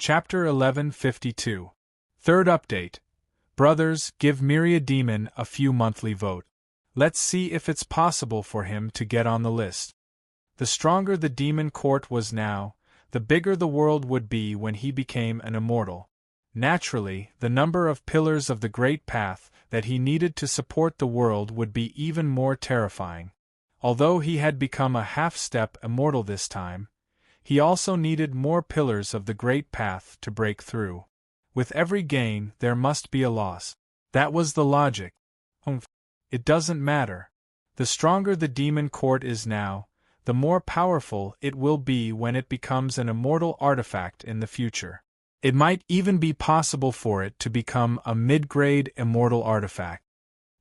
Chapter 1152. Third update. Brothers, give Myriademon a few monthly vote. Let's see if it's possible for him to get on the list. The stronger the demon court was now, the bigger the world would be when he became an immortal. Naturally, the number of pillars of the great path that he needed to support the world would be even more terrifying. Although he had become a half-step immortal this time, he also needed more pillars of the great path to break through. With every gain, there must be a loss. That was the logic. It doesn't matter. The stronger the demon court is now, the more powerful it will be when it becomes an immortal artifact in the future. It might even be possible for it to become a mid-grade immortal artifact.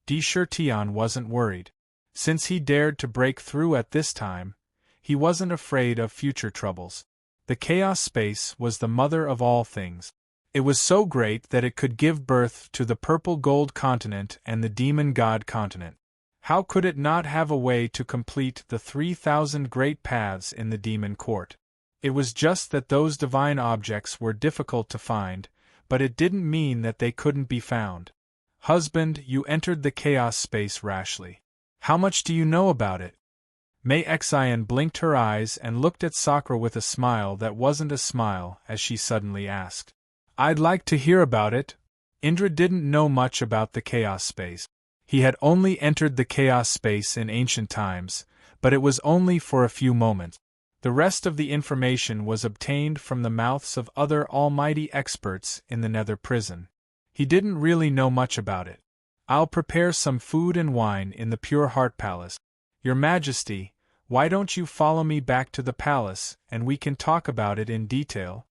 Tion wasn't worried. Since he dared to break through at this time, he wasn't afraid of future troubles. The chaos space was the mother of all things. It was so great that it could give birth to the purple gold continent and the demon god continent. How could it not have a way to complete the 3,000 great paths in the demon court? It was just that those divine objects were difficult to find, but it didn't mean that they couldn't be found. Husband, you entered the chaos space rashly. How much do you know about it? Mei Xian blinked her eyes and looked at Sakura with a smile that wasn't a smile as she suddenly asked. I'd like to hear about it. Indra didn't know much about the chaos space. He had only entered the chaos space in ancient times, but it was only for a few moments. The rest of the information was obtained from the mouths of other almighty experts in the Nether prison. He didn't really know much about it. I'll prepare some food and wine in the Pure Heart Palace. Your Majesty, why don't you follow me back to the palace and we can talk about it in detail?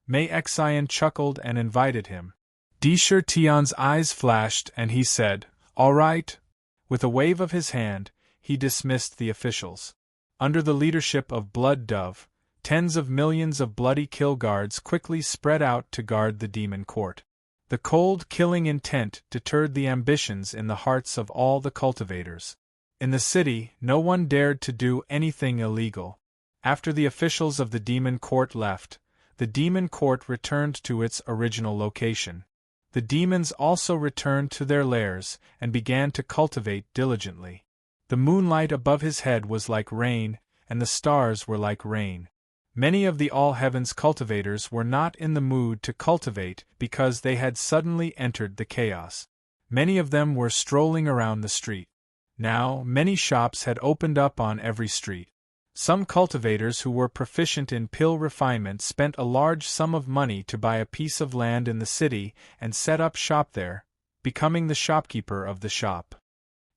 Mei Xian chuckled and invited him. Tian's eyes flashed and he said, All right. With a wave of his hand, he dismissed the officials. Under the leadership of Blood Dove, tens of millions of bloody kill guards quickly spread out to guard the demon court. The cold, killing intent deterred the ambitions in the hearts of all the cultivators. In the city, no one dared to do anything illegal. After the officials of the demon court left, the demon court returned to its original location. The demons also returned to their lairs and began to cultivate diligently. The moonlight above his head was like rain, and the stars were like rain. Many of the all-heavens cultivators were not in the mood to cultivate because they had suddenly entered the chaos. Many of them were strolling around the street. Now, many shops had opened up on every street. Some cultivators who were proficient in pill refinement spent a large sum of money to buy a piece of land in the city and set up shop there, becoming the shopkeeper of the shop.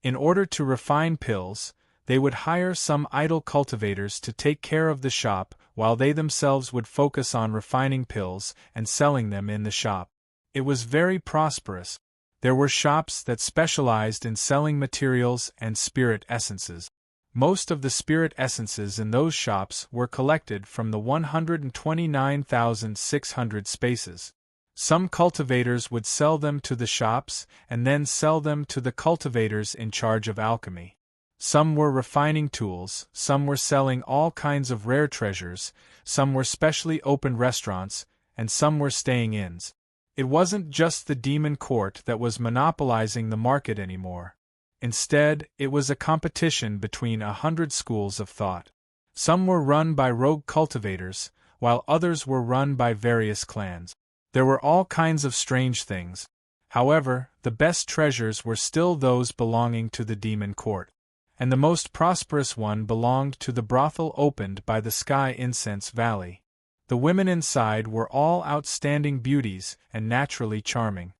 In order to refine pills, they would hire some idle cultivators to take care of the shop while they themselves would focus on refining pills and selling them in the shop. It was very prosperous. There were shops that specialized in selling materials and spirit essences. Most of the spirit essences in those shops were collected from the 129,600 spaces. Some cultivators would sell them to the shops and then sell them to the cultivators in charge of alchemy. Some were refining tools, some were selling all kinds of rare treasures, some were specially opened restaurants, and some were staying inns. It wasn't just the demon court that was monopolizing the market anymore. Instead, it was a competition between 100 schools of thought. Some were run by rogue cultivators, while others were run by various clans. There were all kinds of strange things. However, the best treasures were still those belonging to the demon court. And the most prosperous one belonged to the brothel opened by the Sky Incense Valley. The women inside were all outstanding beauties and naturally charming.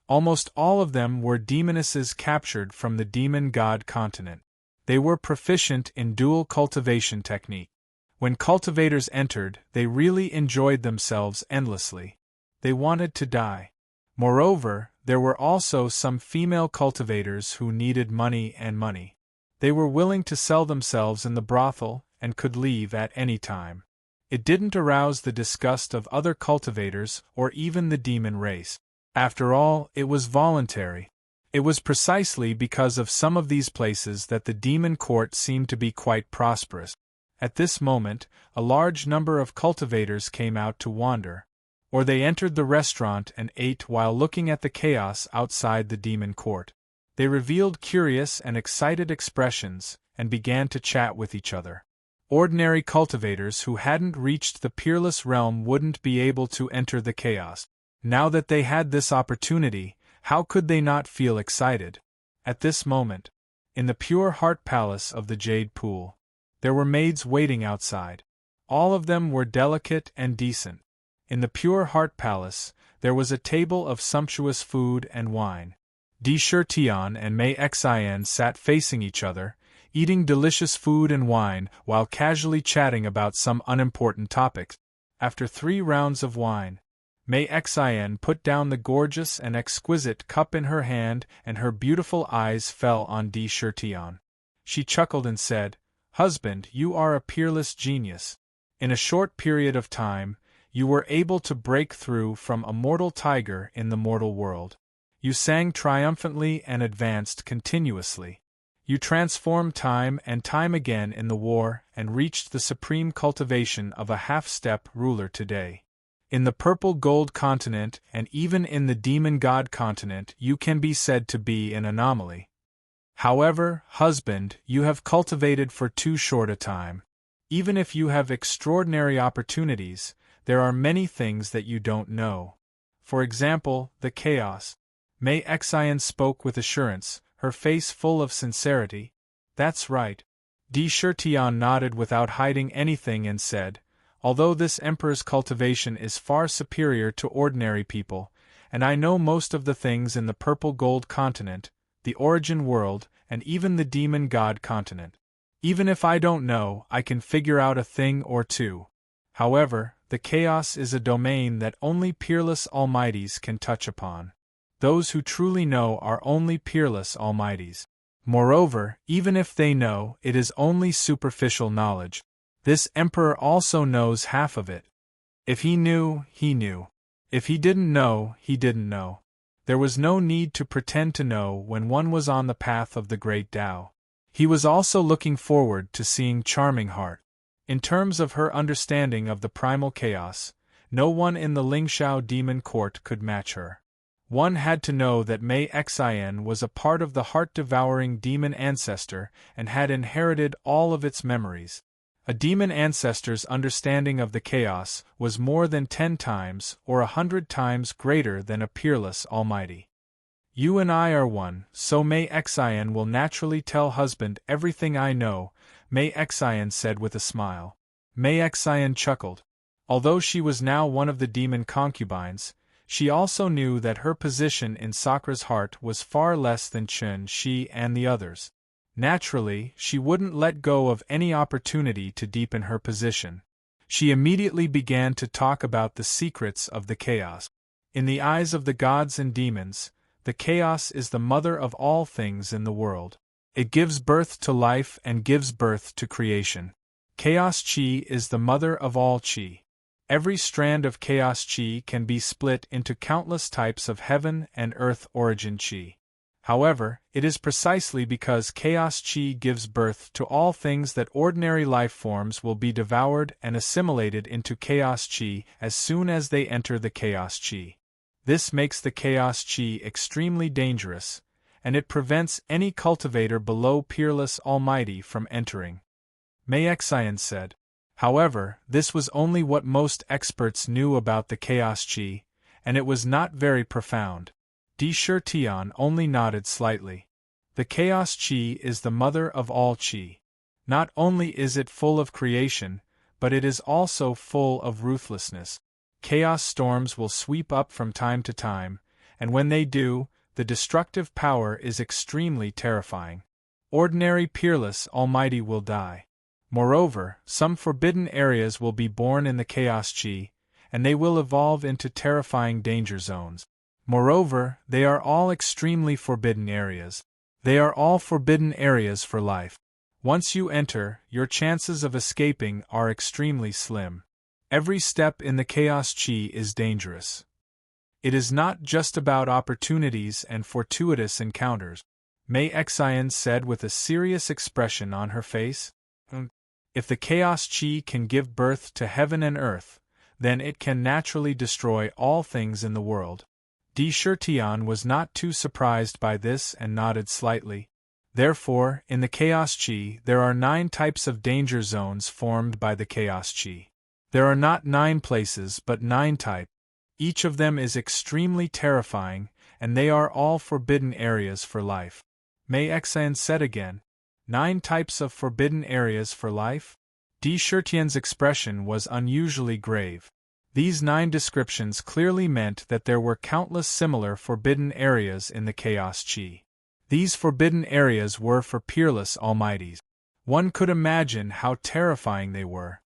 Almost all of them were demonesses captured from the demon god continent. They were proficient in dual cultivation technique. When cultivators entered, they really enjoyed themselves endlessly. They wanted to die. Moreover, there were also some female cultivators who needed money and money. They were willing to sell themselves in the brothel and could leave at any time. It didn't arouse the disgust of other cultivators or even the demon race. After all, it was voluntary. It was precisely because of some of these places that the demon court seemed to be quite prosperous. At this moment, a large number of cultivators came out to wander. Or they entered the restaurant and ate while looking at the chaos outside the demon court. They revealed curious and excited expressions and began to chat with each other. Ordinary cultivators who hadn't reached the peerless realm wouldn't be able to enter the chaos. Now that they had this opportunity, how could they not feel excited? At this moment, in the pure heart palace of the Jade Pool, there were maids waiting outside. All of them were delicate and decent. In the pure heart palace, there was a table of sumptuous food and wine. Tion and Mei Xin sat facing each other, eating delicious food and wine while casually chatting about some unimportant topics. After 3 rounds of wine, Mei Xin put down the gorgeous and exquisite cup in her hand and her beautiful eyes fell on Tion. She chuckled and said, "Husband, you are a peerless genius. In a short period of time, you were able to break through from a mortal tiger in the mortal world. You sang triumphantly and advanced continuously. You transformed time and time again in the war and reached the supreme cultivation of a half-step ruler today. In the purple gold continent and even in the demon god continent you can be said to be an anomaly. However, husband, you have cultivated for too short a time. Even if you have extraordinary opportunities, there are many things that you don't know. For example, the chaos." Mei Xin spoke with assurance, her face full of sincerity. "That's right." Tion nodded without hiding anything and said, "Although this emperor's cultivation is far superior to ordinary people, and I know most of the things in the purple gold continent, the origin world, and even the demon god continent. Even if I don't know, I can figure out a thing or two. However, the chaos is a domain that only peerless almighties can touch upon. Those who truly know are only peerless almighties. Moreover, even if they know, it is only superficial knowledge. This emperor also knows half of it. If he knew, he knew. If he didn't know, he didn't know. There was no need to pretend to know when one was on the path of the great Tao. He was also looking forward to seeing Charming Heart. In terms of her understanding of the primal chaos, no one in the Lingxiao demon court could match her. One had to know that Mei Xin was a part of the heart-devouring demon ancestor and had inherited all of its memories. A demon ancestor's understanding of the chaos was more than 10 times or 100 times greater than a peerless almighty. You and I are one, so Mei Xin will naturally tell husband everything I know, Mei Xin said with a smile. Mei Xin chuckled. Although she was now one of the demon concubines, she also knew that her position in Sakra's heart was far less than Chen Shi and the others. Naturally, she wouldn't let go of any opportunity to deepen her position. She immediately began to talk about the secrets of the chaos. In the eyes of the gods and demons, the chaos is the mother of all things in the world. It gives birth to life and gives birth to creation. Chaos Qi is the mother of all Qi. Every strand of chaos Qi can be split into countless types of heaven and earth origin Qi. However, it is precisely because chaos Qi gives birth to all things that ordinary life forms will be devoured and assimilated into chaos Qi as soon as they enter the chaos Qi. This makes the chaos Qi extremely dangerous, and it prevents any cultivator below peerless almighty from entering. Mei Xin said. However, this was only what most experts knew about the chaos Qi, and it was not very profound. Tion only nodded slightly. The chaos Qi is the mother of all Qi. Not only is it full of creation, but it is also full of ruthlessness. Chaos storms will sweep up from time to time, and when they do, the destructive power is extremely terrifying. Ordinary peerless almighty will die. Moreover, some forbidden areas will be born in the chaos Qi, and they will evolve into terrifying danger zones. Moreover, they are all extremely forbidden areas. They are all forbidden areas for life. Once you enter, your chances of escaping are extremely slim. Every step in the chaos Qi is dangerous. It is not just about opportunities and fortuitous encounters, Mei Xin said with a serious expression on her face. If the chaos Qi can give birth to heaven and earth, then it can naturally destroy all things in the world. Tian was not too surprised by this and nodded slightly. Therefore, in the Chaos Chi, there are 9 types of danger zones formed by the Chaos Chi. There are not 9 places but 9 types. Each of them is extremely terrifying, and they are all forbidden areas for life. Mei Xian said again, 9 types of forbidden areas for life? Tian's expression was unusually grave. These 9 descriptions clearly meant that there were countless similar forbidden areas in the Chaos Chi. These forbidden areas were for peerless almighties. One could imagine how terrifying they were.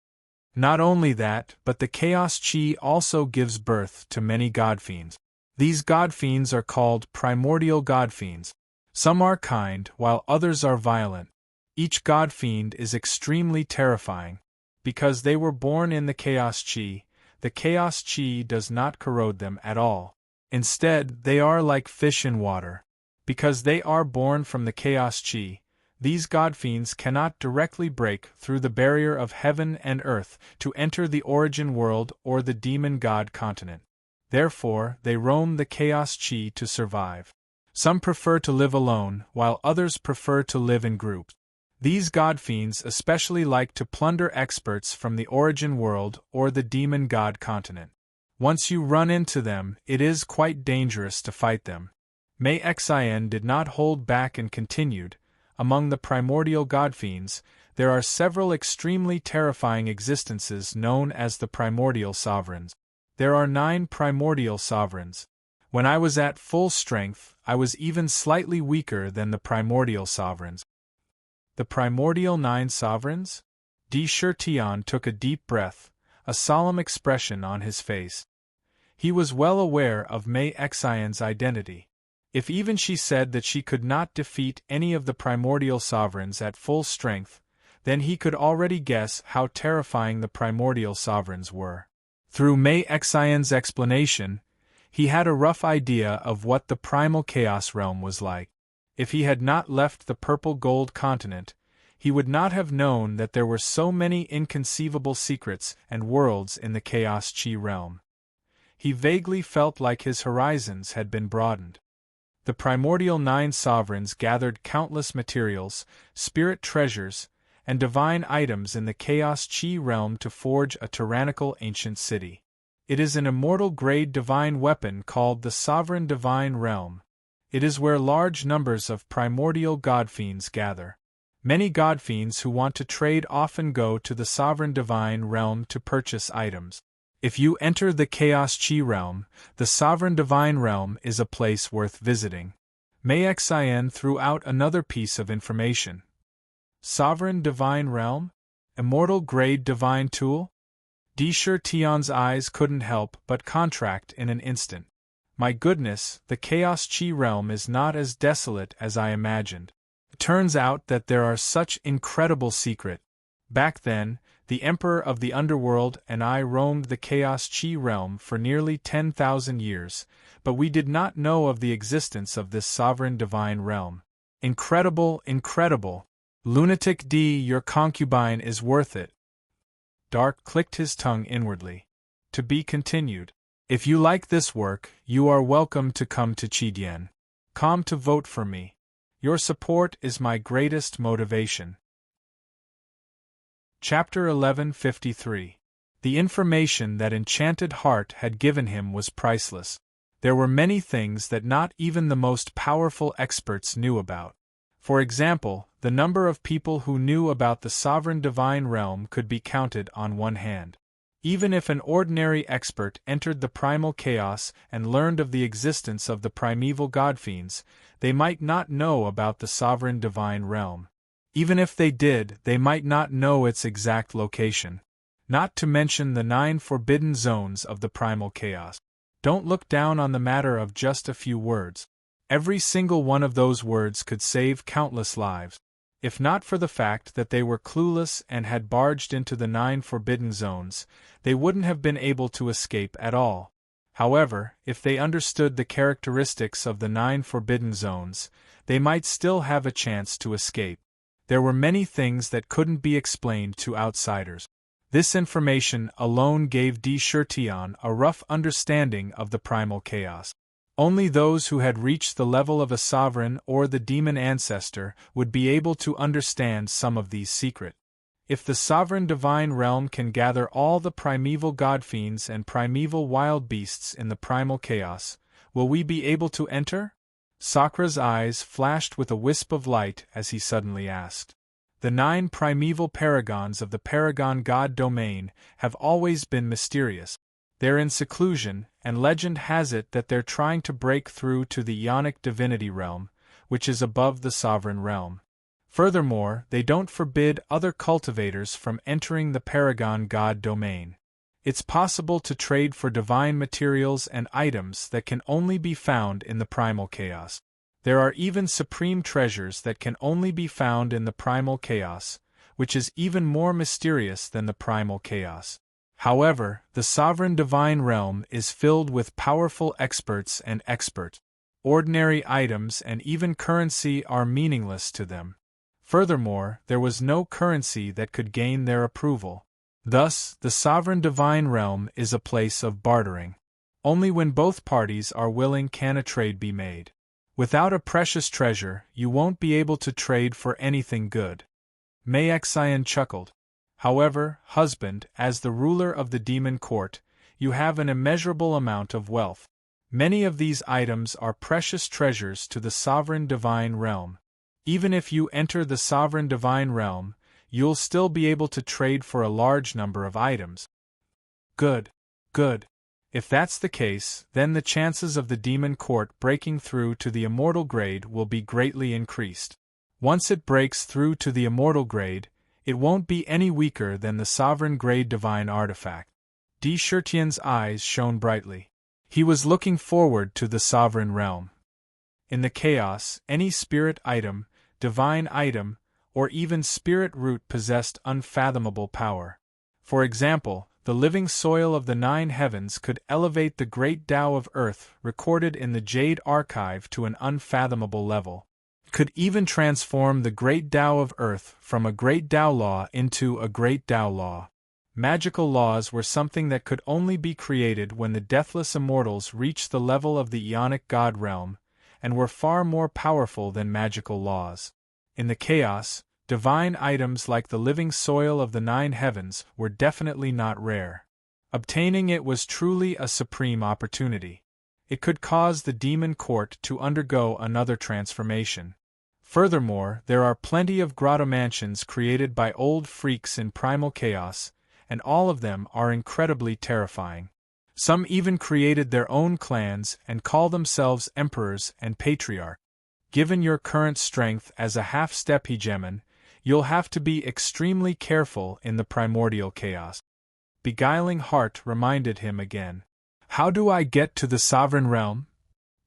Not only that, but the Chaos Chi also gives birth to many godfiends. These godfiends are called primordial godfiends. Some are kind, while others are violent. Each godfiend is extremely terrifying. Because they were born in the Chaos Chi, the Chaos Chi does not corrode them at all. Instead, they are like fish in water. Because they are born from the Chaos Chi, these godfiends cannot directly break through the barrier of heaven and earth to enter the origin world or the demon god continent. Therefore, they roam the Chaos Chi to survive. Some prefer to live alone, while others prefer to live in groups. These godfiends especially like to plunder experts from the origin world or the demon god continent. Once you run into them, it is quite dangerous to fight them. Mei Xian did not hold back and continued, among the primordial godfiends, there are several extremely terrifying existences known as the primordial sovereigns. There are 9 primordial sovereigns. When I was at full strength, I was even slightly weaker than the primordial sovereigns. The primordial 9 sovereigns? Tian took a deep breath, a solemn expression on his face. He was well aware of Mei Xian's identity. If even she said that she could not defeat any of the primordial sovereigns at full strength, then he could already guess how terrifying the primordial sovereigns were. Through Mei Xian's explanation, he had a rough idea of what the primal chaos realm was like. If he had not left the purple gold continent, he would not have known that there were so many inconceivable secrets and worlds in the Chaos Chi realm. He vaguely felt like his horizons had been broadened. The primordial 9 sovereigns gathered countless materials, spirit treasures, and divine items in the Chaos Chi realm to forge a tyrannical ancient city. It is an immortal-grade divine weapon called the Sovereign Divine Realm. It is where large numbers of primordial godfiends gather. Many godfiends who want to trade often go to the Sovereign Divine Realm to purchase items. If you enter the Chaos Chi realm, the Sovereign Divine Realm is a place worth visiting. Mei Xian threw out another piece of information. Sovereign Divine Realm? Immortal-grade divine tool? Tian's eyes couldn't help but contract in an instant. My goodness, the Chaos Chi realm is not as desolate as I imagined. It turns out that there are such incredible secrets. Back then, the Emperor of the Underworld and I roamed the Chaos Chi realm for nearly 10,000 years, but we did not know of the existence of this sovereign divine realm. Incredible, incredible. Lunatic D, your concubine is worth it. Dark clicked his tongue inwardly. To be continued. If you like this work, you are welcome to come to Qidian. Come to vote for me. Your support is my greatest motivation. Chapter 1153. The information that Enchanted Heart had given him was priceless. There were many things that not even the most powerful experts knew about. For example, the number of people who knew about the Sovereign Divine Realm could be counted on one hand. Even if an ordinary expert entered the primal chaos and learned of the existence of the primeval godfiends, they might not know about the Sovereign Divine Realm. Even if they did, they might not know its exact location. Not to mention the 9 forbidden zones of the primal chaos. Don't look down on the matter of just a few words. Every single one of those words could save countless lives. If not for the fact that they were clueless and had barged into the 9 forbidden zones, they wouldn't have been able to escape at all. However, if they understood the characteristics of the 9 forbidden zones, they might still have a chance to escape. There were many things that couldn't be explained to outsiders. This information alone gave D. Shirtion a rough understanding of the primal chaos. Only those who had reached the level of a sovereign or the demon ancestor would be able to understand some of these secrets. If the sovereign divine realm can gather all the primeval godfiends and primeval wild beasts in the primal chaos, will we be able to enter? Sakra's eyes flashed with a wisp of light as he suddenly asked. The 9 primeval paragons of the paragon god domain have always been mysterious. They're in seclusion, and legend has it that they're trying to break through to the Ionic divinity realm, which is above the sovereign realm. Furthermore, they don't forbid other cultivators from entering the paragon god domain. It's possible to trade for divine materials and items that can only be found in the primal chaos. There are even supreme treasures that can only be found in the primal chaos, which is even more mysterious than the primal chaos. However, the sovereign divine realm is filled with powerful experts and experts. Ordinary items and even currency are meaningless to them. Furthermore, there was no currency that could gain their approval. Thus, the sovereign divine realm is a place of bartering. Only when both parties are willing can a trade be made. Without a precious treasure, you won't be able to trade for anything good. Maexian chuckled. However, husband, as the ruler of the demon court, you have an immeasurable amount of wealth. Many of these items are precious treasures to the sovereign divine realm. Even if you enter the sovereign divine realm, you'll still be able to trade for a large number of items. Good. Good. If that's the case, then the chances of the demon court breaking through to the immortal grade will be greatly increased. Once it breaks through to the immortal grade, it won't be any weaker than the sovereign grade divine artifact. D. Shirtian's eyes shone brightly. He was looking forward to the sovereign realm. In the chaos, any spirit item, divine item, or even spirit root possessed unfathomable power. For example, the living soil of the 9 heavens could elevate the great Tao of earth recorded in the Jade Archive to an unfathomable level. Could even transform the great Tao of earth from a great Tao law into a great Tao law. Magical laws were something that could only be created when the deathless immortals reached the level of the Ionic god realm, and were far more powerful than magical laws. In the chaos, divine items like the living soil of the 9 heavens were definitely not rare. Obtaining it was truly a supreme opportunity. It could cause the demon court to undergo another transformation. Furthermore, there are plenty of grotto mansions created by old freaks in primal chaos, and all of them are incredibly terrifying. Some even created their own clans and call themselves emperors and patriarchs. Given your current strength as a half-step hegemon, you'll have to be extremely careful in the primordial chaos. Beguiling Heart reminded him again. How do I get to the sovereign realm?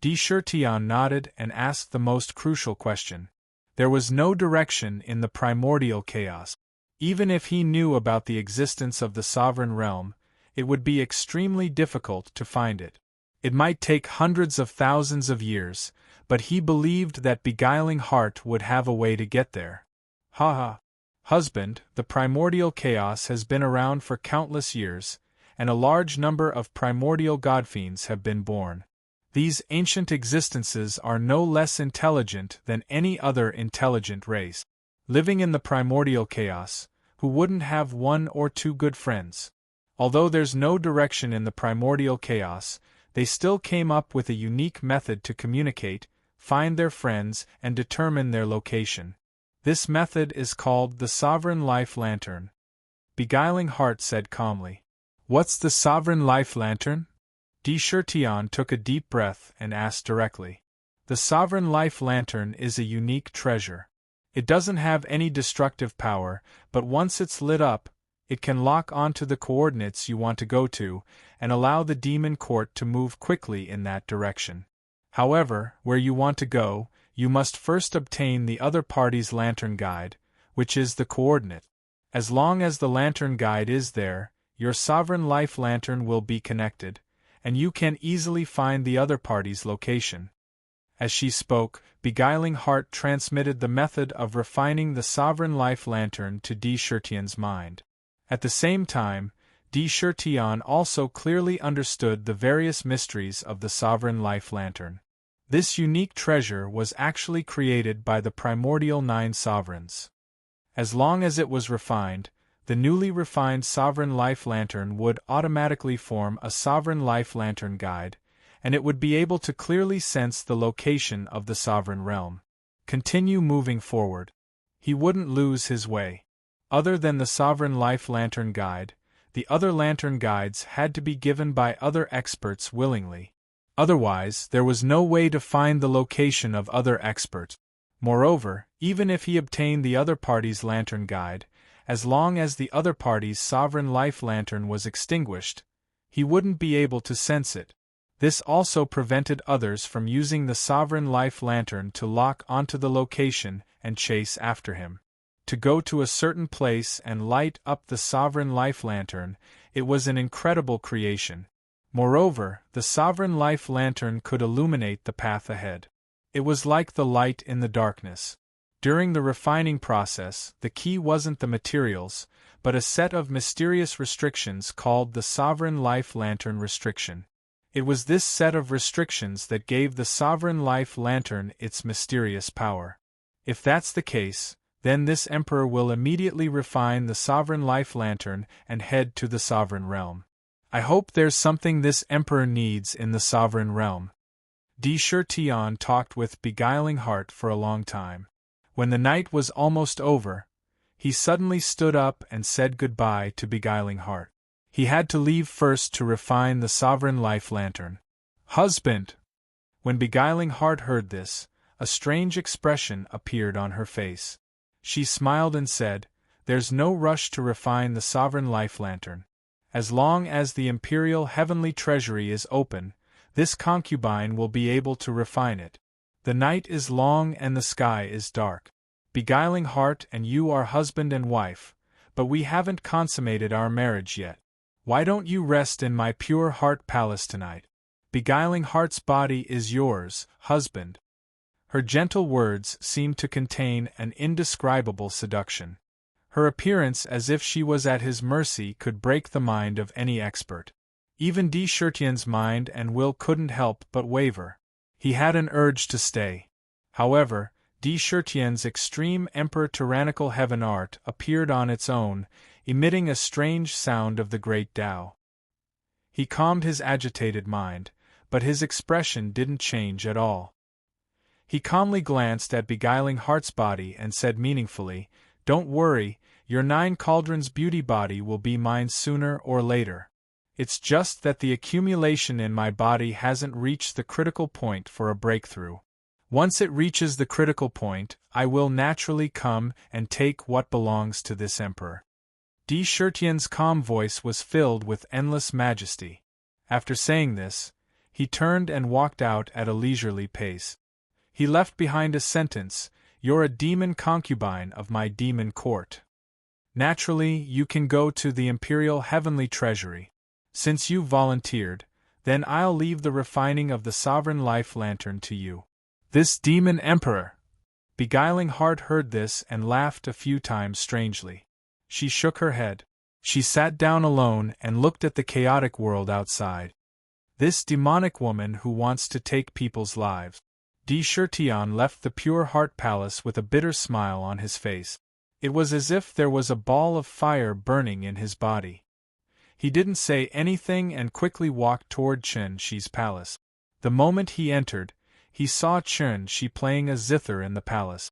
D. Shirtian nodded and asked the most crucial question. There was no direction in the primordial chaos. Even if he knew about the existence of the sovereign realm, it would be extremely difficult to find it. It might take hundreds of thousands of years, but he believed that Beguiling Heart would have a way to get there. Ha ha. Husband, the primordial chaos has been around for countless years, and a large number of primordial godfiends have been born. These ancient existences are no less intelligent than any other intelligent race. Living in the primordial chaos, who wouldn't have 1 or 2 good friends? Although there's no direction in the primordial chaos, they still came up with a unique method to communicate, find their friends, and determine their location. This method is called the Sovereign Life Lantern. Beguiling Heart said calmly. What's the Sovereign Life Lantern? D. Shirtian took a deep breath and asked directly. The Sovereign Life Lantern is a unique treasure. It doesn't have any destructive power, but once it's lit up, it can lock onto the coordinates you want to go to, and allow the demon court to move quickly in that direction. However, where you want to go, you must first obtain the other party's lantern guide, which is the coordinate. As long as the lantern guide is there, your sovereign life lantern will be connected, and you can easily find the other party's location. As she spoke, Beguiling Heart transmitted the method of refining the sovereign life lantern to D. Shirtian's mind. At the same time, Di Shirtian also clearly understood the various mysteries of the sovereign life lantern. This unique treasure was actually created by the primordial 9 sovereigns. As long as it was refined, the newly refined sovereign life lantern would automatically form a sovereign life lantern guide, and it would be able to clearly sense the location of the sovereign realm. Continue moving forward. He wouldn't lose his way. Other than the sovereign life lantern guide, the other lantern guides had to be given by other experts willingly. Otherwise, there was no way to find the location of other experts. Moreover, even if he obtained the other party's lantern guide, as long as the other party's sovereign life lantern was extinguished, he wouldn't be able to sense it. This also prevented others from using the sovereign life lantern to lock onto the location and chase after him. To go to a certain place and light up the sovereign life lantern, it was an incredible creation. Moreover, the sovereign life lantern could illuminate the path ahead. It was like the light in the darkness. During the refining process, the key wasn't the materials, but a set of mysterious restrictions called the sovereign life lantern restriction. It was this set of restrictions that gave the sovereign life lantern its mysterious power. If that's the case, then this emperor will immediately refine the sovereign life lantern and head to the sovereign realm. I hope there's something this emperor needs in the sovereign realm. Di Shirtian talked with beguiling heart for a long time. When the night was almost over, he suddenly stood up and said goodbye to beguiling heart. He had to leave first to refine the sovereign life lantern. Husband! When beguiling heart heard this, a strange expression appeared on her face. She smiled and said, "There's no rush to refine the sovereign life lantern. As long as the imperial heavenly treasury is open, this concubine will be able to refine it. The night is long and the sky is dark. Beguiling heart and you are husband and wife, but we haven't consummated our marriage yet. Why don't you rest in my pure heart palace tonight? Beguiling heart's body is yours, husband." Her gentle words seemed to contain an indescribable seduction. Her appearance as if she was at his mercy could break the mind of any expert. Even Di Shirtian's mind and will couldn't help but waver. He had an urge to stay. However, Di Shirtian's extreme emperor tyrannical heaven art appeared on its own, emitting a strange sound of the great Tao. He calmed his agitated mind, but his expression didn't change at all. He calmly glanced at beguiling heart's body and said meaningfully, "Don't worry, your 9 cauldrons beauty body will be mine sooner or later. It's just that the accumulation in my body hasn't reached the critical point for a breakthrough. Once it reaches the critical point, I will naturally come and take what belongs to this emperor." Di Shirtian's calm voice was filled with endless majesty. After saying this, he turned and walked out at a leisurely pace. He left behind a sentence, "You're a demon concubine of my demon court. Naturally, you can go to the imperial heavenly treasury. Since you've volunteered, then I'll leave the refining of the sovereign life lantern to you." This demon emperor! Beguiling heart heard this and laughed a few times strangely. She shook her head. She sat down alone and looked at the chaotic world outside. This demonic woman who wants to take people's lives. Di Shirtian left the Pure Heart Palace with a bitter smile on his face. It was as if there was a ball of fire burning in his body. He didn't say anything and quickly walked toward Chen Shi's palace. The moment he entered, he saw Chen Shi playing a zither in the palace.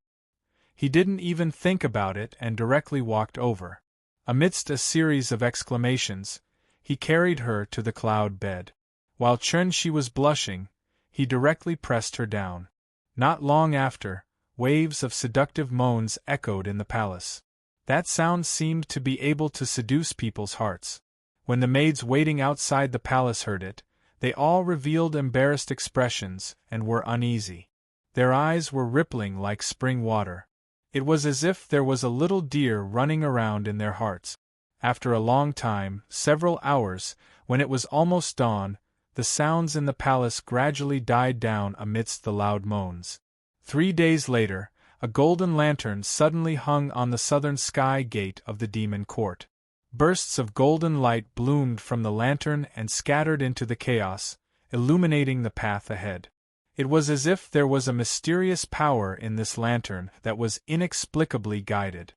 He didn't even think about it and directly walked over. Amidst a series of exclamations, he carried her to the cloud bed. While Chen Shi was blushing, he directly pressed her down. Not long after, waves of seductive moans echoed in the palace. That sound seemed to be able to seduce people's hearts. When the maids waiting outside the palace heard it, they all revealed embarrassed expressions and were uneasy. Their eyes were rippling like spring water. It was as if there was a little deer running around in their hearts. After a long time, several hours, when it was almost dawn, the sounds in the palace gradually died down amidst the loud moans. 3 days later, a golden lantern suddenly hung on the southern sky gate of the demon court. Bursts of golden light bloomed from the lantern and scattered into the chaos, illuminating the path ahead. It was as if there was a mysterious power in this lantern that was inexplicably guided.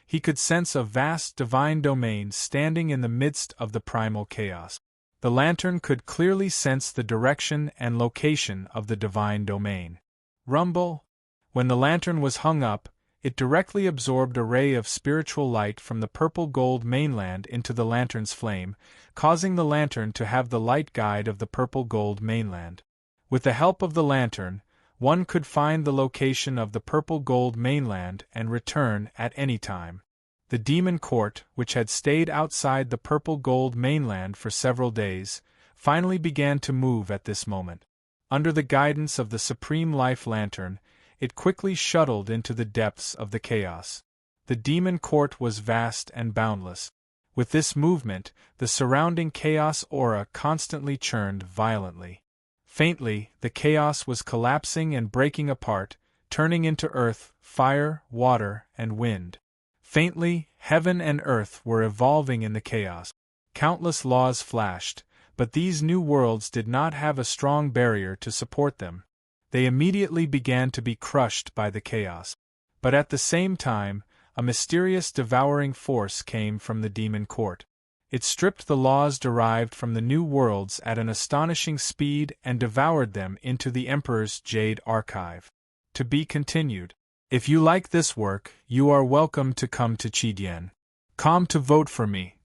He could sense a vast divine domain standing in the midst of the primal chaos. The lantern could clearly sense the direction and location of the divine domain. Rumble. When the lantern was hung up, it directly absorbed a ray of spiritual light from the purple-gold mainland into the lantern's flame, causing the lantern to have the light guide of the purple-gold mainland. With the help of the lantern, one could find the location of the purple-gold mainland and return at any time. The demon court, which had stayed outside the purple-gold mainland for several days, finally began to move at this moment. Under the guidance of the Supreme Life Lantern, it quickly shuttled into the depths of the chaos. The demon court was vast and boundless. With this movement, the surrounding chaos aura constantly churned violently. Faintly, the chaos was collapsing and breaking apart, turning into earth, fire, water, and wind. Faintly, heaven and earth were evolving in the chaos. Countless laws flashed, but these new worlds did not have a strong barrier to support them. They immediately began to be crushed by the chaos. But at the same time, a mysterious devouring force came from the demon court. It stripped the laws derived from the new worlds at an astonishing speed and devoured them into the Emperor's Jade Archive. To be continued. If you like this work, you are welcome to come to Chidien.com to vote for me.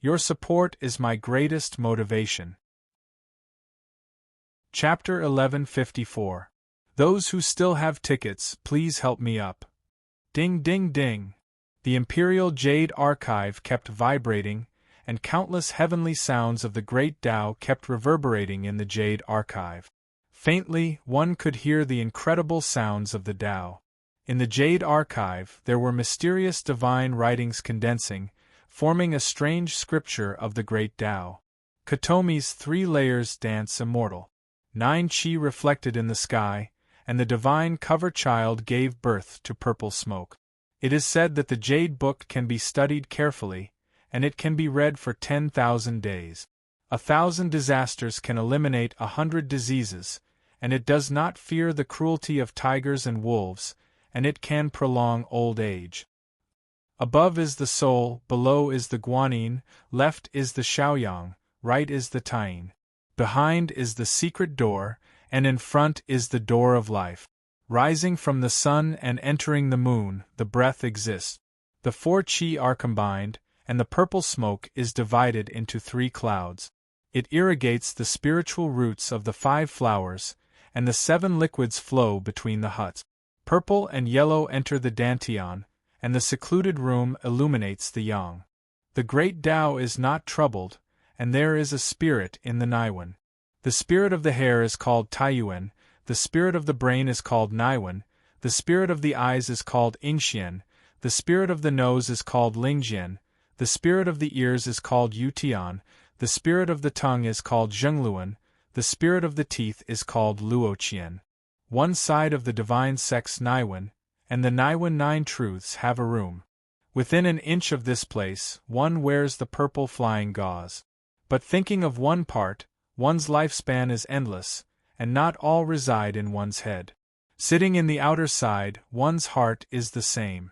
Your support is my greatest motivation. Chapter 1154. Those who still have tickets, please help me up. Ding ding ding. The Imperial Jade Archive kept vibrating, and countless heavenly sounds of the great Tao kept reverberating in the Jade Archive. Faintly, one could hear the incredible sounds of the Tao. In the Jade Archive, there were mysterious divine writings condensing, forming a strange scripture of the great Tao. Katomi's 3 layers dance immortal. 9 chi reflected in the sky, and the divine cover child gave birth to purple smoke. It is said that the Jade Book can be studied carefully, and it can be read for 10,000 days. 1,000 disasters can eliminate 100 diseases, and it does not fear the cruelty of tigers and wolves, and it can prolong old age. Above is the soul, below is the guanyin, left is the shaoyang, right is the taiyin. Behind is the secret door, and in front is the door of life. Rising from the sun and entering the moon, the breath exists. The 4 chi are combined, and the purple smoke is divided into 3 clouds. It irrigates the spiritual roots of the 5 flowers, and the 7 liquids flow between the huts. Purple and yellow enter the dantian, and the secluded room illuminates the yang. The great Tao is not troubled, and there is a spirit in the Naiwen. The spirit of the hair is called Taiyuan, the spirit of the brain is called Naiwen, the spirit of the eyes is called Ingxian, the spirit of the nose is called Lingjian, the spirit of the ears is called Yutian, the spirit of the tongue is called Zhengluan, the spirit of the teeth is called Luoqian. One side of the divine sex Naiwen, and the Naiwen 9 truths have a room. Within an inch of this place, one wears the purple flying gauze. But thinking of one part, one's lifespan is endless, and not all reside in one's head. Sitting in the outer side, one's heart is the same.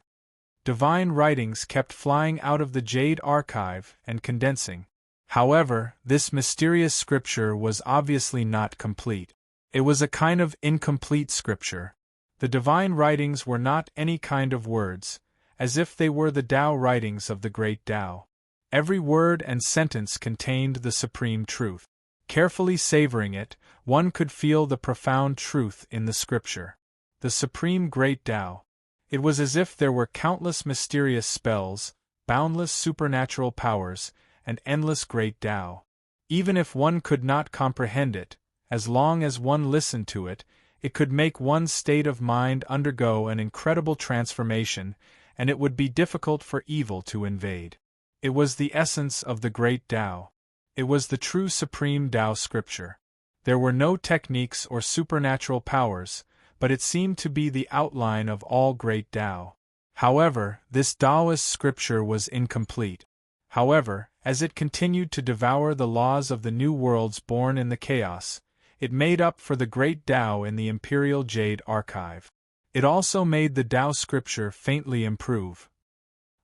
Divine writings kept flying out of the Jade Archive and condensing. However, this mysterious scripture was obviously not complete. It was a kind of incomplete scripture. The divine writings were not any kind of words, as if they were the Tao writings of the great Tao. Every word and sentence contained the supreme truth. Carefully savoring it, one could feel the profound truth in the scripture. The supreme great Tao. It was as if there were countless mysterious spells, boundless supernatural powers, and endless great Tao. Even if one could not comprehend it, as long as one listened to it, it could make one's state of mind undergo an incredible transformation, and it would be difficult for evil to invade. It was the essence of the great Tao. It was the true supreme Tao scripture. There were no techniques or supernatural powers, but it seemed to be the outline of all great Tao. However, this Taoist scripture was incomplete. However, as it continued to devour the laws of the new worlds born in the chaos, it made up for the great Tao in the Imperial Jade Archive. It also made the Tao scripture faintly improve.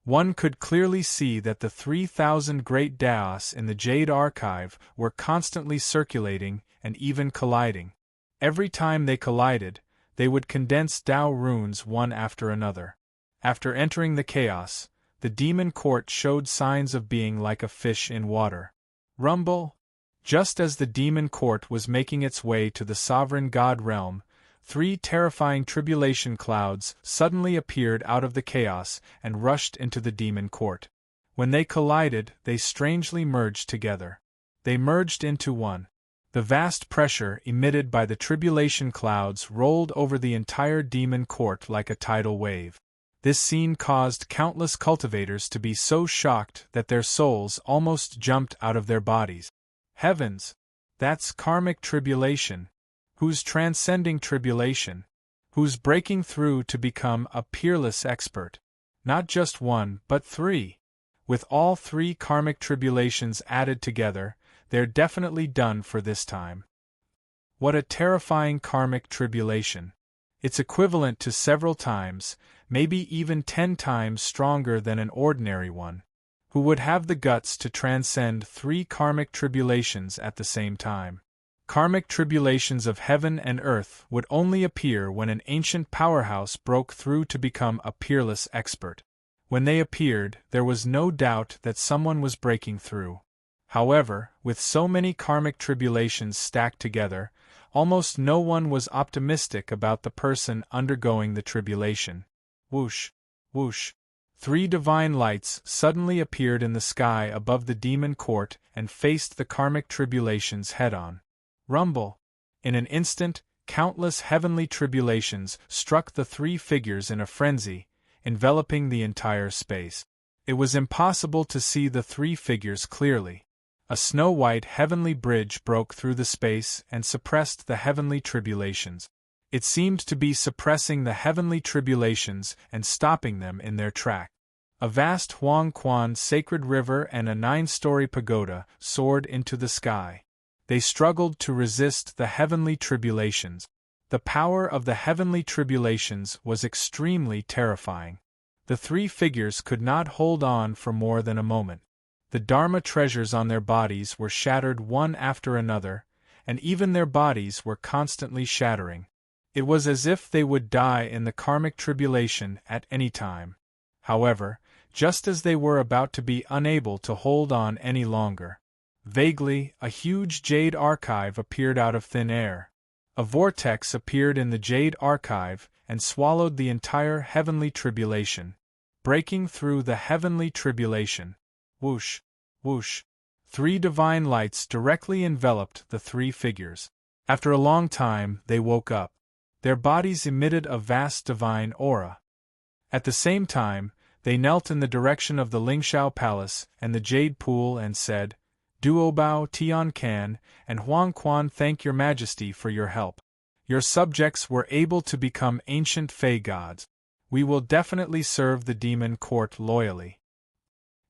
One could clearly see that the 3,000 great Taos in the Jade Archive were constantly circulating and even colliding. Every time they collided, they would condense Tao runes one after another. After entering the chaos, the demon court showed signs of being like a fish in water. Rumble! Just as the demon court was making its way to the sovereign god realm, 3 terrifying tribulation clouds suddenly appeared out of the chaos and rushed into the demon court. When they collided, they strangely merged together. They merged into one. The vast pressure emitted by the tribulation clouds rolled over the entire demon court like a tidal wave. This scene caused countless cultivators to be so shocked that their souls almost jumped out of their bodies. Heavens! That's karmic tribulation. Who's transcending tribulation? Who's breaking through to become a peerless expert? Not just one, but 3. With all 3 karmic tribulations added together, they're definitely done for this time. What a terrifying karmic tribulation. It's equivalent to several times, maybe even 10 times stronger than an ordinary one. Who would have the guts to transcend 3 karmic tribulations at the same time? Karmic tribulations of heaven and earth would only appear when an ancient powerhouse broke through to become a peerless expert. When they appeared, there was no doubt that someone was breaking through. However, with so many karmic tribulations stacked together, almost no one was optimistic about the person undergoing the tribulation. Whoosh! Whoosh! 3 divine lights suddenly appeared in the sky above the demon court and faced the karmic tribulations head-on. Rumble! In an instant, countless heavenly tribulations struck the 3 figures in a frenzy, enveloping the entire space. It was impossible to see the 3 figures clearly. A snow-white heavenly bridge broke through the space and suppressed the heavenly tribulations. It seemed to be suppressing the heavenly tribulations and stopping them in their track. A vast Huang Quan sacred river and a 9-story pagoda soared into the sky. They struggled to resist the heavenly tribulations. The power of the heavenly tribulations was extremely terrifying. The 3 figures could not hold on for more than a moment. The Dharma treasures on their bodies were shattered one after another, and even their bodies were constantly shattering. It was as if they would die in the karmic tribulation at any time. However, just as they were about to be unable to hold on any longer, vaguely, a huge jade archive appeared out of thin air. A vortex appeared in the jade archive and swallowed the entire heavenly tribulation, breaking through the heavenly tribulation. Whoosh! Whoosh! 3 divine lights directly enveloped the 3 figures. After a long time, they woke up. Their bodies emitted a vast divine aura. At the same time, they knelt in the direction of the Lingshao Palace and the Jade Pool and said, Duobao Tian Can and Huang Quan, thank your majesty for your help. Your subjects were able to become ancient Fey gods. We will definitely serve the demon court loyally.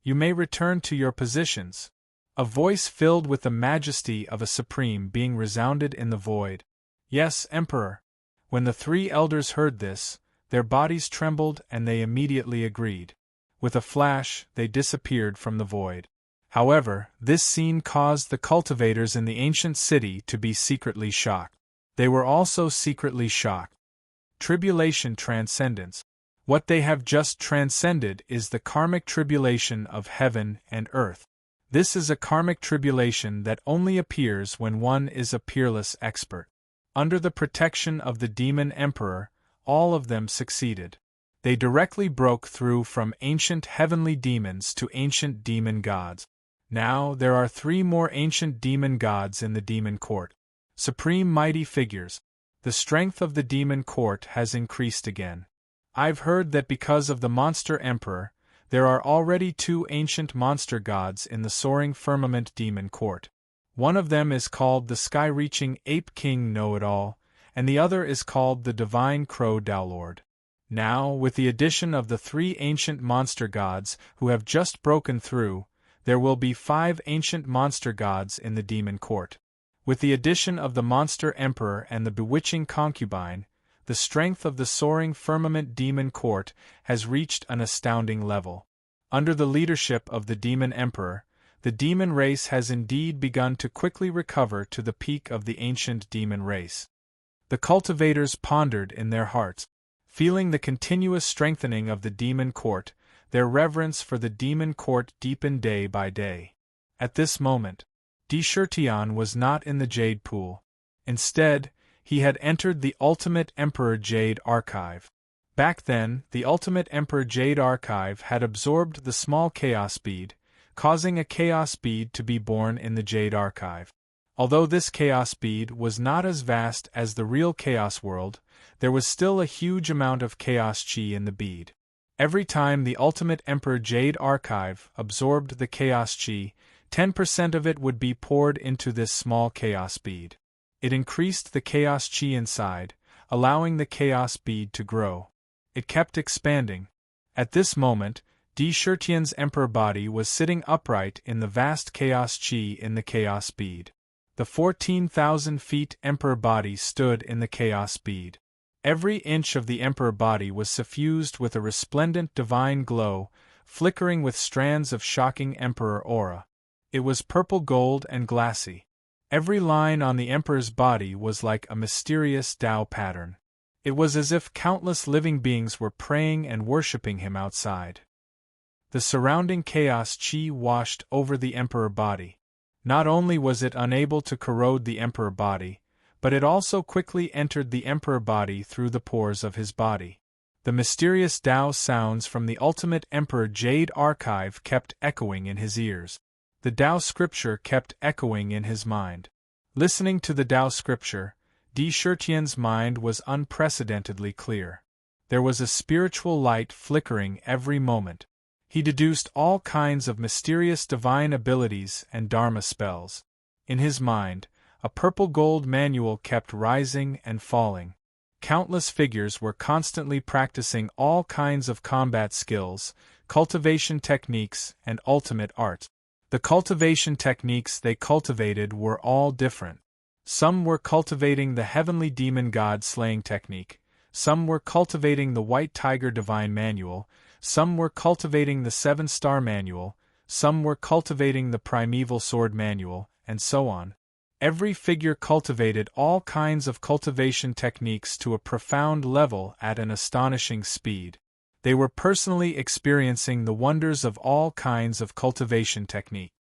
You may return to your positions. A voice filled with the majesty of a supreme being resounded in the void. Yes, Emperor. When the 3 elders heard this, their bodies trembled and they immediately agreed. With a flash, they disappeared from the void. However, this scene caused the cultivators in the ancient city to be secretly shocked. They were also secretly shocked. Tribulation transcendence. What they have just transcended is the karmic tribulation of heaven and earth. This is a karmic tribulation that only appears when one is a peerless expert. Under the protection of the demon emperor, all of them succeeded. They directly broke through from ancient heavenly demons to ancient demon gods. Now there are 3 more ancient demon gods in the demon court. Supreme mighty figures. The strength of the demon court has increased again. I've heard that because of the monster emperor, there are already 2 ancient monster gods in the soaring firmament demon court. One of them is called the sky-reaching ape king know-it-all, and the other is called the divine crow Dowlord. Now, with the addition of the 3 ancient monster gods who have just broken through, there will be 5 ancient monster gods in the demon court. With the addition of the monster emperor and the bewitching concubine, the strength of the soaring firmament demon court has reached an astounding level. Under the leadership of the demon emperor, the demon race has indeed begun to quickly recover to the peak of the ancient demon race. The cultivators pondered in their hearts, feeling the continuous strengthening of the demon court. Their reverence for the demon court deepened day by day. At this moment, Deshurtian was not in the Jade Pool. Instead, he had entered the Ultimate Emperor Jade Archive. Back then, the Ultimate Emperor Jade Archive had absorbed the small Chaos Bead, causing a Chaos Bead to be born in the Jade Archive. Although this Chaos Bead was not as vast as the real Chaos World, there was still a huge amount of Chaos Chi in the bead. Every time the Ultimate Emperor Jade Archive absorbed the Chaos Chi, 10% of it would be poured into this small Chaos Bead. It increased the Chaos Chi inside, allowing the Chaos Bead to grow. It kept expanding. At this moment, Deshurtian's Emperor body was sitting upright in the vast Chaos Chi in the Chaos Bead. The 14,000 feet Emperor body stood in the Chaos Bead. Every inch of the Emperor body was suffused with a resplendent divine glow, flickering with strands of shocking Emperor aura. It was purple gold and glassy. Every line on the Emperor's body was like a mysterious Tao pattern. It was as if countless living beings were praying and worshipping him outside. The surrounding Chaos Chi washed over the Emperor body. Not only was it unable to corrode the Emperor body, but it also quickly entered the Emperor body through the pores of his body. The mysterious Tao sounds from the Ultimate Emperor Jade Archive kept echoing in his ears. The Tao scripture kept echoing in his mind. Listening to the Tao scripture, Deshurtian's mind was unprecedentedly clear. There was a spiritual light flickering every moment. He deduced all kinds of mysterious divine abilities and Dharma spells. In his mind, a purple gold manual kept rising and falling. Countless figures were constantly practicing all kinds of combat skills, cultivation techniques, and ultimate art. The cultivation techniques they cultivated were all different. Some were cultivating the heavenly demon god slaying technique, some were cultivating the white tiger divine manual, some were cultivating the 7-star manual, some were cultivating the primeval sword manual, and so on. Every figure cultivated all kinds of cultivation techniques to a profound level at an astonishing speed. They were personally experiencing the wonders of all kinds of cultivation technique.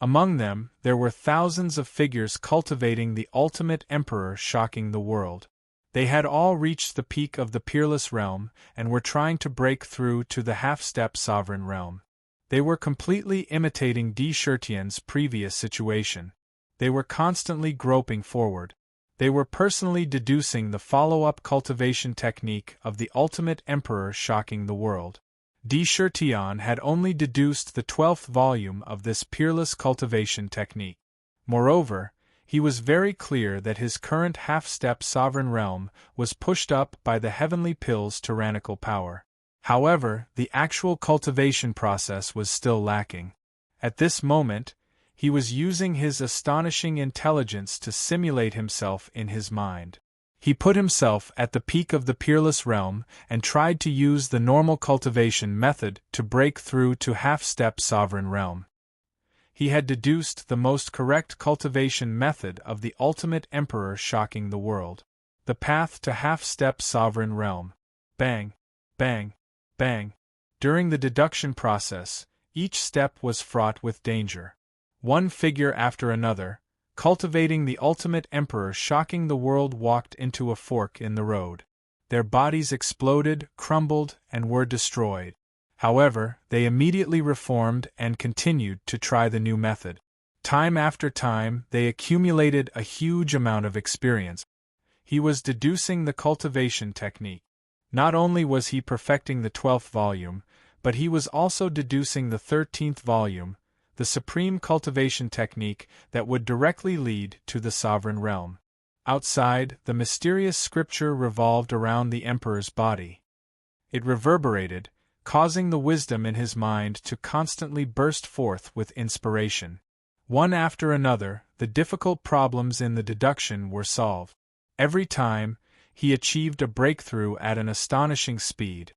Among them, there were thousands of figures cultivating the Ultimate Emperor shocking the world. They had all reached the peak of the Peerless Realm and were trying to break through to the half-step Sovereign Realm. They were completely imitating Deshurtian's previous situation. They were constantly groping forward. They were personally deducing the follow-up cultivation technique of the Ultimate Emperor shocking the world. Deshurtian had only deduced the 12th volume of this peerless cultivation technique. Moreover, he was very clear that his current half-step sovereign realm was pushed up by the heavenly pill's tyrannical power. However, the actual cultivation process was still lacking. At this moment, he was using his astonishing intelligence to simulate himself in his mind. He put himself at the peak of the peerless realm and tried to use the normal cultivation method to break through to half-step sovereign realm. He had deduced the most correct cultivation method of the Ultimate Emperor shocking the world. The path to half-step sovereign realm. Bang, bang, bang. During the deduction process, each step was fraught with danger. One figure after another, cultivating the Ultimate Emperor shocking the world, walked into a fork in the road. Their bodies exploded, crumbled, and were destroyed. However, they immediately reformed and continued to try the new method. Time after time, they accumulated a huge amount of experience. He was deducing the cultivation technique. Not only was he perfecting the 12th volume, but he was also deducing the 13th volume, the supreme cultivation technique that would directly lead to the sovereign realm. Outside, the mysterious scripture revolved around the emperor's body. It reverberated, causing the wisdom in his mind to constantly burst forth with inspiration. One after another, the difficult problems in the deduction were solved. Every time, he achieved a breakthrough at an astonishing speed.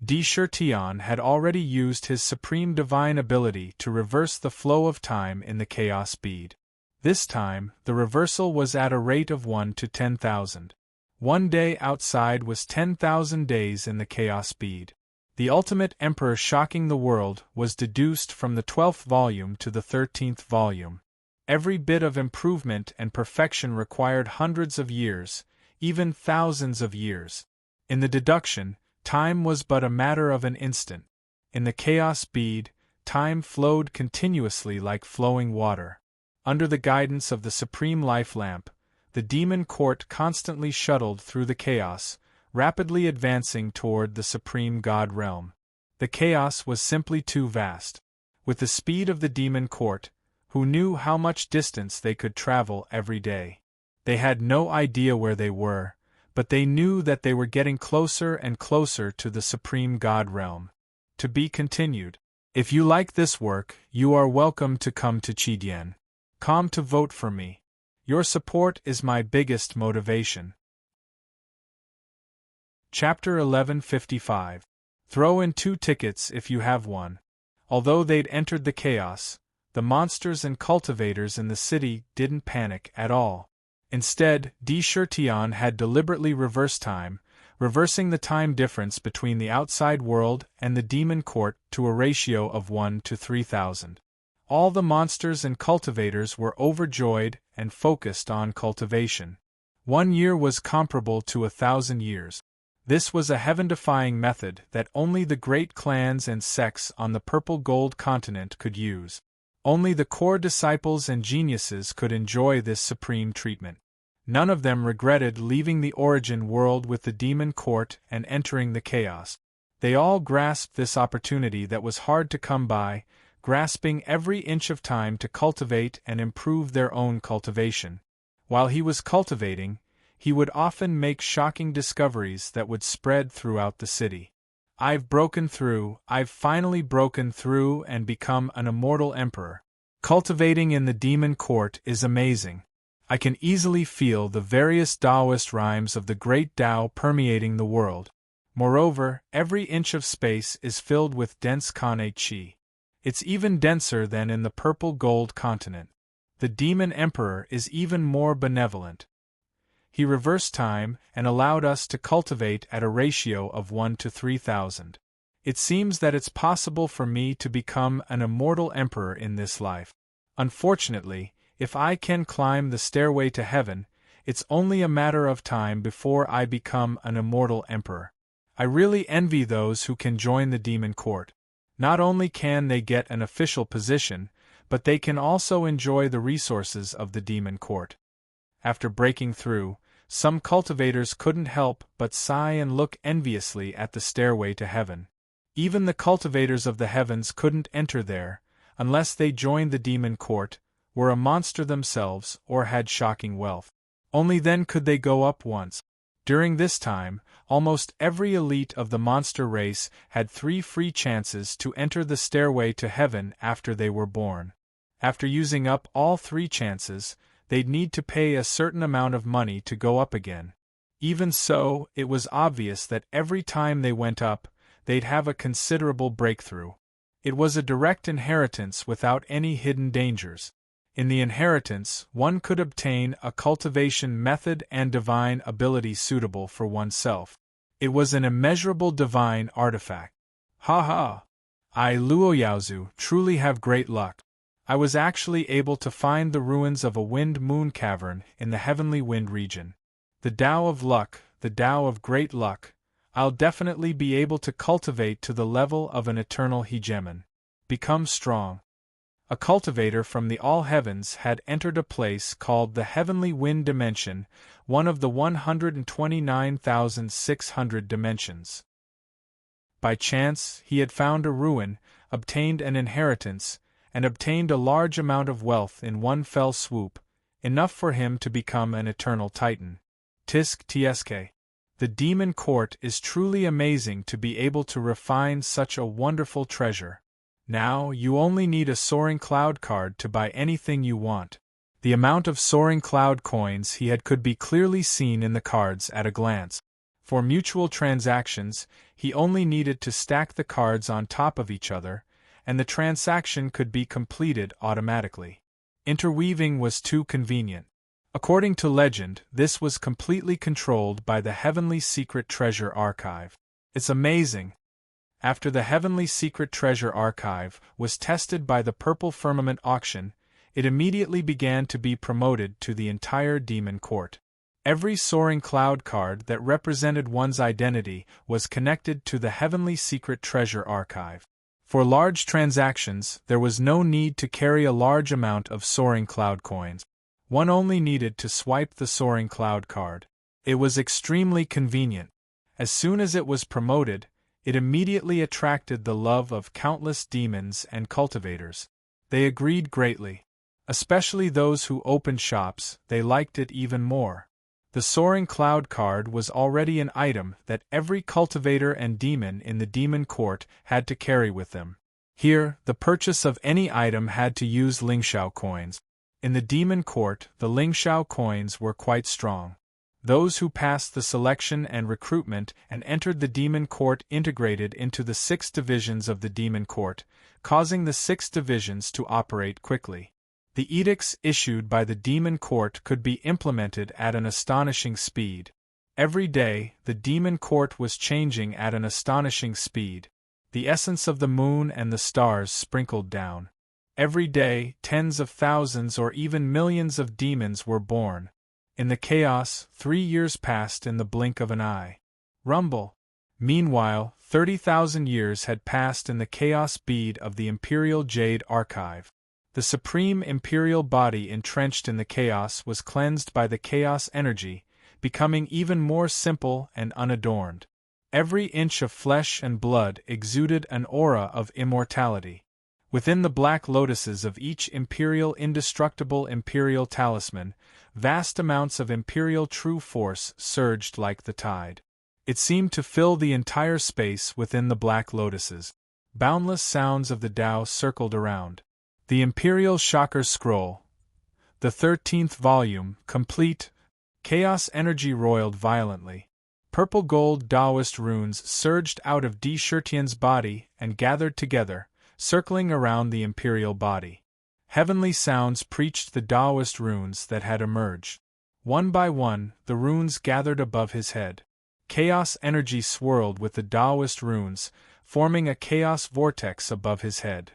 Tion had already used his supreme divine ability to reverse the flow of time in the chaos bead. This time, the reversal was at a rate of 1 to 10,000. One day outside was 10,000 days in the chaos bead. The ultimate emperor shocking the world was deduced from the 12th volume to the 13th volume. Every bit of improvement and perfection required hundreds of years, even thousands of years. In the deduction, time was but a matter of an instant. In the chaos bead, time flowed continuously like flowing water. Under the guidance of the supreme life lamp, the demon court constantly shuttled through the chaos, rapidly advancing toward the supreme god realm. The chaos was simply too vast. With the speed of the demon court, who knew how much distance they could travel every day? They had no idea where they were, but they knew that they were getting closer and closer to the supreme god realm. To be continued. If you like this work, you are welcome to come to Chidien.com to vote for me. Your support is my biggest motivation. Chapter 1155. Throw in 2 tickets if you have one. Although they'd entered the chaos, the monsters and cultivators in the city didn't panic at all. Instead, Tion had deliberately reversed time, reversing the time difference between the outside world and the demon court to a ratio of 1 to 3,000. All the monsters and cultivators were overjoyed and focused on cultivation. 1 year was comparable to 1,000 years. This was a heaven-defying method that only the great clans and sects on the purple gold continent could use. Only the core disciples and geniuses could enjoy this supreme treatment. None of them regretted leaving the origin world with the demon court and entering the chaos. They all grasped this opportunity that was hard to come by, grasping every inch of time to cultivate and improve their own cultivation. While he was cultivating, he would often make shocking discoveries that would spread throughout the city. I've finally broken through and become an immortal emperor. Cultivating in the demon court is amazing. I can easily feel the various Taoist rhymes of the great Tao permeating the world. Moreover, every inch of space is filled with dense Kane Qi. It's even denser than in the purple gold continent. The demon emperor is even more benevolent. He reversed time and allowed us to cultivate at a ratio of 1 to 3,000. It seems that it's possible for me to become an immortal emperor in this life. Unfortunately, if I can climb the stairway to heaven, it's only a matter of time before I become an immortal emperor. I really envy those who can join the demon court. Not only can they get an official position, but they can also enjoy the resources of the demon court. After breaking through, some cultivators couldn't help but sigh and look enviously at the stairway to heaven. Even the cultivators of the heavens couldn't enter there, unless they joined the demon court, were a monster themselves, or had shocking wealth. Only then could they go up once. During this time, almost every elite of the monster race had 3 free chances to enter the stairway to heaven after they were born. After using up all 3 chances, they'd need to pay a certain amount of money to go up again. Even so, it was obvious that every time they went up, they'd have a considerable breakthrough. It was a direct inheritance without any hidden dangers. In the inheritance, one could obtain a cultivation method and divine ability suitable for oneself. It was an immeasurable divine artifact. Ha ha! I, Luoyaozu, truly have great luck. I was actually able to find the ruins of a wind-moon cavern in the heavenly wind region. The Tao of luck, the Tao of great luck. I'll definitely be able to cultivate to the level of an eternal hegemon. Become strong. A cultivator from the all heavens had entered a place called the heavenly wind dimension, one of the 129,600 dimensions. By chance, he had found a ruin, obtained an inheritance, and obtained a large amount of wealth in one fell swoop, enough for him to become an eternal titan. Tisk tsk. The demon court is truly amazing to be able to refine such a wonderful treasure. Now, you only need a soaring cloud card to buy anything you want. The amount of soaring cloud coins he had could be clearly seen in the cards at a glance. For mutual transactions, he only needed to stack the cards on top of each other, and the transaction could be completed automatically. Interweaving was too convenient. According to legend, this was completely controlled by the Heavenly Secret Treasure Archive. It's amazing. After the Heavenly Secret Treasure Archive was tested by the Purple Firmament auction, it immediately began to be promoted to the entire demon court. Every soaring cloud card that represented one's identity was connected to the Heavenly Secret Treasure Archive. For large transactions, there was no need to carry a large amount of soaring cloud coins. One only needed to swipe the soaring cloud card. It was extremely convenient. As soon as it was promoted, it immediately attracted the love of countless demons and cultivators. They agreed greatly. Especially those who opened shops, they liked it even more. The soaring cloud card was already an item that every cultivator and demon in the demon court had to carry with them. Here, the purchase of any item had to use Lingxiao coins. In the demon court, the Lingxiao coins were quite strong. Those who passed the selection and recruitment and entered the demon court integrated into the 6 divisions of the demon court, causing the 6 divisions to operate quickly. The edicts issued by the demon court could be implemented at an astonishing speed. Every day, the demon court was changing at an astonishing speed. The essence of the moon and the stars sprinkled down. Every day, tens of thousands or even millions of demons were born. In the chaos, 3 years passed in the blink of an eye. Rumble. Meanwhile, 30,000 years had passed in the chaos bead of the Imperial Jade Archive. The supreme imperial body entrenched in the chaos was cleansed by the chaos energy, becoming even more simple and unadorned. Every inch of flesh and blood exuded an aura of immortality. Within the black lotuses of each imperial indestructible imperial talisman, vast amounts of imperial true force surged like the tide. It seemed to fill the entire space within the black lotuses. Boundless sounds of the Tao circled around. The Imperial Shocker Scroll. The 13th volume, complete. Chaos energy roiled violently. Purple gold Taoist runes surged out of Di Shirtian's body and gathered together, circling around the imperial body. Heavenly sounds preached the Taoist runes that had emerged. One by one, the runes gathered above his head. Chaos energy swirled with the Taoist runes, forming a chaos vortex above his head.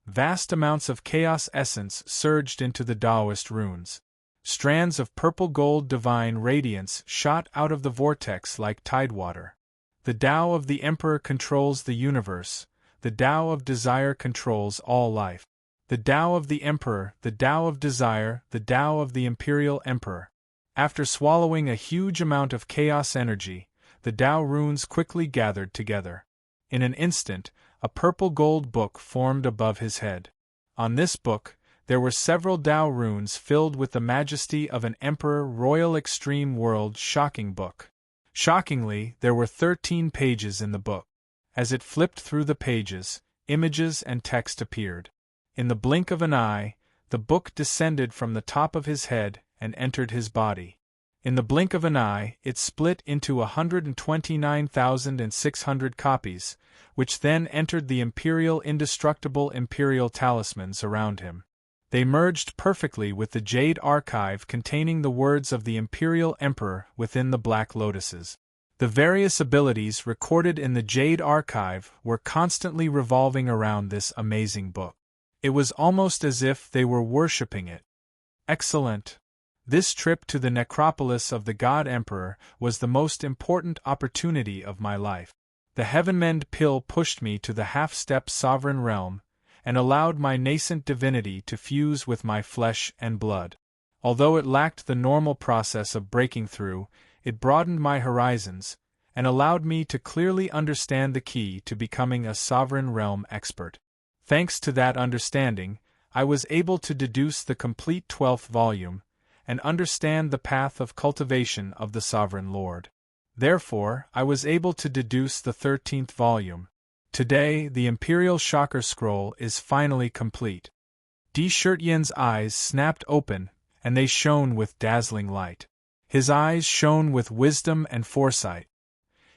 Vast amounts of chaos essence surged into the Taoist runes. Strands of purple gold divine radiance shot out of the vortex like tidewater. The Tao of the Emperor controls the universe. The Tao of desire controls all life. The Tao of the Emperor, the Tao of desire, the Tao of the Imperial Emperor. After swallowing a huge amount of chaos energy, the Tao runes quickly gathered together. In an instant, a purple gold book formed above his head. On this book, there were several Tao runes filled with the majesty of an emperor. Royal Extreme World Shocking Book. Shockingly, there were 13 pages in the book. As it flipped through the pages, images and text appeared. In the blink of an eye, the book descended from the top of his head and entered his body. In the blink of an eye, it split into 129,600 copies, which then entered the imperial indestructible imperial talismans around him. They merged perfectly with the Jade Archive containing the words of the Imperial Emperor within the Black Lotuses. The various abilities recorded in the Jade Archive were constantly revolving around this amazing book. It was almost as if they were worshipping it. Excellent. This trip to the necropolis of the God Emperor was the most important opportunity of my life. The Heavenmend pill pushed me to the half-step sovereign realm, and allowed my nascent divinity to fuse with my flesh and blood. Although it lacked the normal process of breaking through, it broadened my horizons, and allowed me to clearly understand the key to becoming a sovereign realm expert. Thanks to that understanding, I was able to deduce the complete 12th volume, and understand the path of cultivation of the Sovereign Lord. Therefore, I was able to deduce the 13th volume. Today, the Imperial Shocker Scroll is finally complete. Di Shirtyen's eyes snapped open, and they shone with dazzling light. His eyes shone with wisdom and foresight.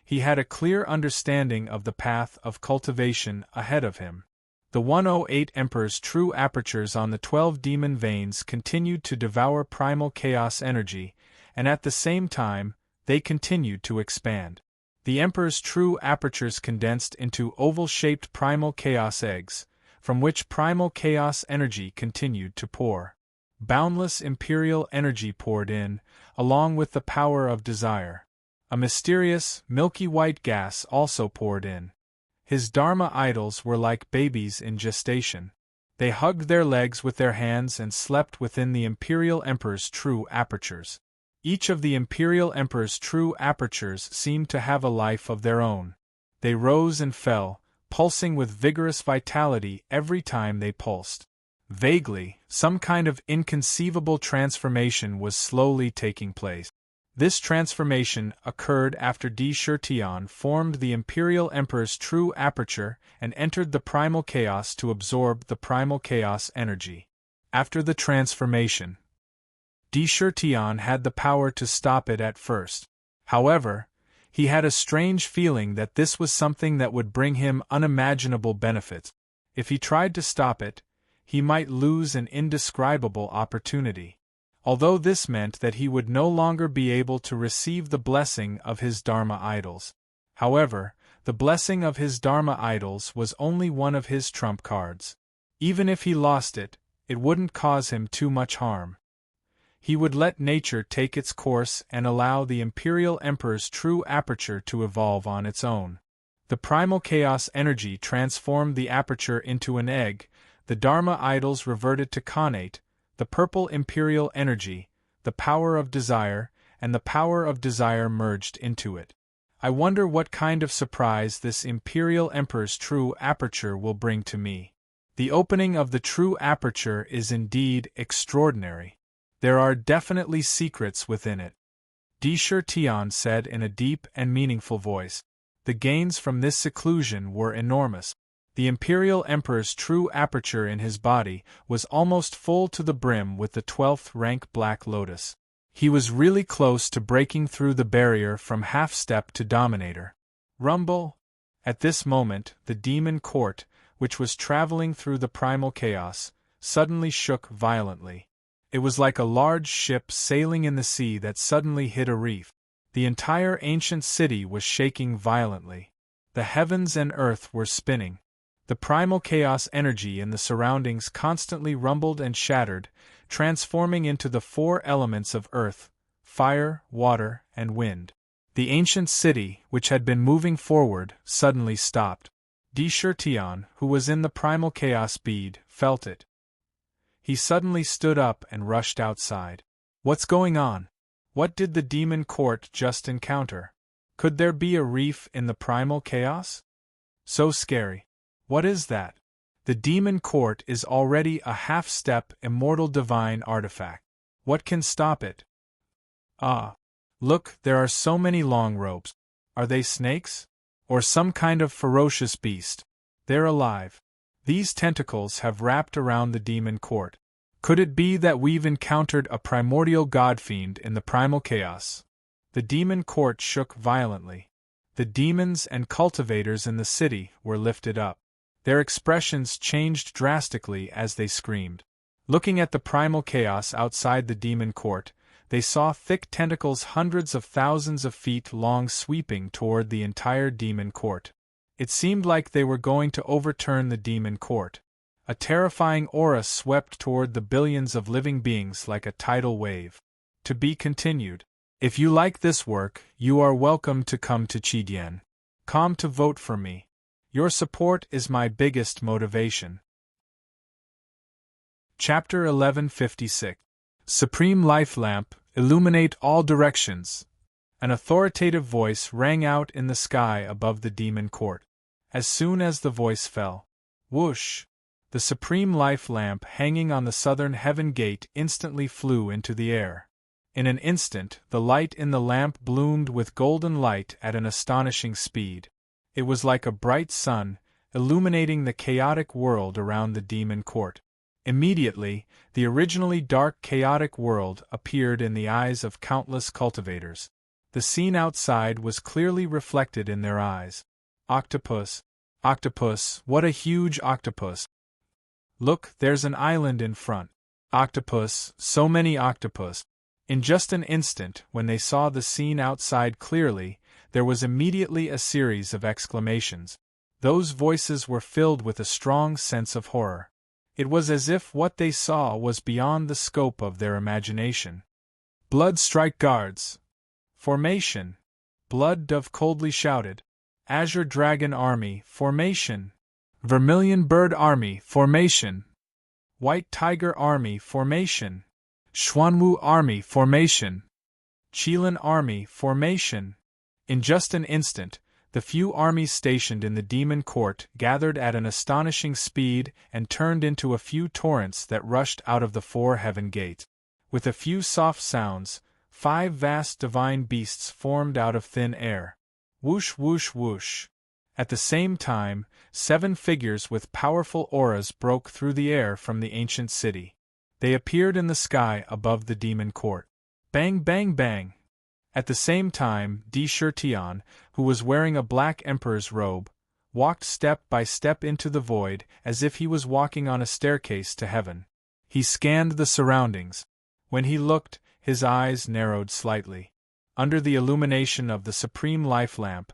He had a clear understanding of the path of cultivation ahead of him. The 108 Emperor's true apertures on the 12 demon veins continued to devour primal chaos energy, and at the same time, they continued to expand. The Emperor's true apertures condensed into oval-shaped primal chaos eggs, from which primal chaos energy continued to pour. Boundless imperial energy poured in, along with the power of desire. A mysterious, milky white gas also poured in. His Dharma idols were like babies in gestation. They hugged their legs with their hands and slept within the Imperial Emperor's true apertures. Each of the Imperial Emperor's true apertures seemed to have a life of their own. They rose and fell, pulsing with vigorous vitality every time they pulsed. Vaguely, some kind of inconceivable transformation was slowly taking place. This transformation occurred after Di Shirtyen formed the Imperial Emperor's true aperture and entered the primal chaos to absorb the primal chaos energy. After the transformation, Di Shirtyen had the power to stop it at first. However, he had a strange feeling that this was something that would bring him unimaginable benefits. If he tried to stop it, he might lose an indescribable opportunity. Although this meant that he would no longer be able to receive the blessing of his Dharma idols. However, the blessing of his Dharma idols was only one of his trump cards. Even if he lost it, it wouldn't cause him too much harm. He would let nature take its course and allow the Imperial Emperor's true aperture to evolve on its own. The primal chaos energy transformed the aperture into an egg, the Dharma idols reverted to Khanate, the purple imperial energy, the power of desire, and the power of desire merged into it. I wonder what kind of surprise this Imperial Emperor's true aperture will bring to me. The opening of the true aperture is indeed extraordinary. There are definitely secrets within it. Di Shirtyen said in a deep and meaningful voice. The gains from this seclusion were enormous. The Imperial Emperor's true aperture in his body was almost full to the brim with the 12th rank Black Lotus. He was really close to breaking through the barrier from half-step to Dominator. Rumble! At this moment, the demon court, which was traveling through the primal chaos, suddenly shook violently. It was like a large ship sailing in the sea that suddenly hit a reef. The entire ancient city was shaking violently. The heavens and earth were spinning. The primal chaos energy in the surroundings constantly rumbled and shattered, transforming into the 4 elements of earth, fire, water, and wind. The ancient city, which had been moving forward, suddenly stopped. Di Shirtyen, who was in the primal chaos bead, felt it. He suddenly stood up and rushed outside. What's going on? What did the demon court just encounter? Could there be a reef in the primal chaos? So scary. What is that? The demon court is already a half-step immortal divine artifact. What can stop it? Ah! Look, there are so many long ropes. Are they snakes? Or some kind of ferocious beast? They're alive. These tentacles have wrapped around the demon court. Could it be that we've encountered a primordial god-fiend in the primal chaos? The demon court shook violently. The demons and cultivators in the city were lifted up. Their expressions changed drastically as they screamed. Looking at the primal chaos outside the demon court, they saw thick tentacles hundreds of thousands of feet long sweeping toward the entire demon court. It seemed like they were going to overturn the demon court. A terrifying aura swept toward the billions of living beings like a tidal wave. To be continued. If you like this work, you are welcome to come to Chidien. Come to vote for me. Your support is my biggest motivation. Chapter 1156. Supreme Life Lamp, illuminate all directions. An authoritative voice rang out in the sky above the demon court. As soon as the voice fell, whoosh! The Supreme Life Lamp hanging on the southern heaven gate instantly flew into the air. In an instant, the light in the lamp bloomed with golden light at an astonishing speed. It was like a bright sun, illuminating the chaotic world around the demon court. Immediately, the originally dark chaotic world appeared in the eyes of countless cultivators. The scene outside was clearly reflected in their eyes. Octopus! Octopus! What a huge octopus! Look, there's an island in front. Octopus! So many octopus! In just an instant, when they saw the scene outside clearly, there was immediately a series of exclamations. Those voices were filled with a strong sense of horror. It was as if what they saw was beyond the scope of their imagination. Blood strike guards! Formation! Blood Dove coldly shouted. Azure Dragon Army, formation! Vermilion Bird Army, formation! White Tiger Army, formation! Xuanwu Army, formation! Qilin Army, formation! In just an instant, the few armies stationed in the demon court gathered at an astonishing speed and turned into a few torrents that rushed out of the four heaven gates. With a few soft sounds, 5 vast divine beasts formed out of thin air. Whoosh whoosh whoosh. At the same time, 7 figures with powerful auras broke through the air from the ancient city. They appeared in the sky above the demon court. Bang bang bang! At the same time, Di Shirtian, who was wearing a black emperor's robe, walked step by step into the void as if he was walking on a staircase to heaven. He scanned the surroundings. When he looked, his eyes narrowed slightly. Under the illumination of the supreme life lamp,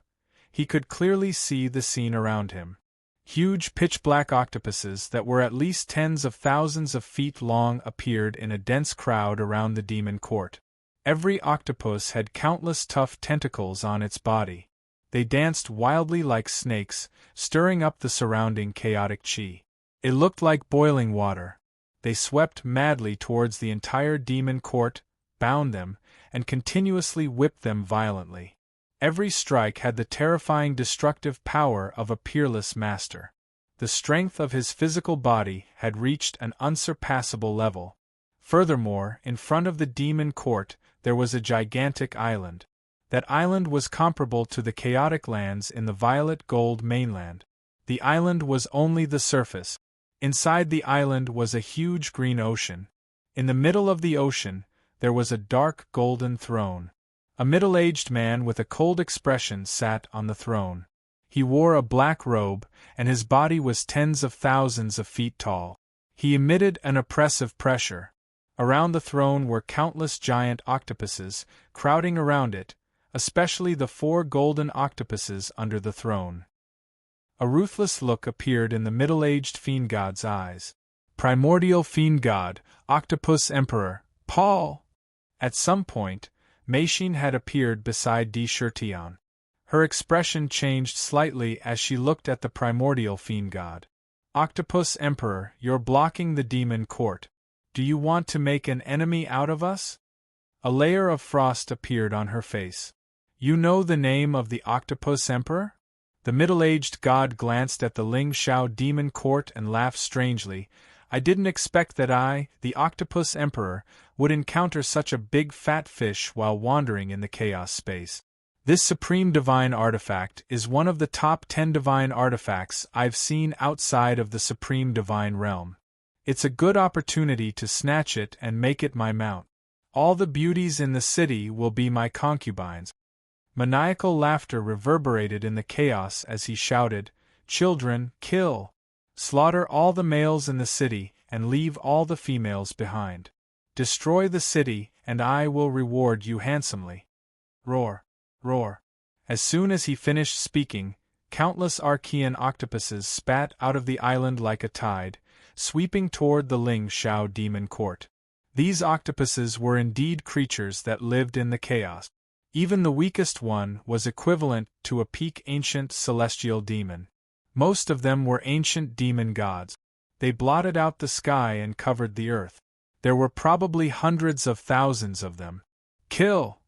he could clearly see the scene around him. Huge pitch-black octopuses that were at least tens of thousands of feet long appeared in a dense crowd around the demon court. Every octopus had countless tough tentacles on its body. They danced wildly like snakes, stirring up the surrounding chaotic chi. It looked like boiling water. They swept madly towards the entire demon court, bound them, and continuously whipped them violently. Every strike had the terrifying destructive power of a peerless master. The strength of his physical body had reached an unsurpassable level. Furthermore, in front of the demon court, there was a gigantic island. That island was comparable to the chaotic lands in the violet gold mainland. The island was only the surface. Inside the island was a huge green ocean. In the middle of the ocean, there was a dark golden throne. A middle-aged man with a cold expression sat on the throne. He wore a black robe, and his body was tens of thousands of feet tall. He emitted an oppressive pressure. Around the throne were countless giant octopuses, crowding around it, especially the 4 golden octopuses under the throne. A ruthless look appeared in the middle-aged fiend god's eyes. Primordial fiend god, Octopus Emperor, Paul! At some point, Meishin had appeared beside Di Shirtian. Her expression changed slightly as she looked at the primordial fiend god. Octopus Emperor, you're blocking the demon court. Do you want to make an enemy out of us? A layer of frost appeared on her face. You know the name of the Octopus Emperor? The middle-aged god glanced at the Ling Shao demon court and laughed strangely. I didn't expect that I, the Octopus Emperor, would encounter such a big fat fish while wandering in the chaos space. This supreme divine artifact is one of the top 10 divine artifacts I've seen outside of the supreme divine realm. It's a good opportunity to snatch it and make it my mount. All the beauties in the city will be my concubines. Maniacal laughter reverberated in the chaos as he shouted, Children, kill! Slaughter all the males in the city and leave all the females behind. Destroy the city, and I will reward you handsomely. Roar, roar. As soon as he finished speaking, countless Archean octopuses spat out of the island like a tide, sweeping toward the Ling Shao demon court. These octopuses were indeed creatures that lived in the chaos. Even the weakest one was equivalent to a peak ancient celestial demon. Most of them were ancient demon gods. They blotted out the sky and covered the earth. There were probably hundreds of thousands of them. Kill!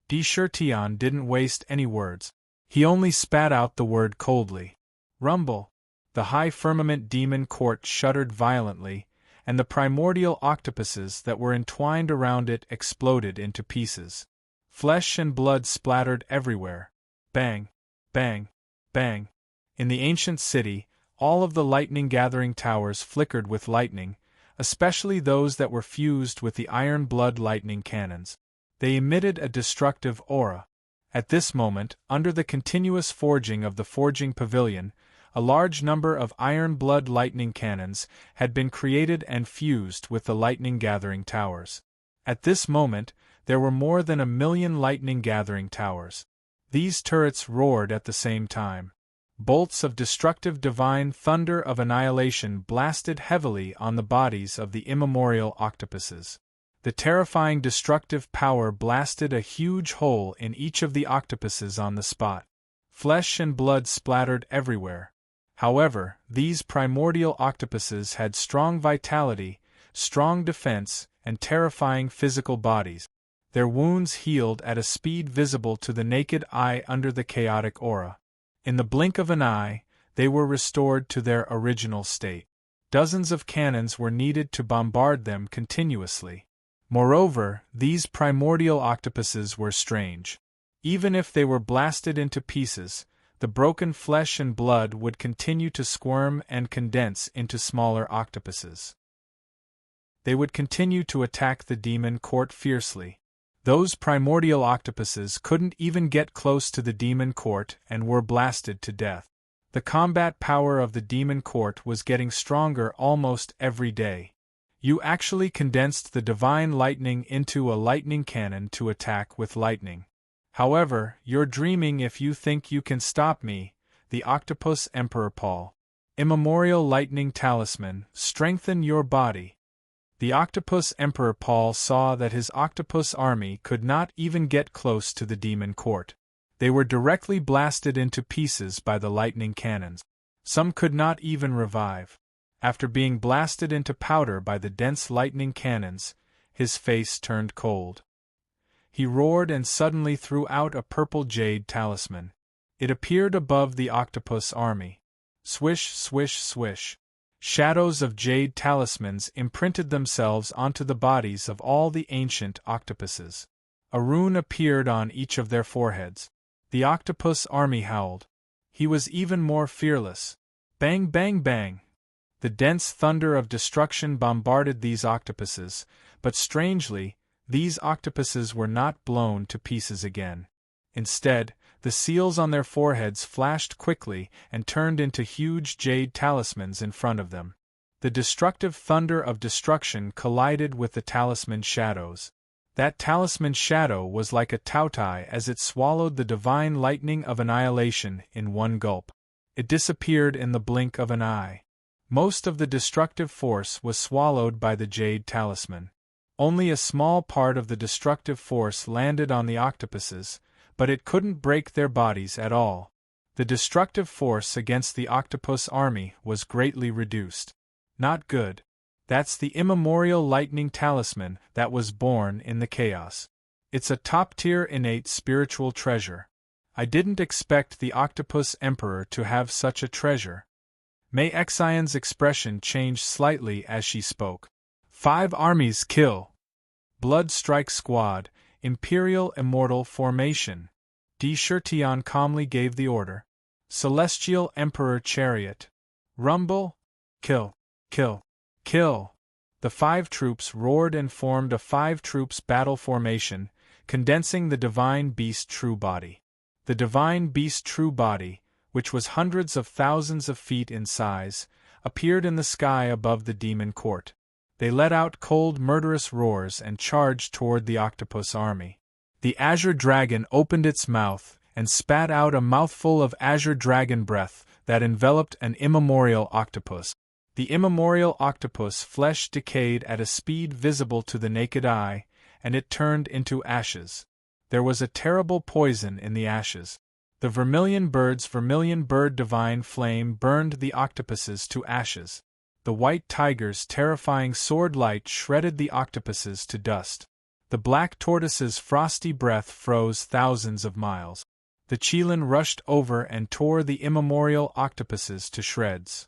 Di Shirtian didn't waste any words. He only spat out the word coldly. Rumble! The high firmament demon court shuddered violently, and the primordial octopuses that were entwined around it exploded into pieces. Flesh and blood splattered everywhere. Bang, bang, bang. In the ancient city, all of the lightning-gathering towers flickered with lightning, especially those that were fused with the iron blood lightning cannons. They emitted a destructive aura. At this moment, under the continuous forging of the forging pavilion, a large number of iron blood lightning cannons had been created and fused with the lightning-gathering towers. At this moment, there were more than 1,000,000 lightning-gathering towers. These turrets roared at the same time. Bolts of destructive divine thunder of annihilation blasted heavily on the bodies of the immemorial octopuses. The terrifying destructive power blasted a huge hole in each of the octopuses on the spot. Flesh and blood splattered everywhere. However, these primordial octopuses had strong vitality, strong defense, and terrifying physical bodies. Their wounds healed at a speed visible to the naked eye under the chaotic aura. In the blink of an eye, they were restored to their original state. Dozens of cannons were needed to bombard them continuously. Moreover, these primordial octopuses were strange. Even if they were blasted into pieces, the broken flesh and blood would continue to squirm and condense into smaller octopuses. They would continue to attack the demon court fiercely. Those primordial octopuses couldn't even get close to the demon court and were blasted to death. The combat power of the demon court was getting stronger almost every day. You actually condensed the divine lightning into a lightning cannon to attack with lightning. However, you're dreaming if you think you can stop me, the Octopus Emperor Paul. Immemorial lightning talisman, strengthen your body. The Octopus Emperor Paul saw that his octopus army could not even get close to the demon court. They were directly blasted into pieces by the lightning cannons. Some could not even revive. After being blasted into powder by the dense lightning cannons, his face turned cold. He roared and suddenly threw out a purple jade talisman. It appeared above the octopus army. Swish, swish, swish. Shadows of jade talismans imprinted themselves onto the bodies of all the ancient octopuses. A rune appeared on each of their foreheads. The octopus army howled. He was even more fearless. Bang, bang, bang. The dense thunder of destruction bombarded these octopuses, but strangely, these octopuses were not blown to pieces again. Instead, the seals on their foreheads flashed quickly and turned into huge jade talismans in front of them. The destructive thunder of destruction collided with the talisman shadows. That talisman shadow was like a tautai as it swallowed the divine lightning of annihilation in one gulp. It disappeared in the blink of an eye. Most of the destructive force was swallowed by the jade talisman. Only a small part of the destructive force landed on the octopuses, but it couldn't break their bodies at all. The destructive force against the octopus army was greatly reduced. Not good. That's the immemorial lightning talisman that was born in the chaos. It's a top-tier innate spiritual treasure. I didn't expect the Octopus Emperor to have such a treasure. Mei Xion's expression changed slightly as she spoke. 5 armies kill. Blood Strike Squad, Imperial Immortal Formation. Di Shirtian calmly gave the order. Celestial Emperor Chariot. Rumble. Kill. Kill. Kill. The 5 troops roared and formed a 5 troops battle formation, condensing the Divine Beast True Body. The Divine Beast True Body, which was hundreds of thousands of feet in size, appeared in the sky above the demon court. They let out cold murderous roars and charged toward the octopus army. The azure dragon opened its mouth and spat out a mouthful of azure dragon breath that enveloped an immemorial octopus. The immemorial octopus flesh decayed at a speed visible to the naked eye, and it turned into ashes. There was a terrible poison in the ashes. The vermilion bird divine flame burned the octopuses to ashes. The white tiger's terrifying sword light shredded the octopuses to dust. The black tortoise's frosty breath froze thousands of miles. The Qilin rushed over and tore the immemorial octopuses to shreds.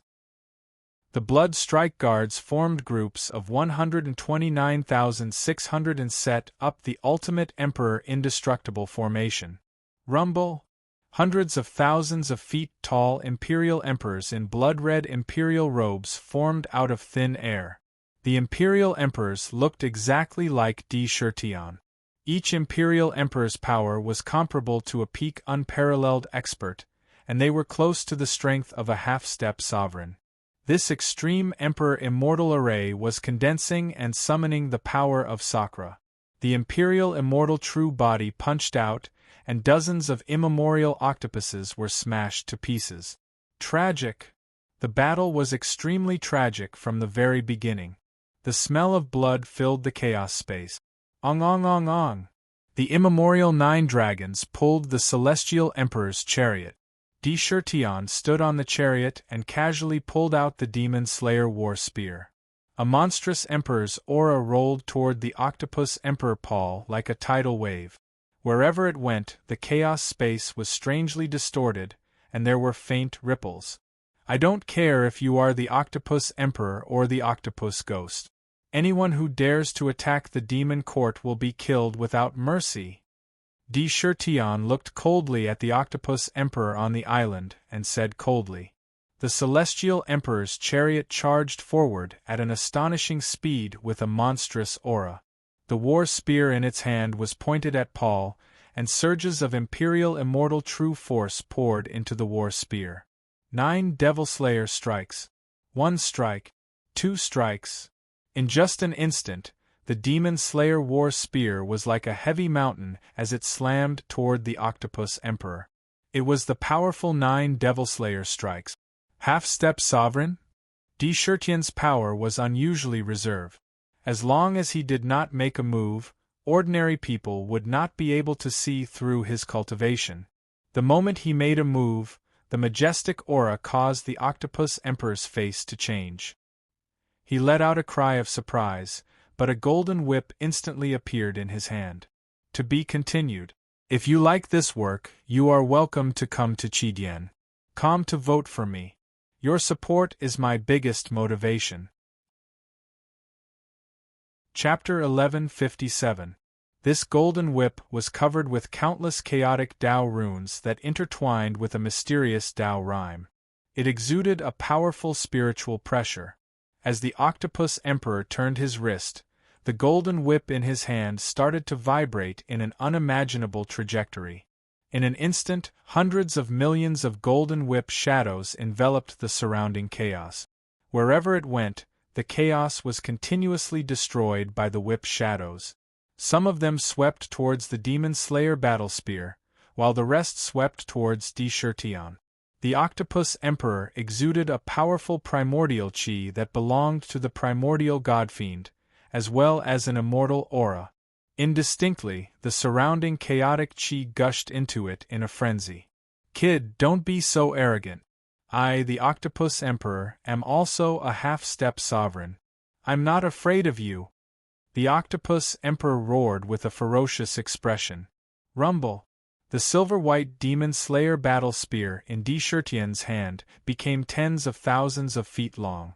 The Blood Strike Guards formed groups of 129,600 and set up the ultimate Emperor indestructible formation. Rumble! Hundreds of thousands of feet tall Imperial Emperors in blood-red Imperial robes formed out of thin air. The Imperial Emperors looked exactly like D. Shirtion. Each Imperial Emperor's power was comparable to a peak unparalleled expert, and they were close to the strength of a half-step sovereign. This extreme Emperor Immortal array was condensing and summoning the power of Sakra. The Imperial Immortal True Body punched out, and dozens of immemorial octopuses were smashed to pieces. Tragic! The battle was extremely tragic from the very beginning. The smell of blood filled the chaos space. Ong ong ong ong! The immemorial 9 dragons pulled the Celestial Emperor's chariot. D. Shirtion stood on the chariot and casually pulled out the Demon Slayer War Spear. A monstrous Emperor's aura rolled toward the Octopus Emperor Paul like a tidal wave. Wherever it went, the chaos space was strangely distorted, and there were faint ripples. I don't care if you are the Octopus Emperor or the Octopus Ghost. Anyone who dares to attack the Demon Court will be killed without mercy. D. Shirtion looked coldly at the Octopus Emperor on the island and said coldly. The Celestial Emperor's chariot charged forward at an astonishing speed with a monstrous aura. The war spear in its hand was pointed at Paul, and surges of Imperial Immortal True Force poured into the war spear. 9 Devil Slayer strikes. 1 strike. 2 strikes. In just an instant, the Demon Slayer War Spear was like a heavy mountain as it slammed toward the Octopus Emperor. It was the powerful 9 Devil Slayer strikes. Half-step sovereign? D. Shirtion's power was unusually reserved. As long as he did not make a move, ordinary people would not be able to see through his cultivation. The moment he made a move, the majestic aura caused the Octopus Emperor's face to change. He let out a cry of surprise, but a golden whip instantly appeared in his hand. To be continued. If you like this work, you are welcome to come to Chidien. Come to vote for me. Your support is my biggest motivation. Chapter 1157. This golden whip was covered with countless chaotic Tao runes that intertwined with a mysterious Tao rhyme. It exuded a powerful spiritual pressure. As the Octopus Emperor turned his wrist, the golden whip in his hand started to vibrate in an unimaginable trajectory. In an instant, hundreds of millions of golden whip shadows enveloped the surrounding chaos. Wherever it went, the chaos was continuously destroyed by the whip shadows. Some of them swept towards the Demon Slayer battle spear, while the rest swept towards D. Shirtion. The Octopus Emperor exuded a powerful primordial chi that belonged to the primordial godfiend, as well as an immortal aura. Indistinctly, the surrounding chaotic chi gushed into it in a frenzy. Kid, don't be so arrogant. I, the Octopus Emperor, am also a half-step sovereign. I'm not afraid of you. The Octopus Emperor roared with a ferocious expression. Rumble! The silver-white Demon Slayer battle spear in D. Shirtion's hand became tens of thousands of feet long.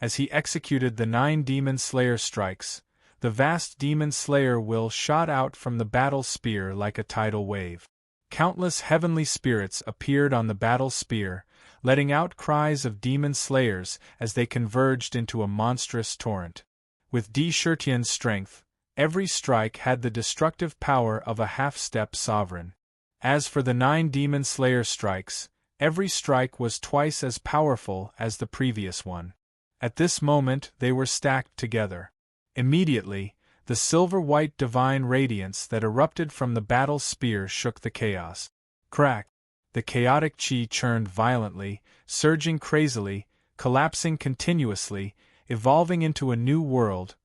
As he executed the 9 Demon Slayer strikes, the vast Demon Slayer will shot out from the battle spear like a tidal wave. Countless heavenly spirits appeared on the battle spear, letting out cries of demon slayers as they converged into a monstrous torrent. With D. Shirtion's strength, every strike had the destructive power of a half-step sovereign. As for the 9 Demon Slayer strikes, every strike was twice as powerful as the previous one. At this moment they were stacked together. Immediately, the silver-white divine radiance that erupted from the battle spear shook the chaos. Crack! The chaotic chi churned violently, surging crazily, collapsing continuously, evolving into a new world,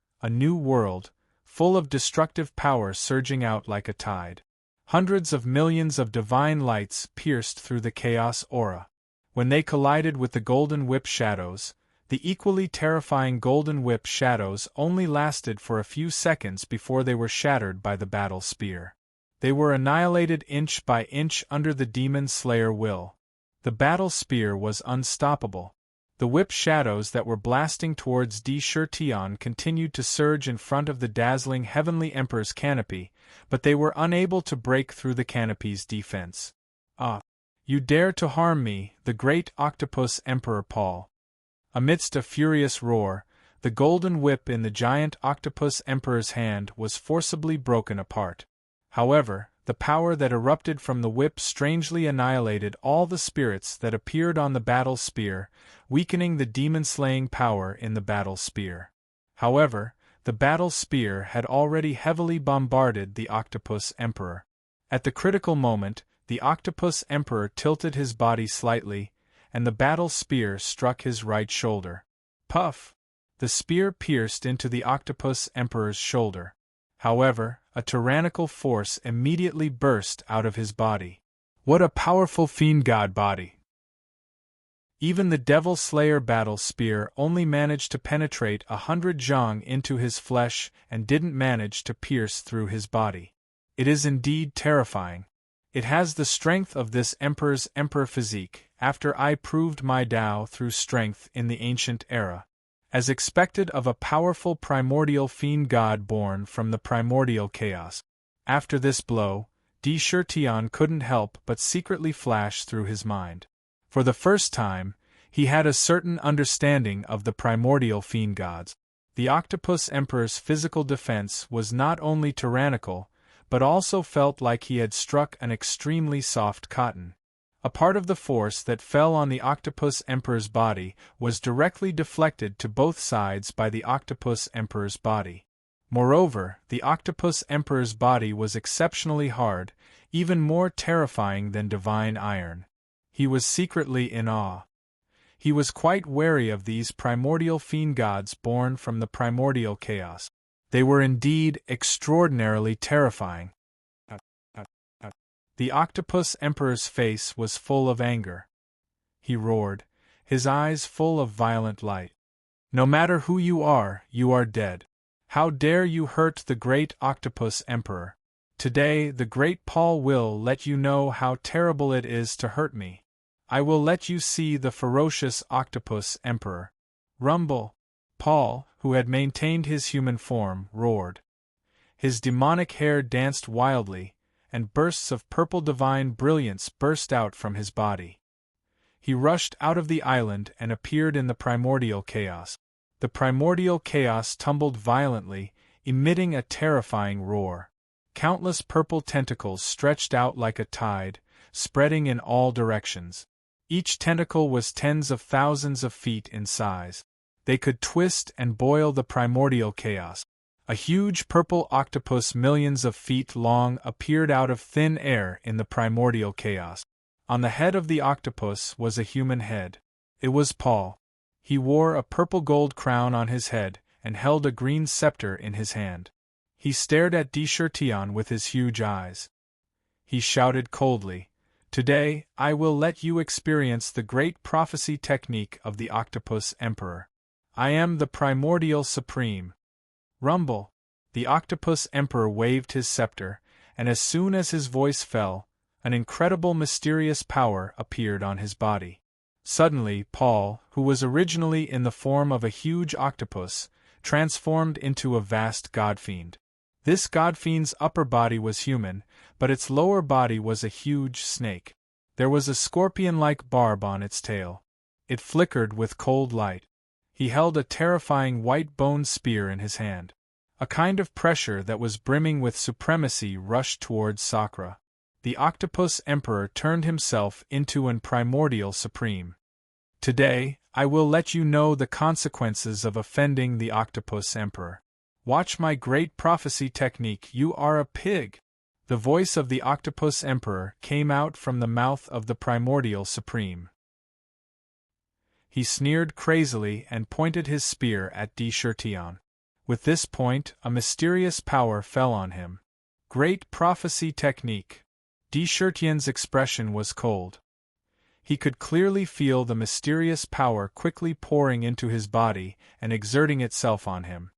full of destructive power surging out like a tide. Hundreds of millions of divine lights pierced through the chaos aura. When they collided with the golden whip shadows, the equally terrifying golden whip shadows only lasted for a few seconds before they were shattered by the battle spear. They were annihilated inch by inch under the Demon Slayer will. The battle spear was unstoppable. The whip shadows that were blasting towards Tion continued to surge in front of the dazzling Heavenly Emperor's canopy, but they were unable to break through the canopy's defense. "Ah! You dare to harm me, the great Octopus Emperor Paul!" Amidst a furious roar, the golden whip in the giant Octopus Emperor's hand was forcibly broken apart. However, the power that erupted from the whip strangely annihilated all the spirits that appeared on the battle spear, weakening the demon-slaying power in the battle spear. However, the battle spear had already heavily bombarded the Octopus Emperor. At the critical moment, the Octopus Emperor tilted his body slightly, and the battle spear struck his right shoulder. Puff! The spear pierced into the Octopus Emperor's shoulder. However, a tyrannical force immediately burst out of his body. What a powerful fiend god body! Even the Devil Slayer battle spear only managed to penetrate 100 zhang into his flesh and didn't manage to pierce through his body. It is indeed terrifying. It has the strength of this emperor's emperor physique, after I proved my Tao through strength in the ancient era. As expected of a powerful primordial fiend god born from the primordial chaos. After this blow, Tion couldn't help but secretly flash through his mind. For the first time, he had a certain understanding of the primordial fiend gods. The Octopus Emperor's physical defense was not only tyrannical, but also felt like he had struck an extremely soft cotton. A part of the force that fell on the Octopus Emperor's body was directly deflected to both sides by the Octopus Emperor's body. Moreover, the Octopus Emperor's body was exceptionally hard, even more terrifying than divine iron. He was secretly in awe. He was quite wary of these primordial fiend gods born from the primordial chaos. They were indeed extraordinarily terrifying. The Octopus Emperor's face was full of anger. He roared, his eyes full of violent light. "No matter who you are dead. How dare you hurt the great Octopus Emperor? Today the great Paul will let you know how terrible it is to hurt me. I will let you see the ferocious Octopus Emperor." Rumble! Paul, who had maintained his human form, roared. His demonic hair danced wildly, and bursts of purple divine brilliance burst out from his body. He rushed out of the island and appeared in the primordial chaos. The primordial chaos tumbled violently, emitting a terrifying roar. Countless purple tentacles stretched out like a tide, spreading in all directions. Each tentacle was tens of thousands of feet in size. They could twist and boil the primordial chaos. A huge purple octopus millions of feet long appeared out of thin air in the primordial chaos. On the head of the octopus was a human head. It was Paul. He wore a purple gold crown on his head and held a green scepter in his hand. He stared at Tion with his huge eyes. He shouted coldly, "Today, I will let you experience the great prophecy technique of the Octopus Emperor. I am the Primordial Supreme." Rumble! The Octopus Emperor waved his scepter, and as soon as his voice fell, an incredible mysterious power appeared on his body. Suddenly, Paul, who was originally in the form of a huge octopus, transformed into a vast godfiend. This godfiend's upper body was human, but its lower body was a huge snake. There was a scorpion-like barb on its tail. It flickered with cold light. He held a terrifying white bone spear in his hand. A kind of pressure that was brimming with supremacy rushed towards Sakra. The Octopus Emperor turned himself into an primordial supreme. "Today, I will let you know the consequences of offending the Octopus Emperor. Watch my great prophecy technique, you are a pig!" The voice of the Octopus Emperor came out from the mouth of the primordial supreme. He sneered crazily and pointed his spear at Tion. With this point, a mysterious power fell on him. Great prophecy technique. Tion's expression was cold. He could clearly feel the mysterious power quickly pouring into his body and exerting itself on him.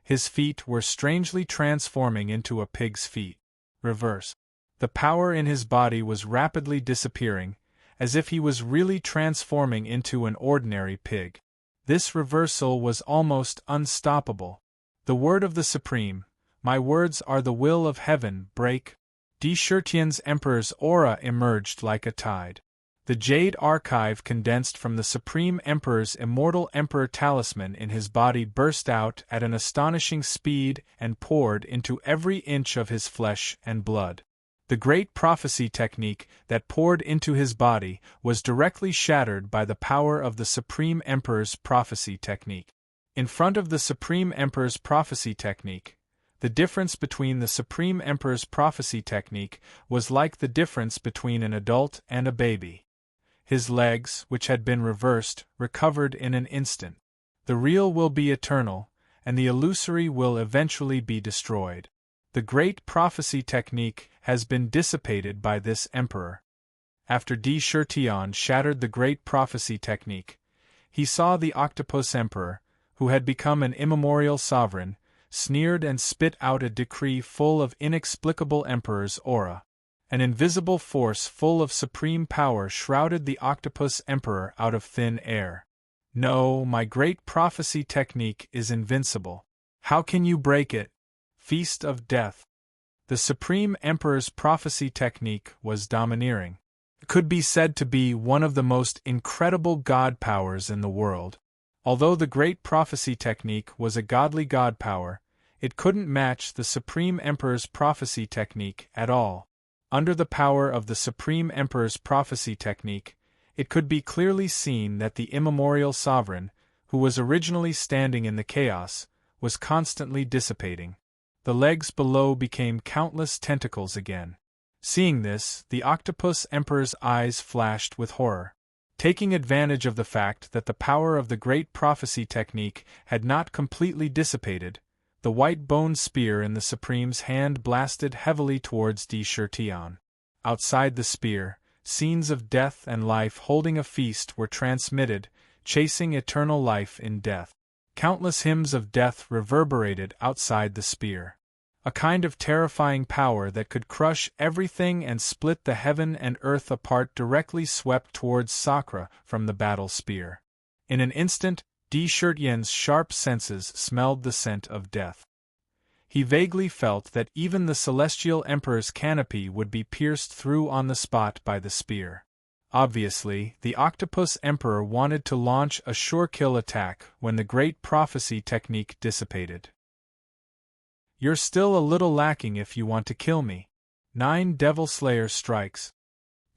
His feet were strangely transforming into a pig's feet. Reverse. The power in his body was rapidly disappearing, as if he was really transforming into an ordinary pig. This reversal was almost unstoppable. The word of the Supreme, "My words are the will of heaven," break. Di-Shirtian's Emperor's aura emerged like a tide. The jade archive condensed from the Supreme Emperor's immortal Emperor talisman in his body burst out at an astonishing speed and poured into every inch of his flesh and blood. The great prophecy technique that poured into his body was directly shattered by the power of the Supreme Emperor's prophecy technique. In front of the Supreme Emperor's prophecy technique, the difference between the Supreme Emperor's prophecy technique was like the difference between an adult and a baby. His legs, which had been reversed, recovered in an instant. The real will be eternal, and the illusory will eventually be destroyed. The great prophecy technique has been dissipated by this emperor. After Di-Shirtian shattered the great prophecy technique, he saw the Octopus Emperor, who had become an immemorial sovereign, sneered and spit out a decree full of inexplicable emperor's aura. An invisible force full of supreme power shrouded the Octopus Emperor out of thin air. "No, my great prophecy technique is invincible. How can you break it? Feast of Death." The Supreme Emperor's prophecy technique was domineering. It could be said to be one of the most incredible god powers in the world. Although the great prophecy technique was a godly god power, it couldn't match the Supreme Emperor's prophecy technique at all. Under the power of the Supreme Emperor's prophecy technique, it could be clearly seen that the immemorial sovereign, who was originally standing in the chaos, was constantly dissipating. The legs below became countless tentacles again. Seeing this, the Octopus Emperor's eyes flashed with horror. Taking advantage of the fact that the power of the great prophecy technique had not completely dissipated, the white bone spear in the Supreme's hand blasted heavily towards Di-Shirtian. Outside the spear, scenes of death and life holding a feast were transmitted, chasing eternal life in death. Countless hymns of death reverberated outside the spear. A kind of terrifying power that could crush everything and split the heaven and earth apart directly swept towards Sakra from the battle spear. In an instant, Di-Shirtian's sharp senses smelled the scent of death. He vaguely felt that even the Celestial Emperor's canopy would be pierced through on the spot by the spear. Obviously, the Octopus Emperor wanted to launch a sure-kill attack when the great prophecy technique dissipated. "You're still a little lacking if you want to kill me." 9 Devil Slayer strikes.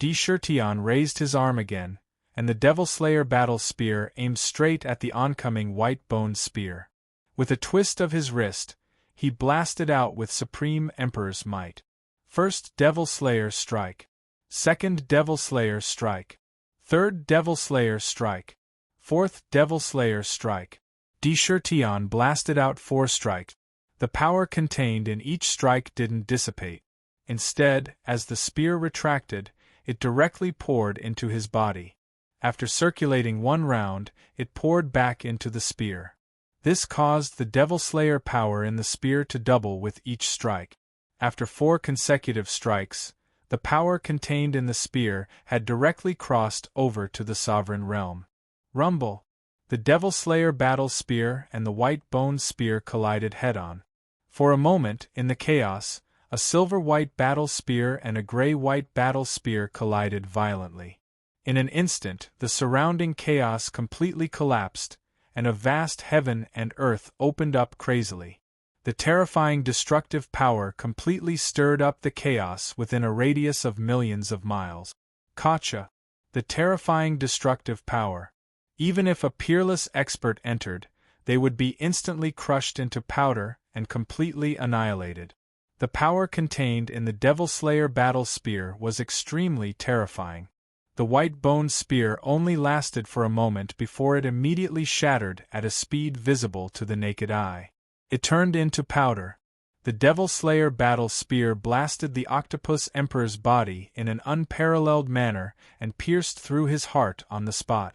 Di-Shirtian raised his arm again, and the Devil Slayer battle spear aimed straight at the oncoming white-boned spear. With a twist of his wrist, he blasted out with Supreme Emperor's might. First Devil Slayer strike. Second Devil Slayer strike. Third Devil Slayer strike. Fourth Devil Slayer strike. Di-Shirtian blasted out 4 strikes. The power contained in each strike didn't dissipate. Instead, as the spear retracted, it directly poured into his body. After circulating 1 round, it poured back into the spear. This caused the Devil Slayer power in the spear to double with each strike. After 4 consecutive strikes, the power contained in the spear had directly crossed over to the Sovereign Realm. Rumble! The Devil Slayer battle spear and the white bone spear collided head-on. For a moment, in the chaos, a silver-white battle spear and a gray-white battle spear collided violently. In an instant, the surrounding chaos completely collapsed, and a vast heaven and earth opened up crazily. The terrifying destructive power completely stirred up the chaos within a radius of millions of miles. Gotcha! The terrifying destructive power. Even if a peerless expert entered, they would be instantly crushed into powder and completely annihilated. The power contained in the Devil Slayer battle spear was extremely terrifying. The white bone spear only lasted for a moment before it immediately shattered at a speed visible to the naked eye. It turned into powder. The Devil Slayer battle spear blasted the Octopus Emperor's body in an unparalleled manner and pierced through his heart on the spot.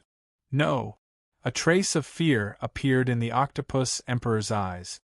No! A trace of fear appeared in the Octopus Emperor's eyes.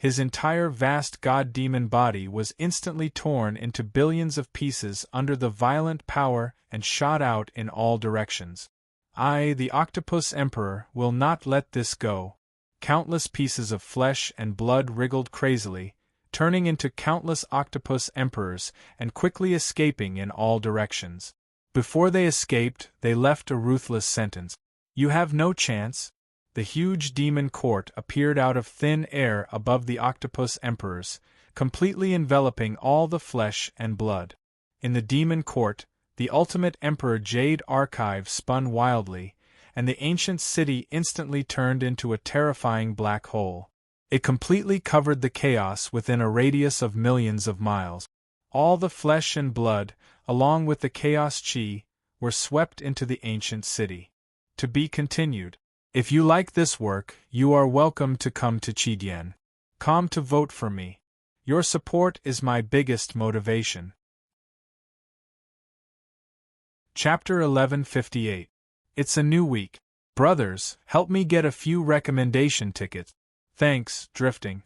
His entire vast god-demon body was instantly torn into billions of pieces under the violent power and shot out in all directions. I, the Octopus Emperor, will not let this go. Countless pieces of flesh and blood wriggled crazily, turning into countless octopus emperors and quickly escaping in all directions. Before they escaped, they left a ruthless sentence. You have no chance. The huge demon court appeared out of thin air above the octopus emperors, completely enveloping all the flesh and blood. In the demon court, the ultimate emperor Jade Archive spun wildly, and the ancient city instantly turned into a terrifying black hole. It completely covered the chaos within a radius of millions of miles. All the flesh and blood, along with the chaos chi, were swept into the ancient city. To be continued. If you like this work, you are welcome to come to Chidian. Come to vote for me. Your support is my biggest motivation. Chapter 1158. It's a new week. Brothers, help me get a few recommendation tickets. Thanks, Drifting.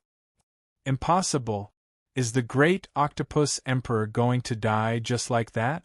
Impossible. Is the great octopus emperor going to die just like that?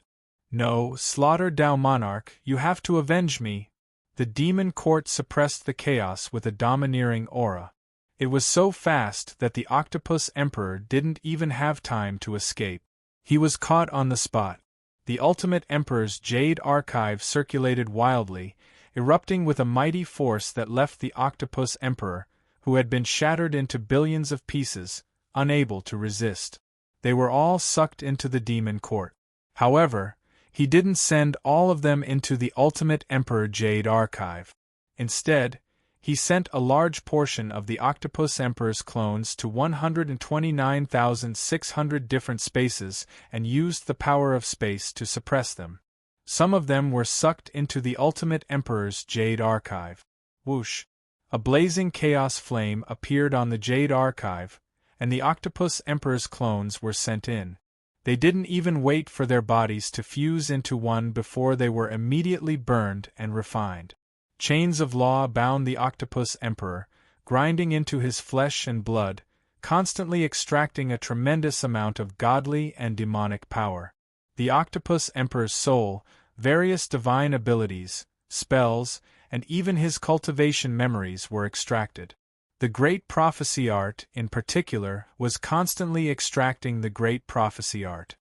No, Slaughter Dao Monarch, you have to avenge me. The demon court suppressed the chaos with a domineering aura. It was so fast that the octopus emperor didn't even have time to escape. He was caught on the spot. The ultimate emperor's Jade Archive circulated wildly, erupting with a mighty force that left the octopus emperor, who had been shattered into billions of pieces, unable to resist. They were all sucked into the demon court. However, he didn't send all of them into the ultimate emperor Jade Archive. Instead, he sent a large portion of the octopus emperor's clones to 129,600 different spaces and used the power of space to suppress them. Some of them were sucked into the ultimate emperor's Jade Archive. Whoosh! A blazing chaos flame appeared on the Jade Archive, and the octopus emperor's clones were sent in. They didn't even wait for their bodies to fuse into one before they were immediately burned and refined. Chains of law bound the octopus emperor, grinding into his flesh and blood, constantly extracting a tremendous amount of godly and demonic power. The octopus emperor's soul, various divine abilities, spells, and even his cultivation memories were extracted. The Great Prophecy Art, in particular, was constantly extracting the Great Prophecy Art.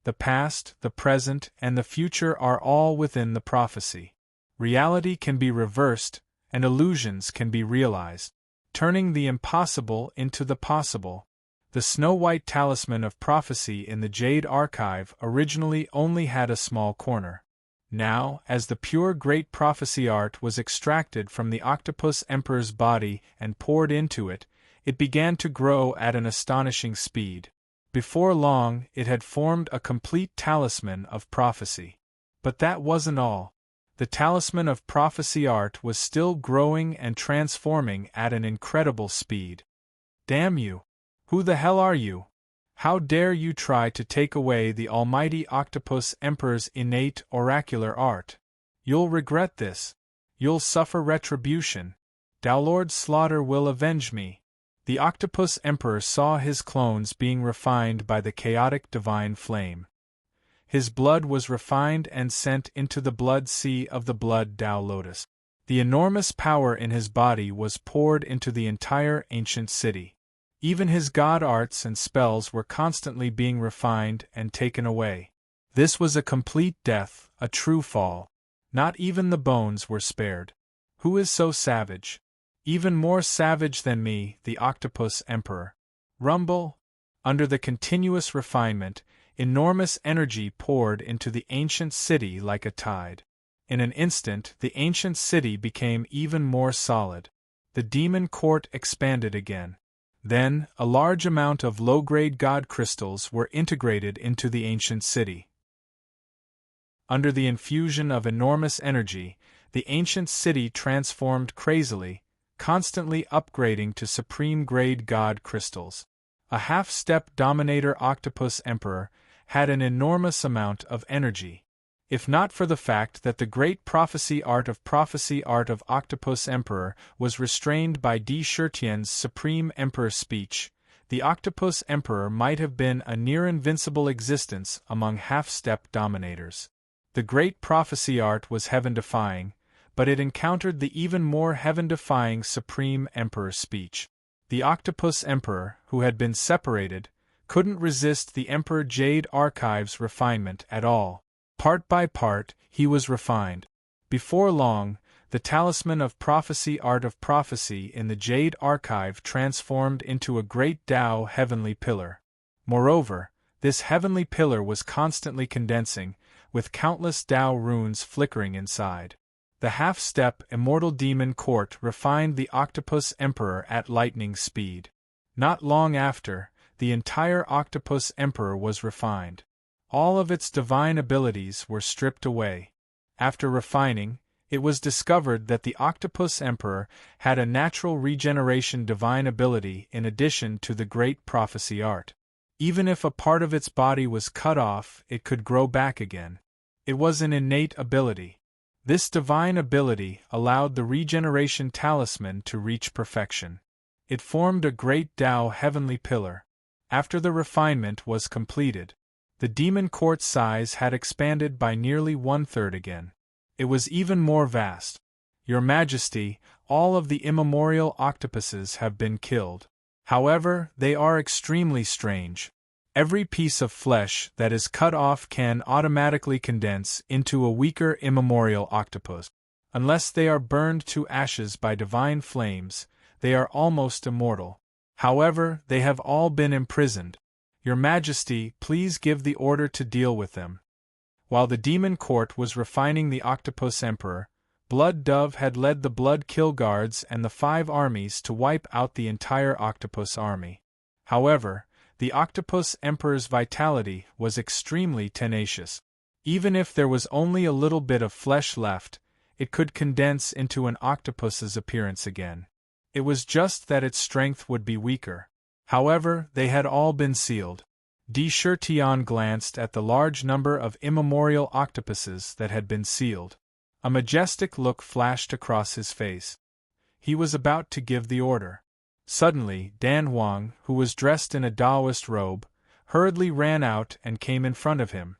The past, the present, and the future are all within the prophecy. Reality can be reversed, and illusions can be realized, turning the impossible into the possible. The snow-white talisman of prophecy in the Jade Archive originally only had a small corner. Now, as the pure Great Prophecy Art was extracted from the octopus emperor's body and poured into it, it began to grow at an astonishing speed. Before long, it had formed a complete talisman of prophecy. But that wasn't all. The talisman of prophecy art was still growing and transforming at an incredible speed. Damn you! Who the hell are you? How dare you try to take away the almighty octopus emperor's innate oracular art? You'll regret this. You'll suffer retribution. Dowlord Slaughter will avenge me. The octopus emperor saw his clones being refined by the chaotic divine flame. His blood was refined and sent into the blood sea of the blood Dao Lotus. The enormous power in his body was poured into the entire ancient city. Even his god arts and spells were constantly being refined and taken away. This was a complete death, a true fall. Not even the bones were spared. Who is so savage? Even more savage than me, the octopus emperor. Rumble! Under the continuous refinement, enormous energy poured into the ancient city like a tide. In an instant, the ancient city became even more solid. The demon court expanded again. Then, a large amount of low-grade god crystals were integrated into the ancient city. Under the infusion of enormous energy, the ancient city transformed crazily, constantly upgrading to supreme-grade god crystals. A half-step Dominator Octopus Emperor had an enormous amount of energy. if not for the fact that the great prophecy art of Octopus Emperor was restrained by Di Shirtian's Supreme Emperor speech, the Octopus Emperor might have been a near-invincible existence among half-step dominators. The great prophecy art was heaven-defying, but it encountered the even more heaven-defying Supreme Emperor speech. The Octopus Emperor, who had been separated, couldn't resist the Emperor Jade Archive's refinement at all. Part by part, he was refined. Before long, the talisman of prophecy art of prophecy in the Jade Archive transformed into a great Tao heavenly pillar. Moreover, this heavenly pillar was constantly condensing, with countless Tao runes flickering inside. The half-step immortal demon court refined the Octopus Emperor at lightning speed. Not long after, the entire Octopus Emperor was refined. All of its divine abilities were stripped away. After refining, it was discovered that the Octopus Emperor had a natural regeneration divine ability in addition to the great prophecy art. Even if a part of its body was cut off, it could grow back again. It was an innate ability. This divine ability allowed the regeneration talisman to reach perfection. It formed a great Tao heavenly pillar. After the refinement was completed, the demon court's size had expanded by nearly 1/3 again. It was even more vast. Your Majesty, all of the immemorial octopuses have been killed. However, they are extremely strange. Every piece of flesh that is cut off can automatically condense into a weaker immemorial octopus. Unless they are burned to ashes by divine flames, they are almost immortal. However, they have all been imprisoned. Your Majesty, please give the order to deal with them. While the demon court was refining the Octopus Emperor, Blood Dove had led the Blood Kill Guards and the 5 armies to wipe out the entire Octopus army. However, the Octopus Emperor's vitality was extremely tenacious. Even if there was only a little bit of flesh left, it could condense into an octopus's appearance again. It was just that its strength would be weaker. However, they had all been sealed. Di Shirtian glanced at the large number of immemorial octopuses that had been sealed. A majestic look flashed across his face. He was about to give the order. Suddenly, Dan Huang, who was dressed in a Taoist robe, hurriedly ran out and came in front of him.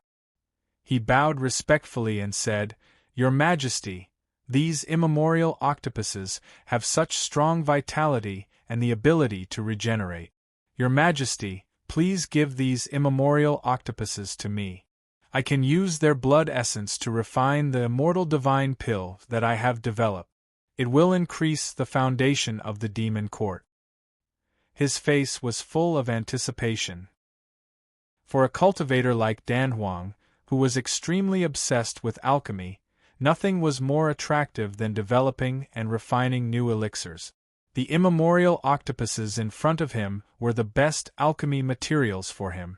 He bowed respectfully and said, "Your Majesty, these immemorial octopuses have such strong vitality and the ability to regenerate. Your Majesty, please give these immemorial octopuses to me. I can use their blood essence to refine the immortal divine pill that I have developed. It will increase the foundation of the demon court." His face was full of anticipation. For a cultivator like Dan Huang, who was extremely obsessed with alchemy, nothing was more attractive than developing and refining new elixirs. The immemorial octopuses in front of him were the best alchemy materials for him.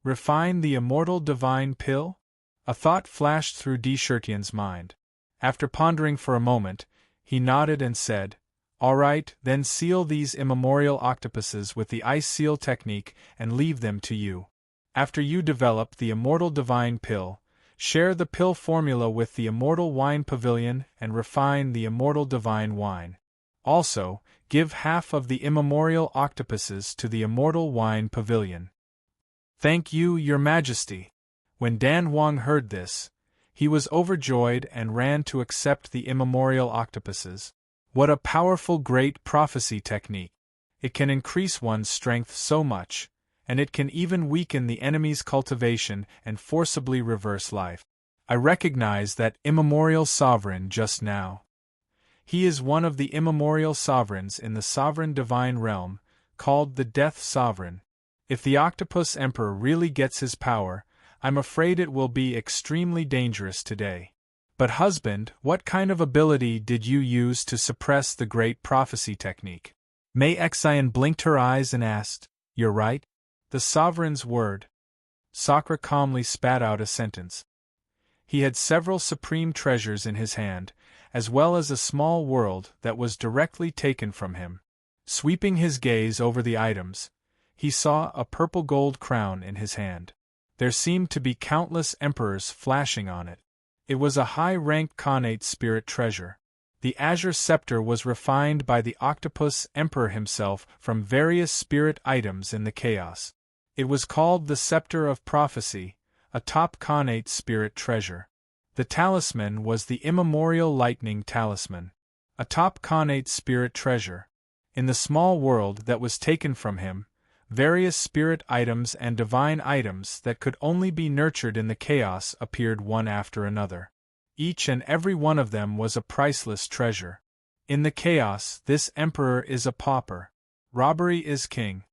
Refine the immortal divine pill? A thought flashed through Di Shirtian's mind. After pondering for a moment, he nodded and said, "All right, then seal these immemorial octopuses with the ice seal technique and leave them to you. After you develop the immortal divine pill, share the pill formula with the immortal wine pavilion and refine the immortal divine wine. Also, give half of the immemorial octopuses to the immortal wine pavilion." "Thank you, Your Majesty." When Dan Huang heard this, he was overjoyed and ran to accept the immemorial octopuses. What a powerful great prophecy technique! It can increase one's strength so much, and it can even weaken the enemy's cultivation and forcibly reverse life. I recognize that immemorial sovereign just now. He is one of the immemorial sovereigns in the sovereign divine realm, called the Death Sovereign. If the Octopus Emperor really gets his power, I'm afraid it will be extremely dangerous today. But husband, what kind of ability did you use to suppress the great prophecy technique? Mei Xian blinked her eyes and asked, "You're right?" The sovereign's word. Sakura calmly spat out a sentence. He had several supreme treasures in his hand, as well as a small world that was directly taken from him. Sweeping his gaze over the items, he saw a purple gold crown in his hand. There seemed to be countless emperors flashing on it. It was a high-ranked Khanate spirit treasure. The azure scepter was refined by the Octopus Emperor himself from various spirit items in the chaos. It was called the Scepter of Prophecy, a top Khanate spirit treasure. The talisman was the Immemorial Lightning Talisman, a top Khanate spirit treasure. In the small world that was taken from him, various spirit items and divine items that could only be nurtured in the chaos appeared one after another. Each and every one of them was a priceless treasure. In the chaos, this emperor is a pauper. Robbery is king.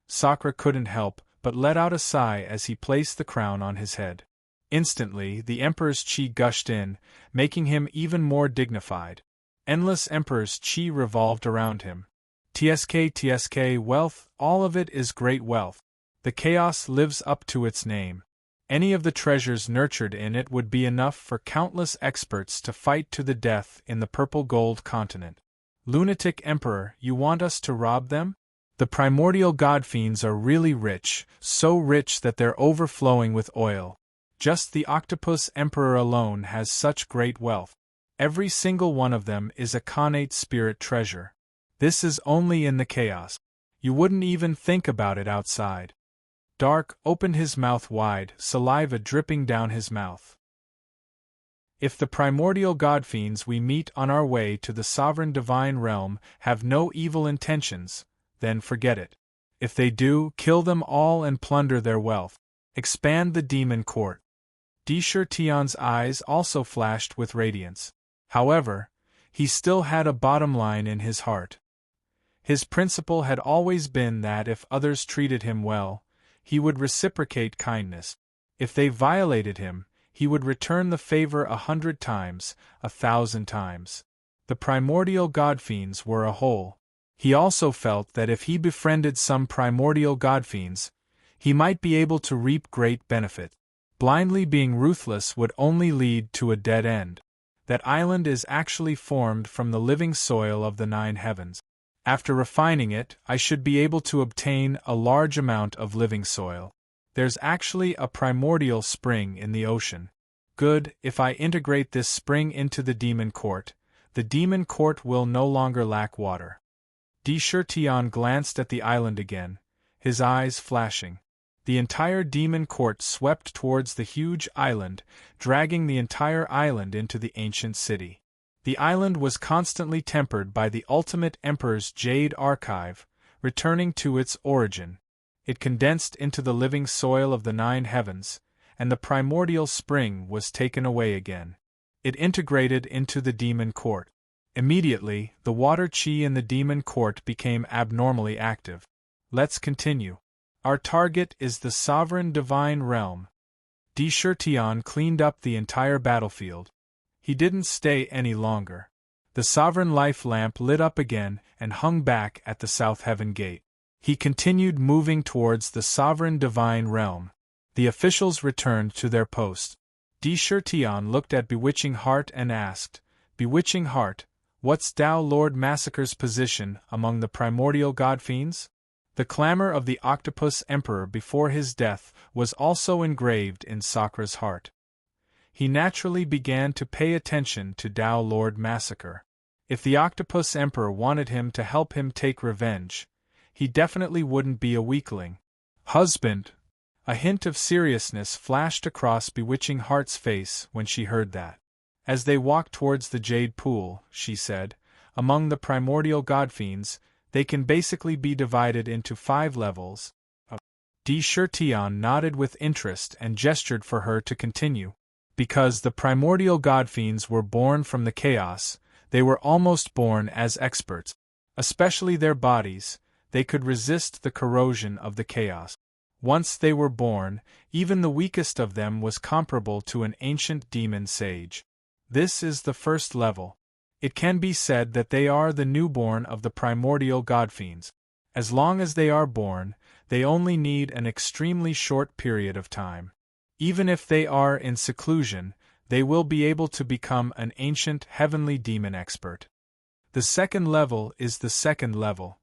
Sakura couldn't help but let out a sigh as he placed the crown on his head. Instantly, the emperor's chi gushed in, making him even more dignified. Endless emperor's chi revolved around him. TSK, wealth, all of it is great wealth. The chaos lives up to its name. Any of the treasures nurtured in it would be enough for countless experts to fight to the death in the purple gold continent. Lunatic Emperor, you want us to rob them? The primordial god fiends are really rich, so rich that they're overflowing with oil. Just the Octopus Emperor alone has such great wealth. Every single one of them is a Khanate spirit treasure. This is only in the chaos. You wouldn't even think about it outside. Dark opened his mouth wide, saliva dripping down his mouth. If the primordial god fiends we meet on our way to the sovereign divine realm have no evil intentions, then forget it. If they do, kill them all and plunder their wealth. Expand the demon court. Deshurtion's eyes also flashed with radiance. However, he still had a bottom line in his heart. His principle had always been that if others treated him well, he would reciprocate kindness. If they violated him, he would return the favor 100 times, 1,000 times. The primordial god fiends were a whole. He also felt that if he befriended some primordial god fiends, he might be able to reap great benefit. Blindly being ruthless would only lead to a dead end. That island is actually formed from the living soil of the 9 heavens. After refining it, I should be able to obtain a large amount of living soil. There's actually a primordial spring in the ocean. Good, if I integrate this spring into the demon court will no longer lack water. Deshurtion glanced at the island again, his eyes flashing. The entire demon court swept towards the huge island, dragging the entire island into the ancient city. The island was constantly tempered by the ultimate emperor's jade archive, returning to its origin. It condensed into the living soil of the 9 heavens, and the primordial spring was taken away again. It integrated into the demon court. Immediately, the water chi in the demon court became abnormally active. Let's continue. Our target is the sovereign divine realm. Deshurtion cleaned up the entire battlefield. He didn't stay any longer. The sovereign life lamp lit up again and hung back at the south heaven gate. He continued moving towards the sovereign divine realm. The officials returned to their post. Deshurtion looked at Bewitching Heart and asked, "Bewitching Heart, what's Tao Lord Massacre's position among the primordial god fiends?" The clamor of the Octopus Emperor before his death was also engraved in Sakura's heart. He naturally began to pay attention to Tao Lord Massacre. If the Octopus Emperor wanted him to help him take revenge, he definitely wouldn't be a weakling. "Husband!" A hint of seriousness flashed across Bewitching Heart's face when she heard that. As they walked towards the Jade Pool, she said, "Among the primordial god fiends, they can basically be divided into 5 levels. Deshurtion nodded with interest and gestured for her to continue. Because the primordial god fiends were born from the chaos, they were almost born as experts. Especially their bodies, they could resist the corrosion of the chaos. Once they were born, even the weakest of them was comparable to an ancient demon sage. This is the first level. It can be said that they are the newborn of the primordial god fiends. As long as they are born, they only need an extremely short period of time. Even if they are in seclusion, they will be able to become an ancient heavenly demon expert. The second level is the second level.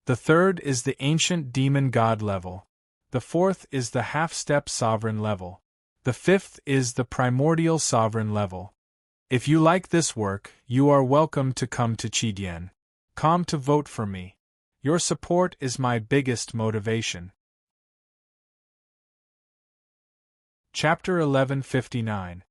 The third is the ancient demon god level. The fourth is the half-step sovereign level. The fifth is the primordial sovereign level. If you like this work, you are welcome to come to Chidien. Come to vote for me. Your support is my biggest motivation. Chapter 1159.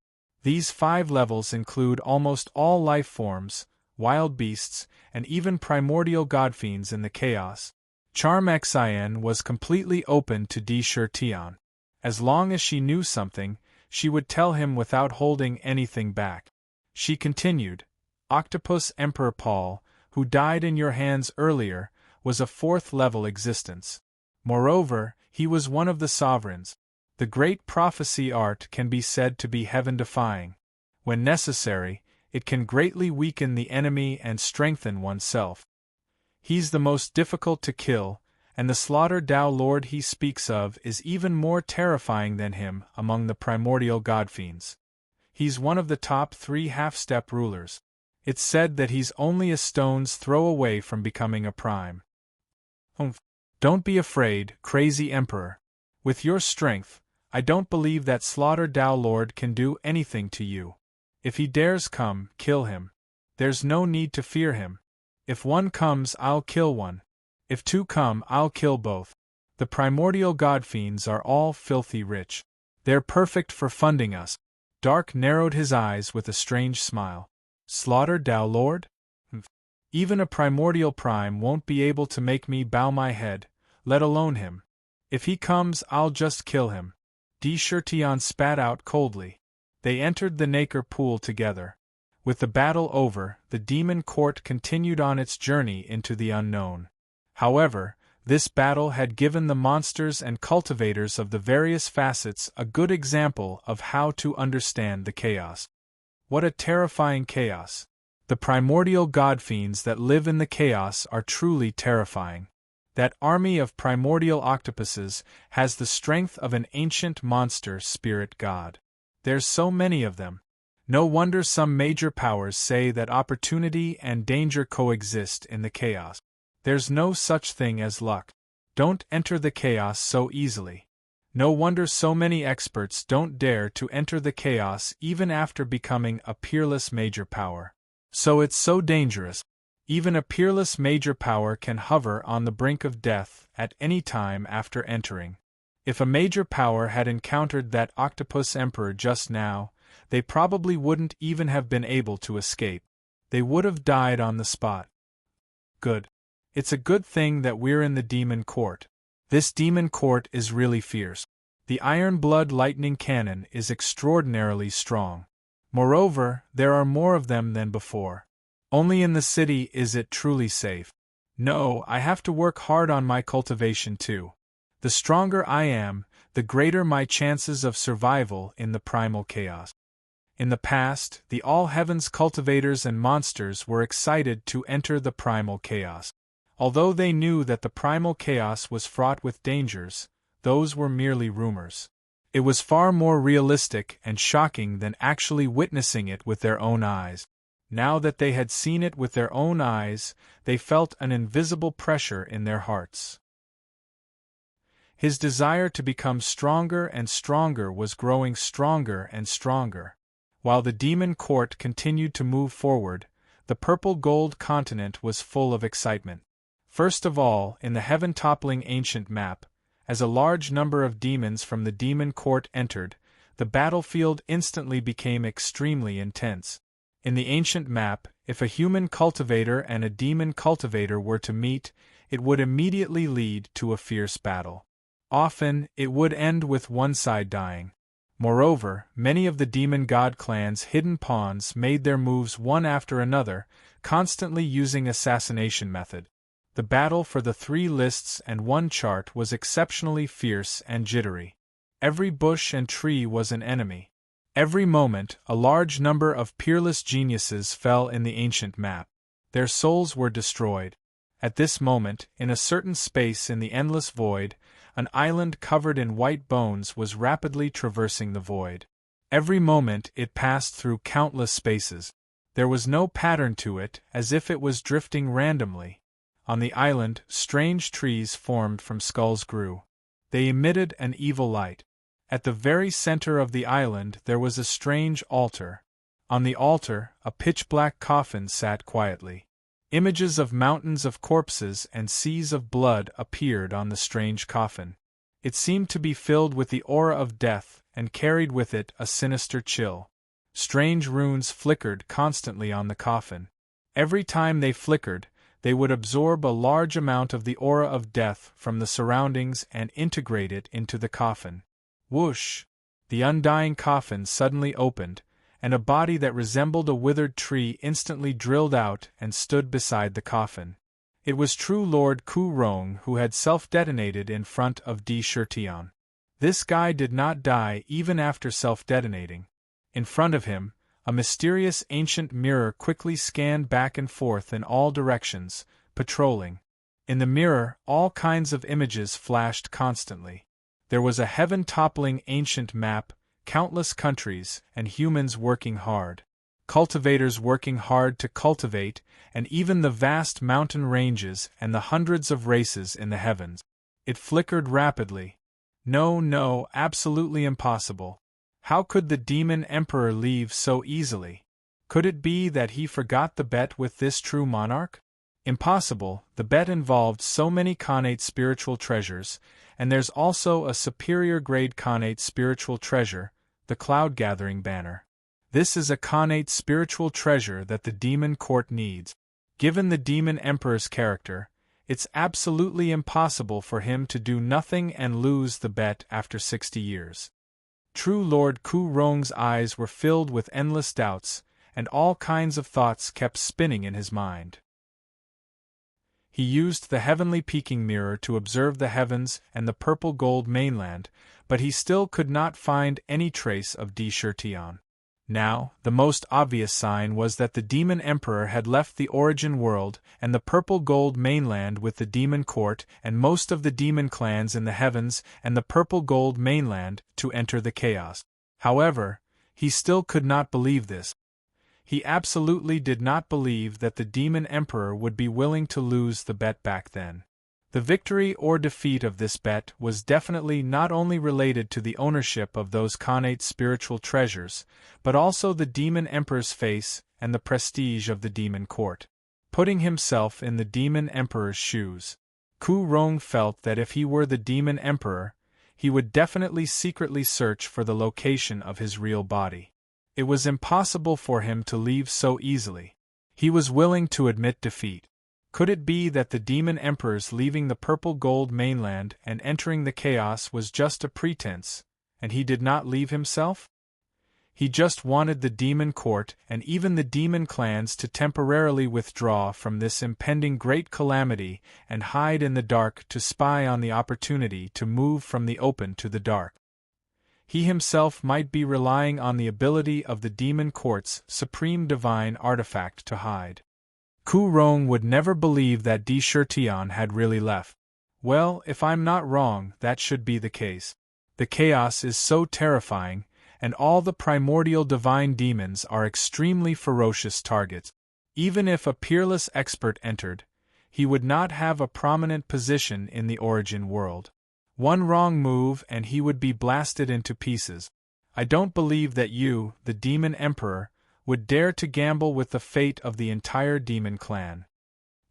These 5 levels include almost all life forms, wild beasts, and even primordial godfiends in the chaos. Charm Xin was completely open to Di-Shir-Tian. As long as she knew something, she would tell him without holding anything back. She continued, Octopus Emperor Paul, who died in your hands earlier, was a 4th-level existence. Moreover, he was one of the sovereigns. The great prophecy art can be said to be heaven-defying. When necessary, it can greatly weaken the enemy and strengthen oneself. He's the most difficult to kill, and the Slaughter Dao Lord he speaks of is even more terrifying than him among the primordial godfiends. He's one of the top 3 half-step rulers. It's said that he's only a stone's throw away from becoming a prime. Don't be afraid, crazy Emperor. With your strength, I don't believe that Slaughter Dao Lord can do anything to you. If he dares come, kill him. There's no need to fear him. If 1 comes, I'll kill 1. If 2 come, I'll kill both. The primordial godfiends are all filthy rich. They're perfect for funding us. Dark narrowed his eyes with a strange smile. Slaughter Dao Lord? Even a primordial prime won't be able to make me bow my head, let alone him. If he comes, I'll just kill him. Di-Shir-Tian spat out coldly. They entered the nacre pool together. With the battle over, the demon court continued on its journey into the unknown. However, this battle had given the monsters and cultivators of the various facets a good example of how to understand the chaos. What a terrifying chaos! The primordial godfiends that live in the chaos are truly terrifying. That army of primordial octopuses has the strength of an ancient monster spirit god. There's so many of them. No wonder some major powers say that opportunity and danger coexist in the chaos. There's no such thing as luck. Don't enter the chaos so easily. No wonder so many experts don't dare to enter the chaos even after becoming a peerless major power. So it's so dangerous. Even a peerless major power can hover on the brink of death at any time after entering. If a major power had encountered that octopus emperor just now, they probably wouldn't even have been able to escape. They would have died on the spot. Good. It's a good thing that we're in the demon court. This demon court is really fierce. The Iron Blood lightning cannon is extraordinarily strong. Moreover, there are more of them than before. Only in the city is it truly safe. No, I have to work hard on my cultivation too. The stronger I am, the greater my chances of survival in the primal chaos. In the past, the All-Heavens cultivators and monsters were excited to enter the primal chaos. Although they knew that the primal chaos was fraught with dangers, those were merely rumors. It was far more realistic and shocking than actually witnessing it with their own eyes. Now that they had seen it with their own eyes, they felt an invisible pressure in their hearts. His desire to become stronger and stronger was growing stronger and stronger. While the demon court continued to move forward, the purple-gold continent was full of excitement. First of all, in the heaven-toppling ancient map, as a large number of demons from the demon court entered, the battlefield instantly became extremely intense. In the ancient map, if a human cultivator and a demon cultivator were to meet, it would immediately lead to a fierce battle. Often, it would end with one side dying. Moreover, many of the demon god clans' hidden pawns made their moves one after another, constantly using assassination method. The battle for the 3 lists and 1 chart was exceptionally fierce and jittery. Every bush and tree was an enemy. Every moment, a large number of peerless geniuses fell in the ancient map. Their souls were destroyed. At this moment, in a certain space in the endless void, an island covered in white bones was rapidly traversing the void. Every moment it passed through countless spaces. There was no pattern to it, as if it was drifting randomly. On the island, strange trees formed from skulls grew. They emitted an evil light. At the very center of the island there was a strange altar. On the altar, a pitch-black coffin sat quietly. Images of mountains of corpses and seas of blood appeared on the strange coffin. It seemed to be filled with the aura of death and carried with it a sinister chill. Strange runes flickered constantly on the coffin. Every time they flickered, they would absorb a large amount of the aura of death from the surroundings and integrate it into the coffin. Whoosh! The undying coffin suddenly opened, and a body that resembled a withered tree instantly drilled out and stood beside the coffin. It was true Lord Ku Rong who had self-detonated in front of Di Shirtian. This guy did not die even after self-detonating. In front of him, a mysterious ancient mirror quickly scanned back and forth in all directions, patrolling. In the mirror, all kinds of images flashed constantly. There was a heaven-toppling ancient map, countless countries, and humans working hard. Cultivators working hard to cultivate, and even the vast mountain ranges and the hundreds of races in the heavens. It flickered rapidly. No, absolutely impossible. How could the demon emperor leave so easily? Could it be that he forgot the bet with this true monarch? Impossible, the bet involved so many connate spiritual treasures, and there's also a superior grade connate spiritual treasure, the Cloud-Gathering Banner. This is a connate spiritual treasure that the demon court needs. Given the demon emperor's character, it's absolutely impossible for him to do nothing and lose the bet after 60 years. True Lord Ku Rong's eyes were filled with endless doubts, and all kinds of thoughts kept spinning in his mind. He used the heavenly peaking mirror to observe the heavens and the purple-gold mainland, but he still could not find any trace of Di Shirtian. Now, the most obvious sign was that the demon emperor had left the origin world and the purple-gold mainland with the demon court and most of the demon clans in the heavens and the purple-gold mainland to enter the chaos. However, he still could not believe this. He absolutely did not believe that the demon emperor would be willing to lose the bet back then. The victory or defeat of this bet was definitely not only related to the ownership of those connate spiritual treasures, but also the demon emperor's face and the prestige of the demon court. Putting himself in the demon emperor's shoes, Ku Rong felt that if he were the demon emperor, he would definitely secretly search for the location of his real body. It was impossible for him to leave so easily. He was willing to admit defeat. Could it be that the demon emperor's leaving the purple-gold mainland and entering the chaos was just a pretense, and he did not leave himself? He just wanted the demon court and even the demon clans to temporarily withdraw from this impending great calamity and hide in the dark to spy on the opportunity to move from the open to the dark. He himself might be relying on the ability of the demon court's supreme divine artifact to hide. Ku Rong would never believe that Di Shirtian had really left. Well, if I'm not wrong, that should be the case. The chaos is so terrifying, and all the primordial divine demons are extremely ferocious targets. Even if a peerless expert entered, he would not have a prominent position in the origin world. One wrong move and he would be blasted into pieces. I don't believe that you, the demon emperor, would dare to gamble with the fate of the entire demon clan.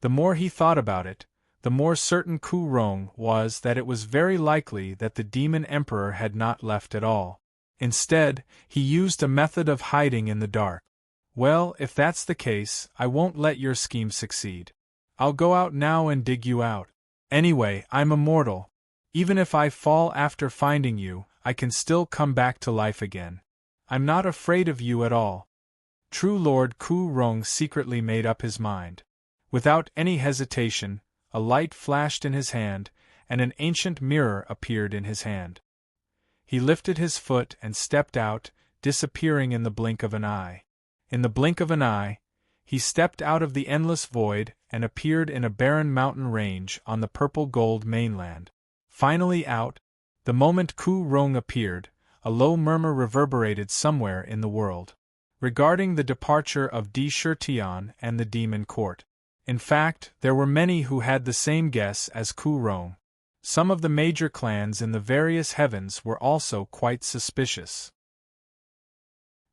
The more he thought about it, the more certain Ku Rong was that it was very likely that the demon emperor had not left at all. Instead, he used a method of hiding in the dark. Well, if that's the case, I won't let your scheme succeed. I'll go out now and dig you out. Anyway, I'm immortal. Even if I fall after finding you, I can still come back to life again. I'm not afraid of you at all. True Lord Ku Rong secretly made up his mind. Without any hesitation, a light flashed in his hand, and an ancient mirror appeared in his hand. He lifted his foot and stepped out, disappearing in the blink of an eye. In the blink of an eye, he stepped out of the endless void and appeared in a barren mountain range on the purple-gold mainland. Finally out, the moment Ku Rong appeared, a low murmur reverberated somewhere in the world, regarding the departure of Di Shirtian and the demon court. In fact, there were many who had the same guess as Ku Rong. Some of the major clans in the various heavens were also quite suspicious.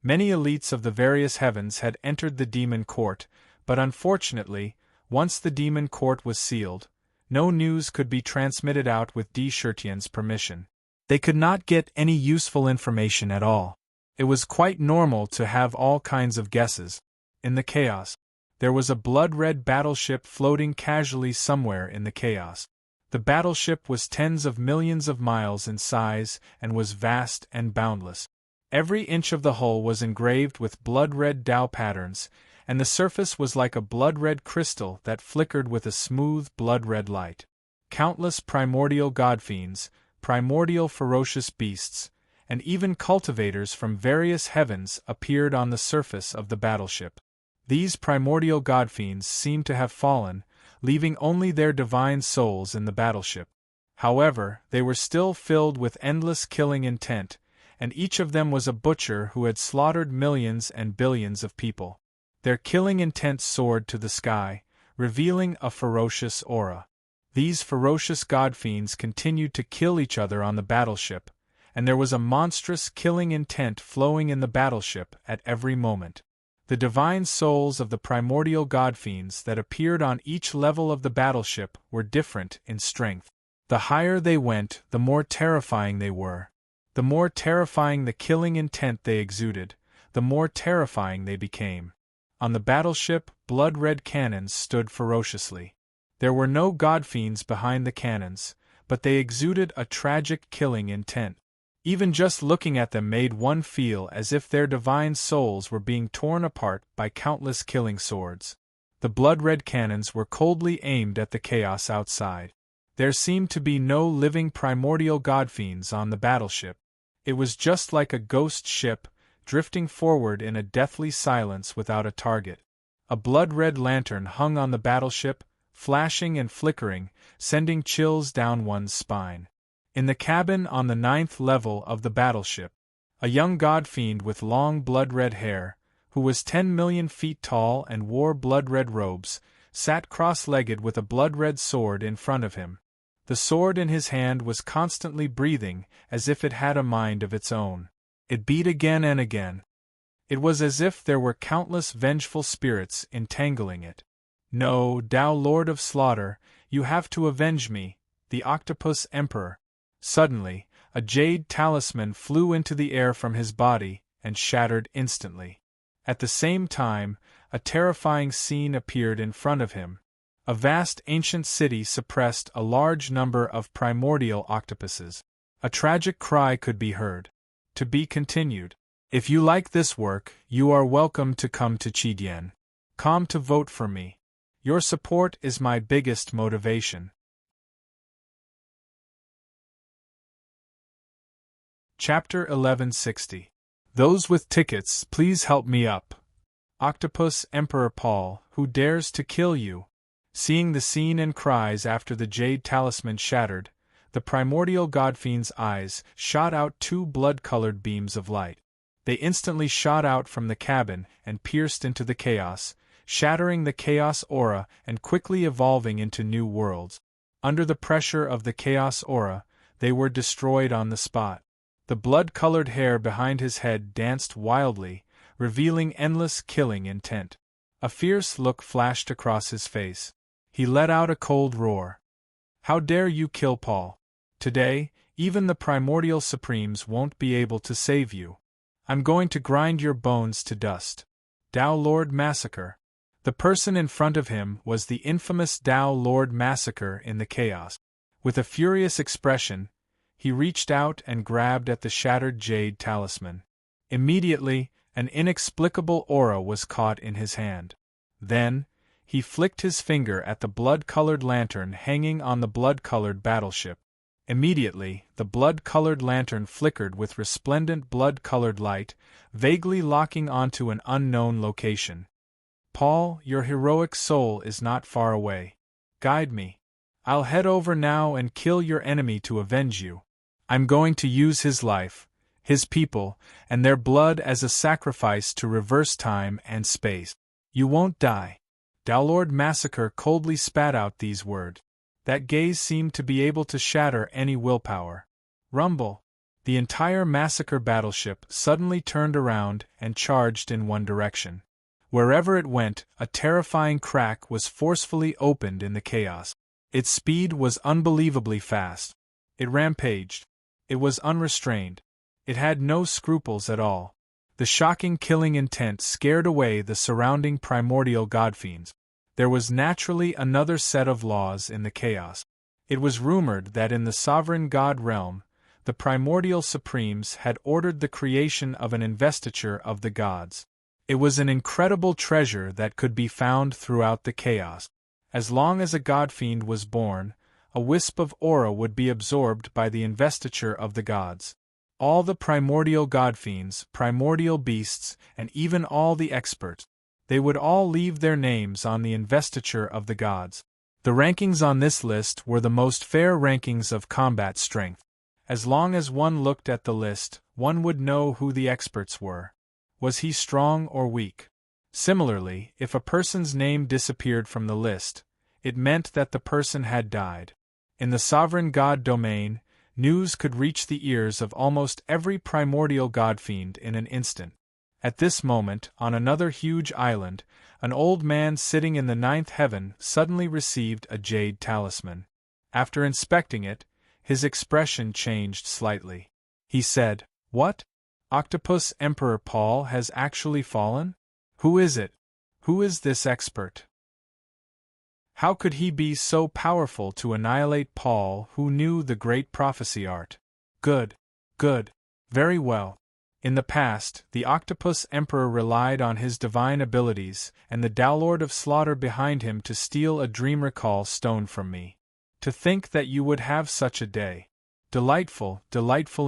Many elites of the various heavens had entered the demon court, but unfortunately, once the demon court was sealed, no news could be transmitted out with D. Shirtian's permission. They could not get any useful information at all. It was quite normal to have all kinds of guesses. In the chaos, there was a blood-red battleship floating casually somewhere in the chaos. The battleship was tens of millions of miles in size and was vast and boundless. Every inch of the hull was engraved with blood-red Tao patterns, and the surface was like a blood-red crystal that flickered with a smooth blood-red light. Countless primordial godfiends, primordial ferocious beasts, and even cultivators from various heavens appeared on the surface of the battleship. These primordial godfiends seemed to have fallen, leaving only their divine souls in the battleship. However, they were still filled with endless killing intent, and each of them was a butcher who had slaughtered millions and billions of people. Their killing intent soared to the sky, revealing a ferocious aura. These ferocious godfiends continued to kill each other on the battleship, and there was a monstrous killing intent flowing in the battleship at every moment. The divine souls of the primordial godfiends that appeared on each level of the battleship were different in strength. The higher they went, the more terrifying they were. The more terrifying the killing intent they exuded, the more terrifying they became. On the battleship, blood-red cannons stood ferociously. There were no godfiends behind the cannons, but they exuded a tragic killing intent. Even just looking at them made one feel as if their divine souls were being torn apart by countless killing swords. The blood-red cannons were coldly aimed at the chaos outside. There seemed to be no living primordial godfiends on the battleship. It was just like a ghost ship, drifting forward in a deathly silence without a target. A blood-red lantern hung on the battleship, flashing and flickering, sending chills down one's spine. In the cabin on the 9th level of the battleship, a young godfiend with long blood-red hair, who was 10 million feet tall and wore blood-red robes, sat cross-legged with a blood-red sword in front of him. The sword in his hand was constantly breathing as if it had a mind of its own. It beat again and again. It was as if there were countless vengeful spirits entangling it. "No, Tao Lord of Slaughter, you have to avenge me, the Octopus Emperor." Suddenly, a jade talisman flew into the air from his body and shattered instantly. At the same time, a terrifying scene appeared in front of him. A vast ancient city suppressed a large number of primordial octopuses. A tragic cry could be heard. To be continued. If you like this work, you are welcome to come to Qidien. Come to vote for me. Your support is my biggest motivation. Chapter 1160. Those with tickets, please help me up. Octopus Emperor Paul, who dares to kill you? Seeing the scene and cries after the jade talisman shattered, the primordial godfiend's eyes shot out two blood-colored beams of light. They instantly shot out from the cabin and pierced into the chaos, shattering the chaos aura and quickly evolving into new worlds. Under the pressure of the chaos aura, they were destroyed on the spot. The blood-colored hair behind his head danced wildly, revealing endless killing intent. A fierce look flashed across his face. He let out a cold roar. How dare you kill Paul? Today, even the primordial supremes won't be able to save you. I'm going to grind your bones to dust. Tao Lord Massacre. The person in front of him was the infamous Tao Lord Massacre in the chaos. With a furious expression, he reached out and grabbed at the shattered jade talisman. Immediately, an inexplicable aura was caught in his hand. Then, he flicked his finger at the blood-colored lantern hanging on the blood-colored battleship. Immediately, the blood-colored lantern flickered with resplendent blood-colored light, vaguely locking onto an unknown location. Paul, your heroic soul is not far away. Guide me. I'll head over now and kill your enemy to avenge you. I'm going to use his life, his people, and their blood as a sacrifice to reverse time and space. You won't die. Tao Lord Massacre coldly spat out these words. That gaze seemed to be able to shatter any willpower. Rumble! The entire massacre battleship suddenly turned around and charged in one direction. Wherever it went, a terrifying crack was forcefully opened in the chaos. Its speed was unbelievably fast. It rampaged. It was unrestrained. It had no scruples at all. The shocking killing intent scared away the surrounding primordial godfiends. There was naturally another set of laws in the chaos. It was rumored that in the sovereign god realm, the primordial supremes had ordered the creation of an investiture of the gods. It was an incredible treasure that could be found throughout the chaos. As long as a godfiend was born, a wisp of aura would be absorbed by the investiture of the gods. All the primordial godfiends, primordial beasts, and even all the experts, they would all leave their names on the investiture of the gods. The rankings on this list were the most fair rankings of combat strength. As long as one looked at the list, one would know who the experts were. Was he strong or weak? Similarly, if a person's name disappeared from the list, it meant that the person had died. In the sovereign god domain, news could reach the ears of almost every primordial godfiend in an instant. At this moment, on another huge island, an old man sitting in the ninth heaven suddenly received a jade talisman. After inspecting it, his expression changed slightly. He said, "What? Octopus Emperor Paul has actually fallen? Who is it? Who is this expert? How could he be so powerful to annihilate Paul, who knew the great prophecy art? Good. Very well. In the past, the Octopus Emperor relied on his divine abilities and the Downlord of Slaughter behind him to steal a dream recall stone from me. To think that you would have such a day. Delightful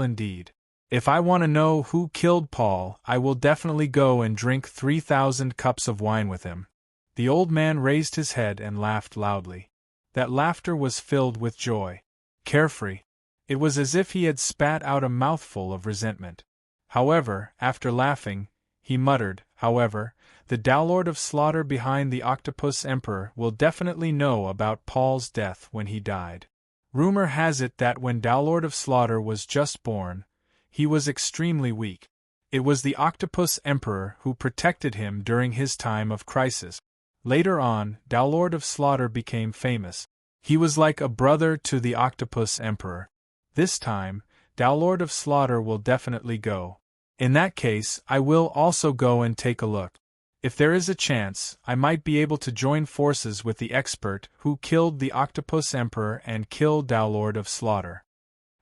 indeed. If I want to know who killed Paul, I will definitely go and drink 3,000 cups of wine with him." The old man raised his head and laughed loudly. That laughter was filled with joy. Carefree. It was as if he had spat out a mouthful of resentment. However, after laughing, he muttered, "However, the Downlord of Slaughter behind the Octopus Emperor will definitely know about Paul's death when he died. Rumor has it that when Downlord of Slaughter was just born, he was extremely weak. It was the Octopus Emperor who protected him during his time of crisis. Later on, Downlord of Slaughter became famous. He was like a brother to the Octopus Emperor. This time, Downlord of Slaughter will definitely go. In that case, I will also go and take a look. If there is a chance, I might be able to join forces with the expert who killed the Octopus Emperor and kill Downlord of Slaughter."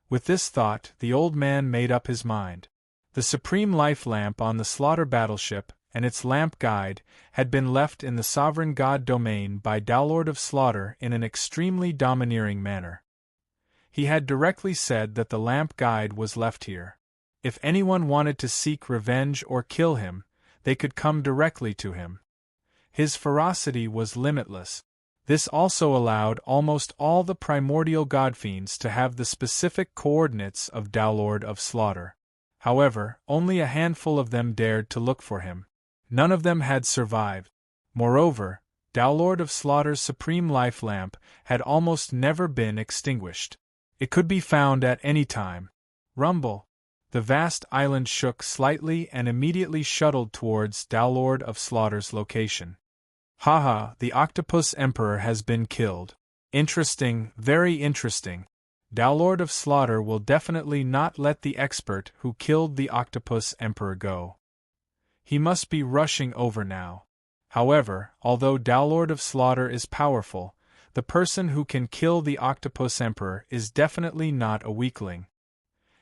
With this thought, the old man made up his mind. The supreme life lamp on the Slaughter battleship, and its lamp guide, had been left in the sovereign god domain by Downlord of Slaughter in an extremely domineering manner. He had directly said that the lamp guide was left here. If anyone wanted to seek revenge or kill him, they could come directly to him. His ferocity was limitless. This also allowed almost all the primordial godfiends to have the specific coordinates of Downlord of Slaughter. However, only a handful of them dared to look for him. None of them had survived. Moreover, Downlord of Slaughter's supreme life lamp had almost never been extinguished. It could be found at any time. Rumble! The vast island shook slightly and immediately shuttled towards Downlord of Slaughter's location. Haha, the Octopus Emperor has been killed. Interesting, very interesting. Downlord of Slaughter will definitely not let the expert who killed the Octopus Emperor go. He must be rushing over now. However, although Downlord of Slaughter is powerful, the person who can kill the Octopus Emperor is definitely not a weakling.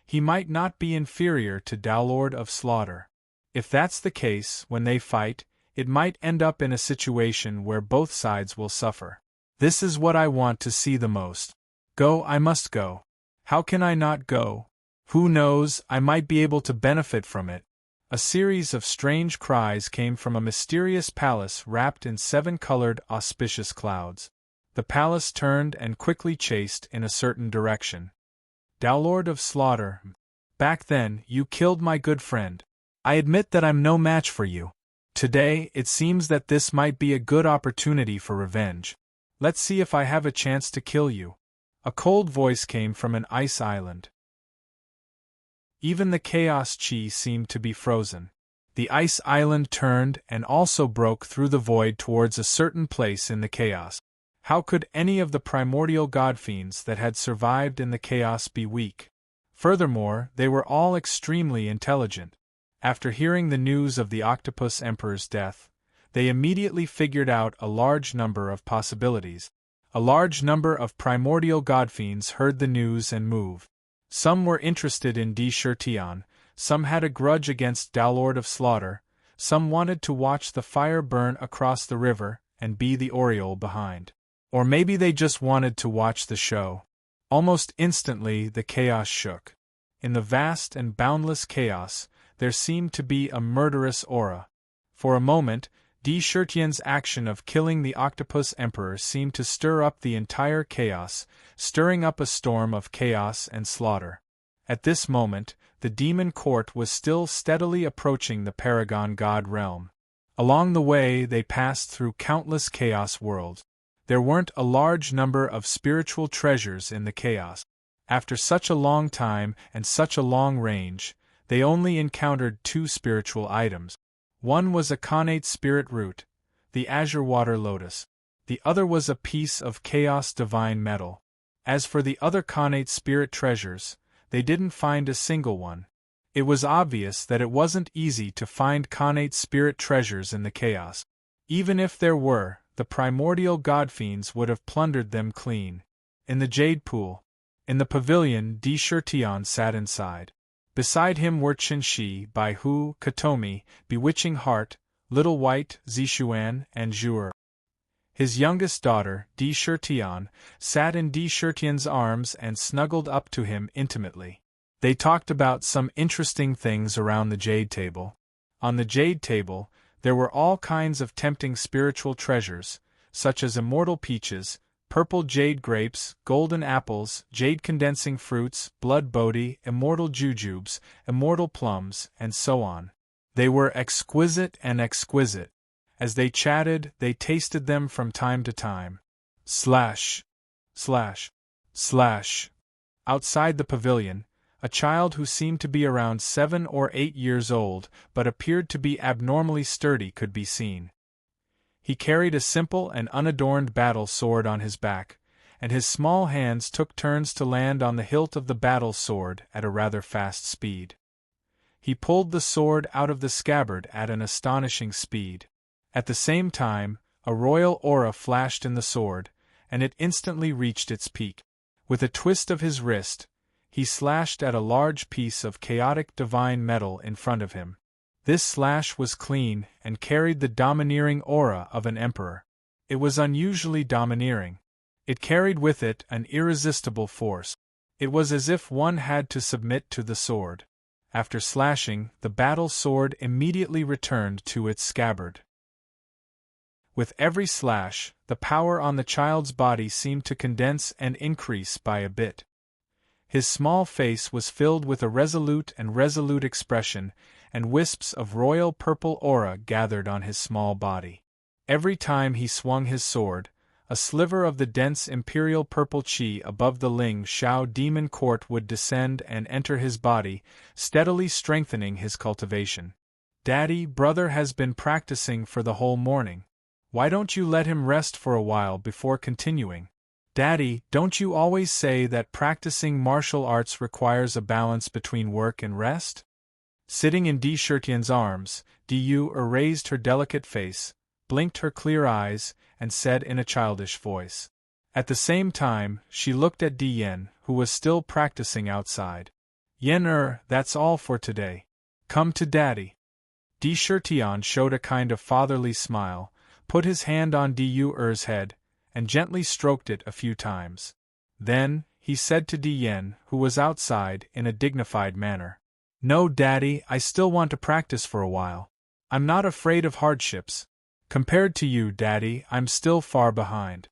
He might not be inferior to Downlord of Slaughter. If that's the case, when they fight, it might end up in a situation where both sides will suffer. This is what I want to see the most. Go, I must go. How can I not go? Who knows, I might be able to benefit from it. A series of strange cries came from a mysterious palace wrapped in 7-colored auspicious clouds. The palace turned and quickly chased in a certain direction. Downlord of Slaughter, back then you killed my good friend. I admit that I'm no match for you. Today, it seems that this might be a good opportunity for revenge. Let's see if I have a chance to kill you. A cold voice came from an ice island. Even the chaos chi seemed to be frozen. The ice island turned and also broke through the void towards a certain place in the chaos. How could any of the primordial godfiends that had survived in the chaos be weak? Furthermore, they were all extremely intelligent. After hearing the news of the Octopus Emperor's death, they immediately figured out a large number of possibilities. A large number of primordial godfiends heard the news and moved. Some were interested in Di Shirtion, some had a grudge against Dowlord of Slaughter, some wanted to watch the fire burn across the river and be the Oriole behind. Or maybe they just wanted to watch the show. Almost instantly the chaos shook. In the vast and boundless chaos, there seemed to be a murderous aura. For a moment, Di Shirtion's action of killing the Octopus Emperor seemed to stir up the entire chaos, stirring up a storm of chaos and slaughter. At this moment, the demon court was still steadily approaching the Paragon God realm. Along the way they passed through countless chaos worlds. There weren't a large number of spiritual treasures in the chaos. After such a long time and such a long range, they only encountered 2 spiritual items. One was a connate spirit root, the azure water lotus. The other was a piece of chaos divine metal. As for the other connate spirit treasures, they didn't find a single one. It was obvious that it wasn't easy to find connate spirit treasures in the chaos. Even if there were, the primordial godfiends would have plundered them clean. In the jade pool, in the pavilion, Di Shirtion sat inside. Beside him were Qinshi, Baihu, Katomi, Bewitching Heart, Little White, Zishuan, and Zhuer. His youngest daughter, Di Shirtion, sat in Di Shirtion's arms and snuggled up to him intimately. They talked about some interesting things around the jade table. On the jade table, there were all kinds of tempting spiritual treasures, such as immortal peaches, purple jade grapes, golden apples, jade condensing fruits, blood bodhi, immortal jujubes, immortal plums, and so on. They were exquisite and exquisite. As they chatted, they tasted them from time to time. Slash. Slash. Slash. Outside the pavilion, a child who seemed to be around 7 or 8 years old but appeared to be abnormally sturdy could be seen. He carried a simple and unadorned battle sword on his back, and his small hands took turns to land on the hilt of the battle sword at a rather fast speed. He pulled the sword out of the scabbard at an astonishing speed. At the same time, a royal aura flashed in the sword, and it instantly reached its peak. With a twist of his wrist, he slashed at a large piece of chaotic divine metal in front of him. This slash was clean and carried the domineering aura of an emperor. It was unusually domineering. It carried with it an irresistible force. It was as if one had to submit to the sword. After slashing, the battle sword immediately returned to its scabbard. With every slash, the power on the child's body seemed to condense and increase by a bit. His small face was filled with a resolute expression, and wisps of royal purple aura gathered on his small body. Every time he swung his sword, a sliver of the dense imperial purple chi above the Ling Shao demon court would descend and enter his body, steadily strengthening his cultivation. "Daddy, brother has been practicing for the whole morning. Why don't you let him rest for a while before continuing? Daddy, don't you always say that practicing martial arts requires a balance between work and rest?" Sitting in Di Shirtion's arms, Di raised her delicate face, blinked her clear eyes, and said in a childish voice. At the same time, she looked at Di Yen, who was still practicing outside. "Yen that's all for today. Come to Daddy." Di Shirtion showed a kind of fatherly smile, put his hand on Di head, and gently stroked it a few times. Then, he said to Di Yen, who was outside, in a dignified manner, "No, Daddy, I still want to practice for a while. I'm not afraid of hardships. Compared to you, Daddy, I'm still far behind."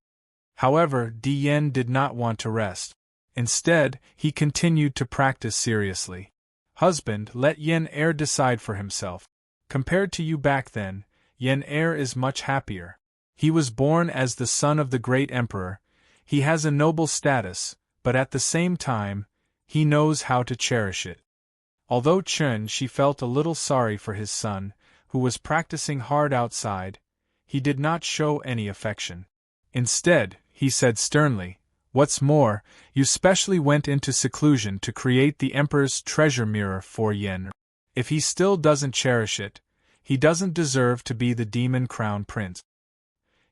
However, Di Yen did not want to rest. Instead, he continued to practice seriously. "Husband, let Yen decide for himself. Compared to you back then, Yen is much happier. He was born as the son of the great emperor, he has a noble status, but at the same time, he knows how to cherish it. Although she felt a little sorry for his son, who was practicing hard outside, he did not show any affection. Instead, he said sternly, "What's more, you specially went into seclusion to create the emperor's treasure mirror for Yen. If he still doesn't cherish it, he doesn't deserve to be the demon crown prince."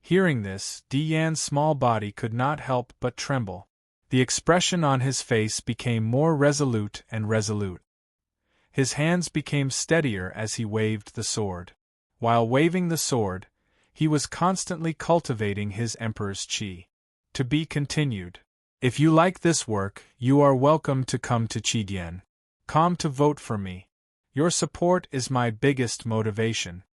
Hearing this, Yan's small body could not help but tremble. The expression on his face became more resolute and resolute. His hands became steadier as he waved the sword. While waving the sword, he was constantly cultivating his emperor's qi. To be continued. If you like this work, you are welcome to come to Qi.com to vote for me. Your support is my biggest motivation.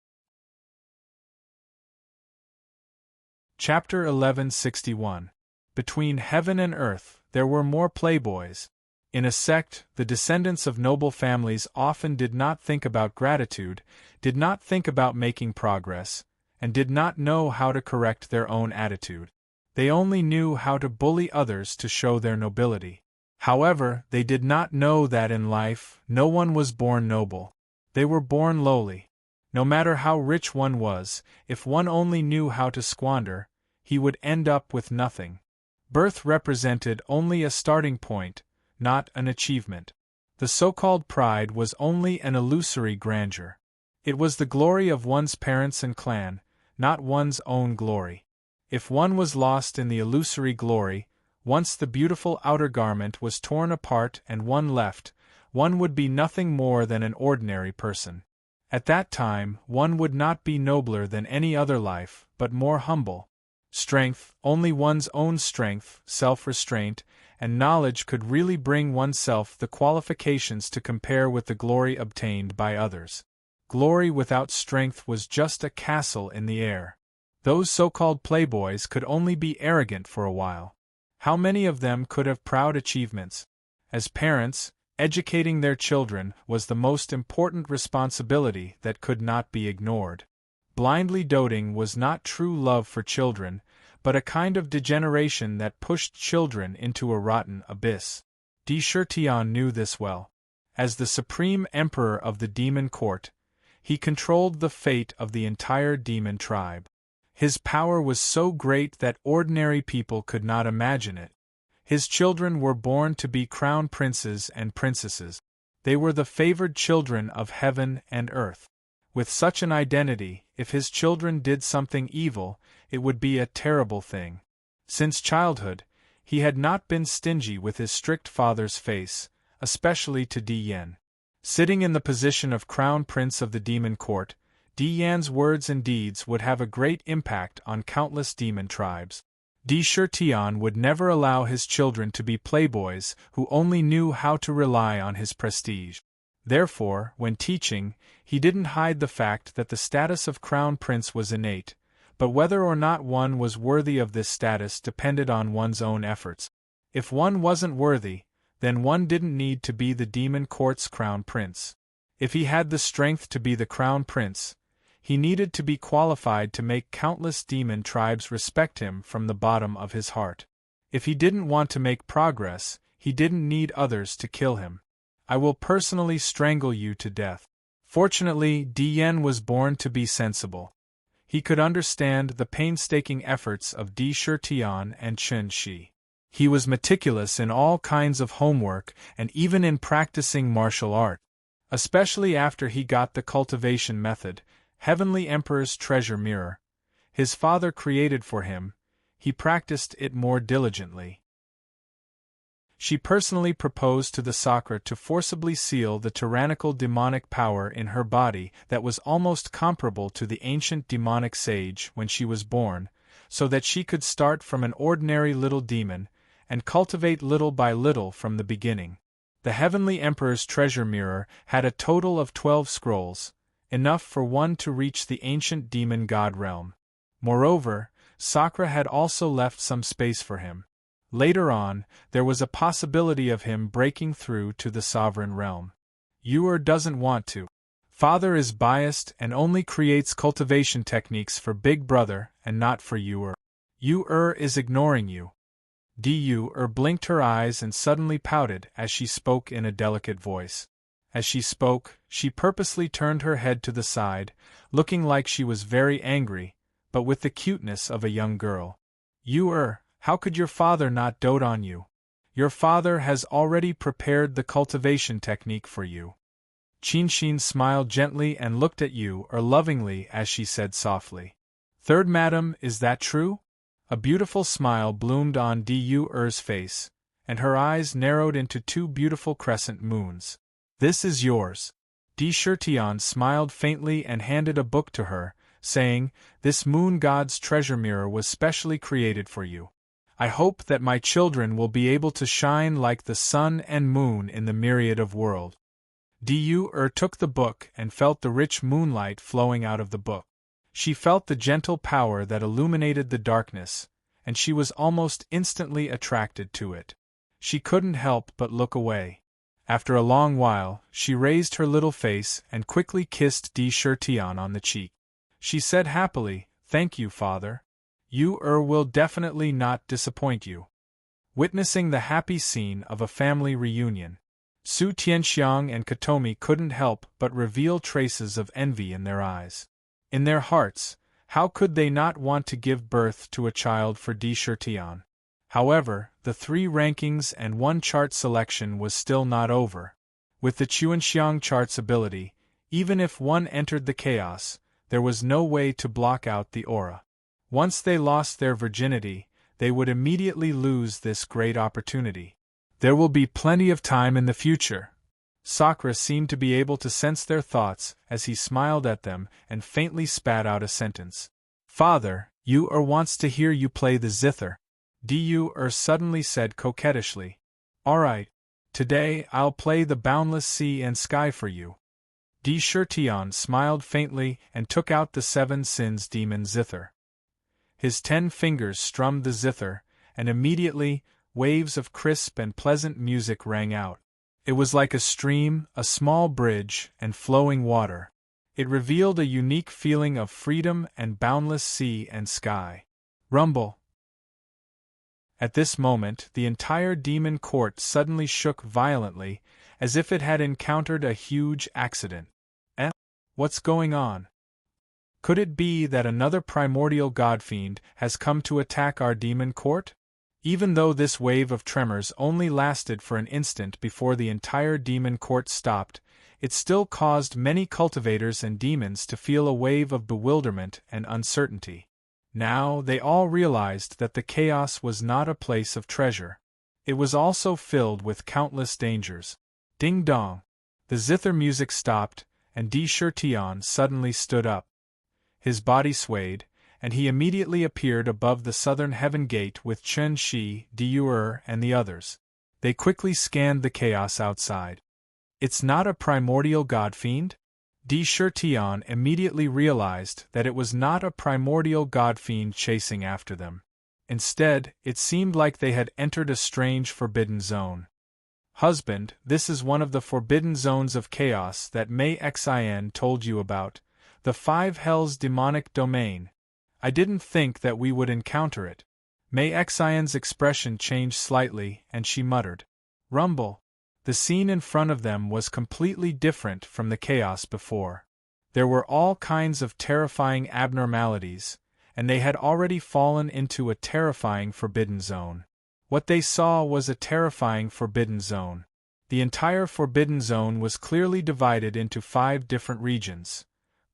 Chapter 1161. Between heaven and earth, there were more playboys. In a sect, the descendants of noble families often did not think about gratitude, did not think about making progress, and did not know how to correct their own attitude. They only knew how to bully others to show their nobility. However, they did not know that in life, no one was born noble. They were born lowly. No matter how rich one was, if one only knew how to squander, he would end up with nothing. Birth represented only a starting point, not an achievement. The so-called pride was only an illusory grandeur. It was the glory of one's parents and clan, not one's own glory. If one was lost in the illusory glory, once the beautiful outer garment was torn apart and one left, one would be nothing more than an ordinary person. At that time, one would not be nobler than any other life, but more humble. Strength, only one's own strength, self-restraint, and knowledge could really bring oneself the qualifications to compare with the glory obtained by others. Glory without strength was just a castle in the air. Those so-called playboys could only be arrogant for a while. How many of them could have proud achievements? As parents, educating their children was the most important responsibility that could not be ignored. Blindly doting was not true love for children, but a kind of degeneration that pushed children into a rotten abyss. Tian knew this well. As the supreme emperor of the demon court, he controlled the fate of the entire demon tribe. His power was so great that ordinary people could not imagine it. His children were born to be crown princes and princesses. They were the favored children of heaven and earth. With such an identity, if his children did something evil, it would be a terrible thing. Since childhood, he had not been stingy with his strict father's face, especially to Yan. Sitting in the position of crown prince of the demon court, Yan's words and deeds would have a great impact on countless demon tribes. Tian would never allow his children to be playboys who only knew how to rely on his prestige. Therefore, when teaching, he didn't hide the fact that the status of crown prince was innate, but whether or not one was worthy of this status depended on one's own efforts. If one wasn't worthy, then one didn't need to be the demon court's crown prince. If he had the strength to be the crown prince, he needed to be qualified to make countless demon tribes respect him from the bottom of his heart. If he didn't want to make progress, he didn't need others to kill him. "I will personally strangle you to death." Fortunately, Yan was born to be sensible. He could understand the painstaking efforts of Tian and Chen Shi. He was meticulous in all kinds of homework and even in practicing martial art. Especially after he got the cultivation method, Heavenly Emperor's treasure mirror, his father created for him, he practiced it more diligently. She personally proposed to the Sakra to forcibly seal the tyrannical demonic power in her body that was almost comparable to the ancient demonic sage when she was born, so that she could start from an ordinary little demon, and cultivate little by little from the beginning. The Heavenly Emperor's treasure mirror had a total of 12 scrolls, enough for one to reach the ancient demon god realm. Moreover, Sakra had also left some space for him. Later on, there was a possibility of him breaking through to the sovereign realm. Ur doesn't want to Father is biased and only creates cultivation techniques for Big Brother and not for you. You is ignoring you. Du blinked her eyes and suddenly pouted as she spoke in a delicate voice. As she spoke, she purposely turned her head to the side, looking like she was very angry, but with the cuteness of a young girl. You how could your father not dote on you? Your father has already prepared the cultivation technique for you. Qinshin smiled gently and looked at you lovingly as she said softly. Third madam, is that true? A beautiful smile bloomed on Du-er's face, and her eyes narrowed into two beautiful crescent moons. This is yours. Di Shirtian smiled faintly and handed a book to her, saying, This moon god's treasure mirror was specially created for you. I hope that my children will be able to shine like the sun and moon in the myriad of world. Du took the book and felt the rich moonlight flowing out of the book. She felt the gentle power that illuminated the darkness, and she was almost instantly attracted to it. She couldn't help but look away. After a long while, she raised her little face and quickly kissed Di Shirtian on the cheek. She said happily, Thank you, father. You will definitely not disappoint you. Witnessing the happy scene of a family reunion, Su Tianxiang and Katomi couldn't help but reveal traces of envy in their eyes. In their hearts, how could they not want to give birth to a child for Di Shirtian? However, the 3 rankings and 1 chart selection was still not over. With the Chuanxiang chart's ability, even if one entered the chaos, there was no way to block out the aura. Once they lost their virginity, they would immediately lose this great opportunity. There will be plenty of time in the future. Sakura seemed to be able to sense their thoughts as he smiled at them and faintly spat out a sentence. Father, you wants to hear you play the zither. Du suddenly said coquettishly. Alright. Today I'll play the boundless sea and sky for you. Di Shirtian smiled faintly and took out the 7 sins demon zither. His 10 fingers strummed the zither, and immediately, waves of crisp and pleasant music rang out. It was like a stream, a small bridge, and flowing water. It revealed a unique feeling of freedom and boundless sea and sky. Rumble. At this moment, the entire demon court suddenly shook violently, as if it had encountered a huge accident. What's going on? Could it be that another primordial godfiend has come to attack our demon court? Even though this wave of tremors only lasted for an instant before the entire demon court stopped, it still caused many cultivators and demons to feel a wave of bewilderment and uncertainty. Now they all realized that the chaos was not a place of treasure. It was also filled with countless dangers. Ding dong! The zither music stopped, and Di Shirtian suddenly stood up. His body swayed, and he immediately appeared above the southern heaven gate with Chen Shi, Du and the others. They quickly scanned the chaos outside. It's not a primordial godfiend? Di Shirtian immediately realized that it was not a primordial godfiend chasing after them. Instead, it seemed like they had entered a strange forbidden zone. Husband, this is one of the forbidden zones of chaos that Mei Xin told you about, the 5 Hells demonic domain. I didn't think that we would encounter it. Mei Xin's expression changed slightly, and she muttered. Rumble. The scene in front of them was completely different from the chaos before. There were all kinds of terrifying abnormalities, and they had already fallen into a terrifying forbidden zone. What they saw was a terrifying forbidden zone. The entire forbidden zone was clearly divided into 5 different regions: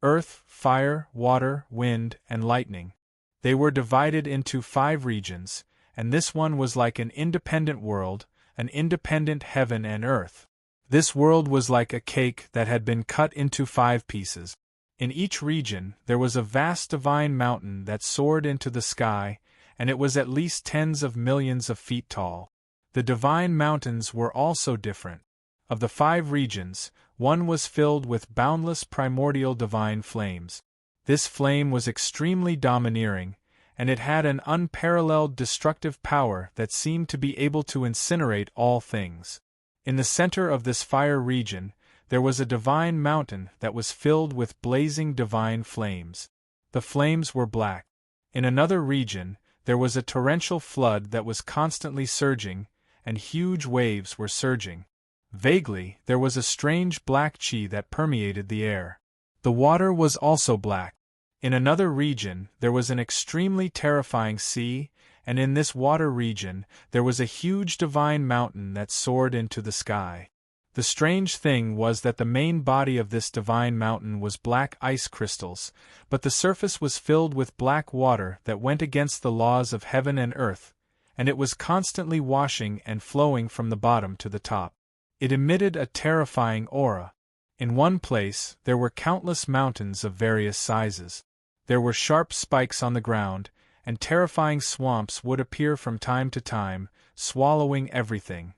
earth, fire, water, wind, and lightning. They were divided into 5 regions, and this one was like an independent world, an independent heaven and earth. This world was like a cake that had been cut into 5 pieces. In each region, there was a vast divine mountain that soared into the sky, and it was at least tens of millions of feet tall. The divine mountains were also different. Of the 5 regions, one was filled with boundless primordial divine flames. This flame was extremely domineering, and it had an unparalleled destructive power that seemed to be able to incinerate all things. In the center of this fire region, there was a divine mountain that was filled with blazing divine flames. The flames were black. In another region, there was a torrential flood that was constantly surging, and huge waves were surging. Vaguely, there was a strange black chi that permeated the air. The water was also black. In another region, there was an extremely terrifying sea, and in this water region, there was a huge divine mountain that soared into the sky. The strange thing was that the main body of this divine mountain was black ice crystals, but the surface was filled with black water that went against the laws of heaven and earth, and it was constantly washing and flowing from the bottom to the top. It emitted a terrifying aura. In one place, there were countless mountains of various sizes. There were sharp spikes on the ground, and terrifying swamps would appear from time to time, swallowing everything.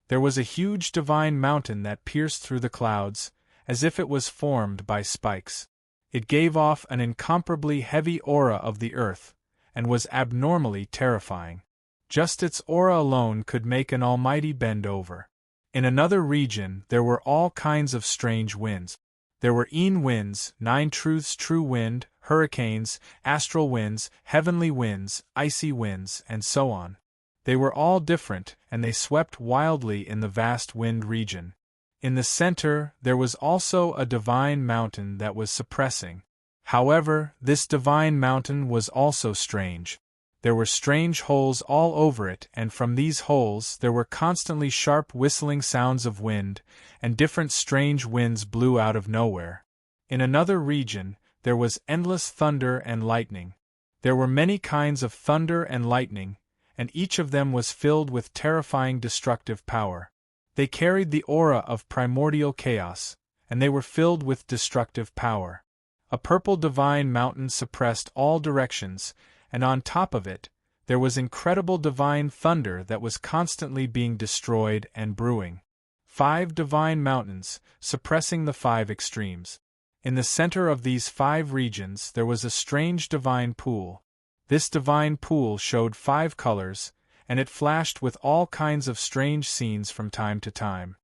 There was a huge divine mountain that pierced through the clouds, as if it was formed by spikes. It gave off an incomparably heavy aura of the earth, and was abnormally terrifying. Just its aura alone could make an almighty bend over. In another region there were all kinds of strange winds. There were winds, 9 truths true wind, hurricanes, astral winds, heavenly winds, icy winds, and so on. They were all different, and they swept wildly in the vast wind region. In the center, there was also a divine mountain that was suppressing. However, this divine mountain was also strange. There were strange holes all over it, and from these holes there were constantly sharp whistling sounds of wind, and different strange winds blew out of nowhere. In another region, there was endless thunder and lightning. There were many kinds of thunder and lightning, and each of them was filled with terrifying destructive power. They carried the aura of primordial chaos, and they were filled with destructive power. A purple divine mountain suppressed all directions, and on top of it, there was incredible divine thunder that was constantly being destroyed and brewing. 5 divine mountains, suppressing the 5 extremes. In the center of these 5 regions there was a strange divine pool. This divine pool showed 5 colors, and it flashed with all kinds of strange scenes from time to time.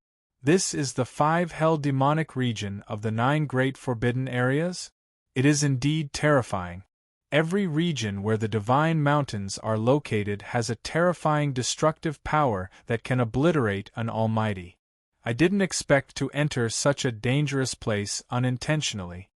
This is the 5 hell demonic region of the 9 great forbidden areas? It is indeed terrifying. Every region where the divine mountains are located has a terrifying destructive power that can obliterate an almighty. I didn't expect to enter such a dangerous place unintentionally.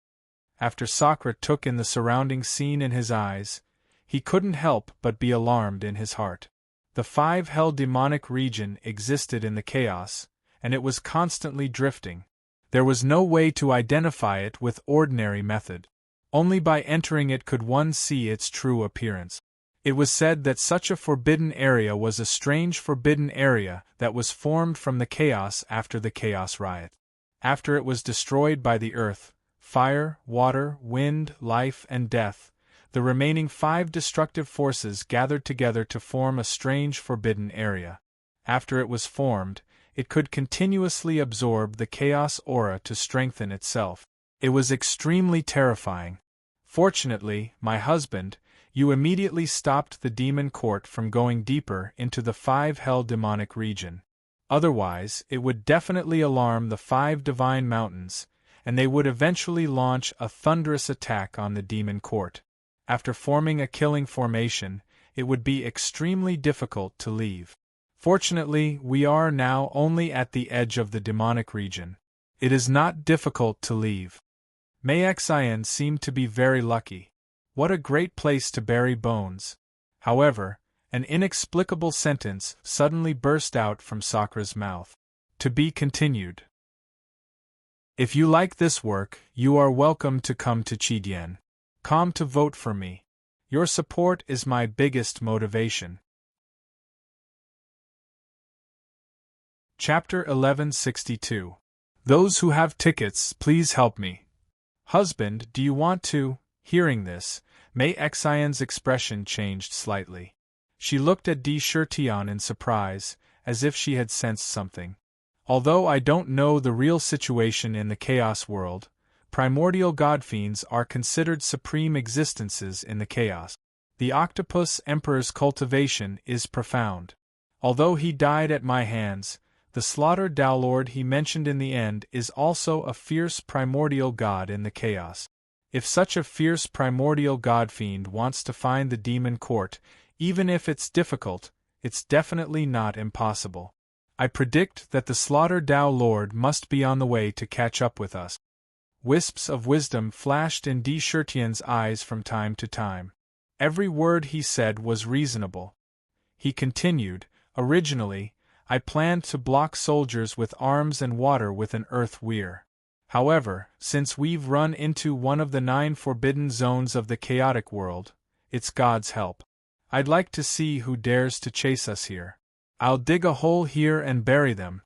After Sakra took in the surrounding scene in his eyes, he couldn't help but be alarmed in his heart. The 5 hell demonic region existed in the chaos, and it was constantly drifting. There was no way to identify it with ordinary method. Only by entering it could one see its true appearance. It was said that such a forbidden area was a strange forbidden area that was formed from the chaos after the chaos riot. After it was destroyed by the earth, fire, water, wind, life, and death, the remaining 5 destructive forces gathered together to form a strange forbidden area. After it was formed, it could continuously absorb the chaos aura to strengthen itself. It was extremely terrifying. Fortunately, my husband, you immediately stopped the demon court from going deeper into the 5 hell demonic region. Otherwise, it would definitely alarm the 5 divine mountains, and they would eventually launch a thunderous attack on the demon court. After forming a killing formation, it would be extremely difficult to leave. Fortunately, we are now only at the edge of the demonic region. It is not difficult to leave. Maxian seemed to be very lucky. What a great place to bury bones. However, an inexplicable sentence suddenly burst out from Sakra's mouth. To be continued. If you like this work, you are welcome to come to Chidien.com to vote for me. Your support is my biggest motivation. Chapter 1162. Those who have tickets, please help me. Husband, do you want to? Hearing this, Maxian's expression changed slightly. She looked at D. Shirtion in surprise, as if she had sensed something. Although I don't know the real situation in the chaos world, primordial godfiends are considered supreme existences in the chaos. The Octopus Emperor's cultivation is profound. Although he died at my hands, The slaughtered Lord he mentioned in the end is also a fierce primordial god in the chaos. If such a fierce primordial god-fiend wants to find the demon court, even if it's difficult, it's definitely not impossible. I predict that the slaughtered Lord must be on the way to catch up with us. Wisps of wisdom flashed in D. Shirtian's eyes from time to time. Every word he said was reasonable. He continued, originally, I planned to block soldiers with arms and water with an earth weir. However, since we've run into one of the 9 forbidden zones of the chaotic world, it's God's help. I'd like to see who dares to chase us here. I'll dig a hole here and bury them.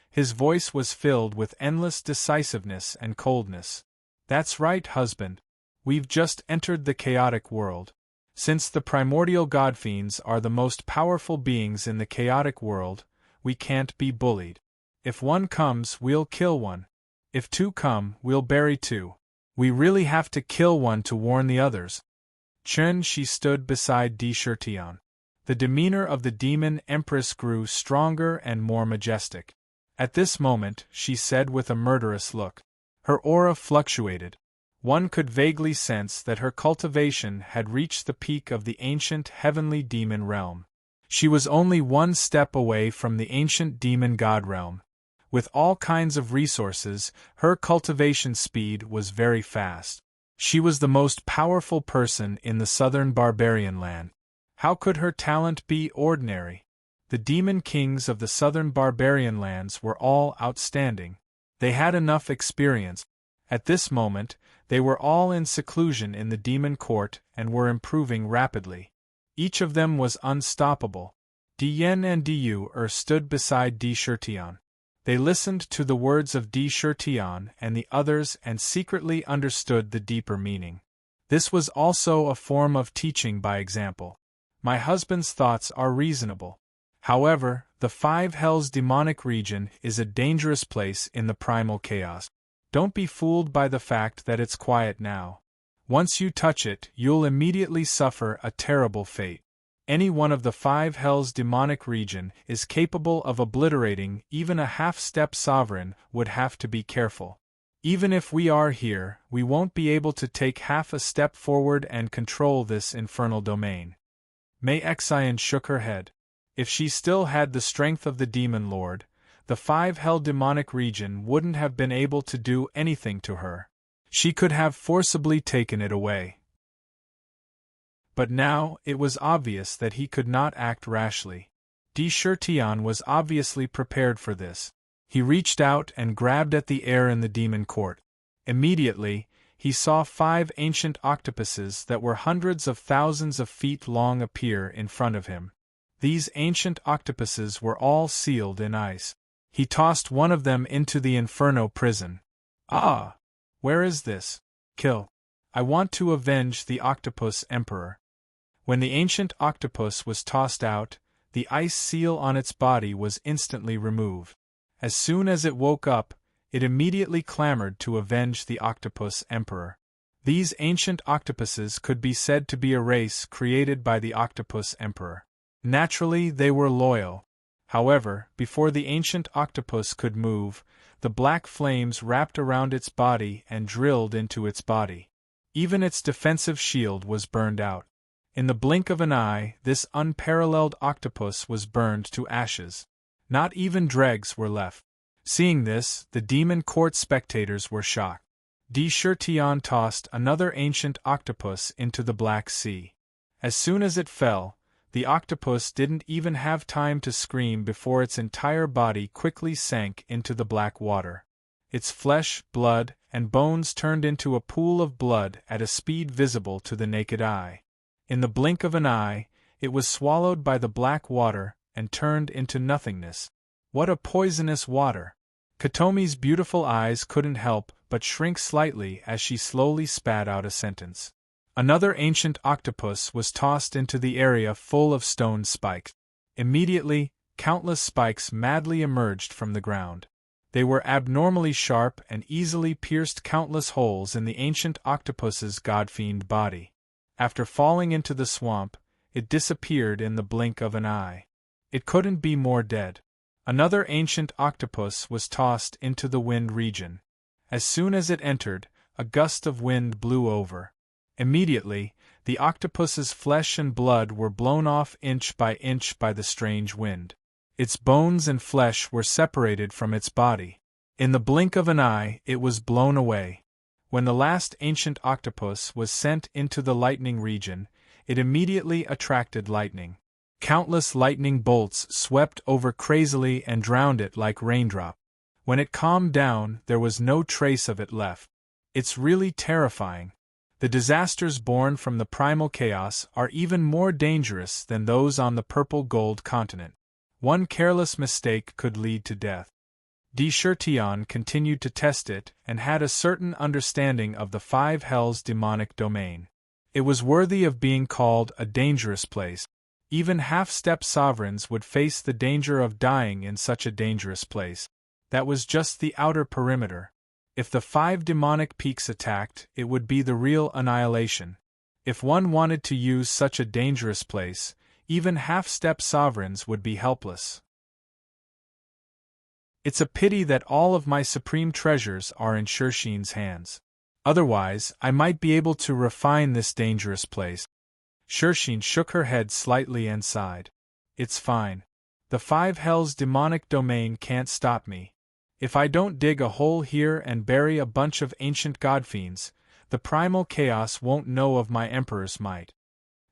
His voice was filled with endless decisiveness and coldness. That's right, husband. We've just entered the chaotic world. Since the primordial godfiends are the most powerful beings in the chaotic world, we can't be bullied. If one comes, we'll kill one. If 2 come, we'll bury 2. We really have to kill one to warn the others. She stood beside D. Shirtian. The demeanor of the demon empress grew stronger and more majestic. At this moment, she said with a murderous look. Her aura fluctuated. One could vaguely sense that her cultivation had reached the peak of the ancient heavenly demon realm. She was only 1 step away from the ancient demon god realm. With all kinds of resources, her cultivation speed was very fast. She was the most powerful person in the southern barbarian land. How could her talent be ordinary? The demon kings of the southern barbarian lands were all outstanding. They had enough experience. At this moment, they were all in seclusion in the demon court and were improving rapidly. Each of them was unstoppable. Dian and Diu stood beside D. Shirtian. They listened to the words of D. Shirtian and the others and secretly understood the deeper meaning. This was also a form of teaching by example. My husband's thoughts are reasonable. However, the 5 Hells demonic region is a dangerous place in the primal chaos. Don't be fooled by the fact that it's quiet now. Once you touch it, you'll immediately suffer a terrible fate. Any one of the 5 Hells demonic region is capable of obliterating even a half-step sovereign. Would have to be careful. Even if we are here, we won't be able to take half a step forward and control this infernal domain. Mei Xian shook her head. If she still had the strength of the demon lord, the 5 Hell demonic region wouldn't have been able to do anything to her. She could have forcibly taken it away. But now, it was obvious that he could not act rashly. D. Shirtian was obviously prepared for this. He reached out and grabbed at the air in the demon court. Immediately, he saw 5 ancient octopuses that were hundreds of thousands of feet long appear in front of him. These ancient octopuses were all sealed in ice. He tossed one of them into the Inferno prison. Ah! Where is this? Kill. I want to avenge the Octopus Emperor. When the ancient octopus was tossed out, the ice seal on its body was instantly removed. As soon as it woke up, it immediately clamored to avenge the Octopus Emperor. These ancient octopuses could be said to be a race created by the Octopus Emperor. Naturally, they were loyal. However, before the ancient octopus could move, the black flames wrapped around its body and drilled into its body. Even its defensive shield was burned out. In the blink of an eye, this unparalleled octopus was burned to ashes. Not even dregs were left. Seeing this, the demon court spectators were shocked. D. Shirtian tossed another ancient octopus into the Black Sea. As soon as it fell, the octopus didn't even have time to scream before its entire body quickly sank into the black water. Its flesh, blood, and bones turned into a pool of blood at a speed visible to the naked eye. In the blink of an eye, it was swallowed by the black water and turned into nothingness. What a poisonous water! Katomi's beautiful eyes couldn't help but shrink slightly as she slowly spat out a sentence. Another ancient octopus was tossed into the area full of stone spikes. Immediately, countless spikes madly emerged from the ground. They were abnormally sharp and easily pierced countless holes in the ancient octopus's god-fiend body. After falling into the swamp, it disappeared in the blink of an eye. It couldn't be more dead. Another ancient octopus was tossed into the wind region. As soon as it entered, a gust of wind blew over. Immediately, the octopus's flesh and blood were blown off inch by the strange wind. Its bones and flesh were separated from its body. In the blink of an eye, it was blown away. When the last ancient octopus was sent into the lightning region, it immediately attracted lightning. Countless lightning bolts swept over crazily and drowned it like raindrop. When it calmed down, there was no trace of it left. It's really terrifying. The disasters born from the primal chaos are even more dangerous than those on the purple gold continent. One careless mistake could lead to death. Tion continued to test it and had a certain understanding of the five hells' demonic domain. It was worthy of being called a dangerous place. Even half-step sovereigns would face the danger of dying in such a dangerous place. That was just the outer perimeter. If the five demonic peaks attacked, it would be the real annihilation. If one wanted to use such a dangerous place, even half-step sovereigns would be helpless. It's a pity that all of my supreme treasures are in Serene's hands. Otherwise, I might be able to refine this dangerous place. Serene shook her head slightly and sighed. It's fine. The five hells' demonic domain can't stop me. If I don't dig a hole here and bury a bunch of ancient godfiends, the primal chaos won't know of my emperor's might.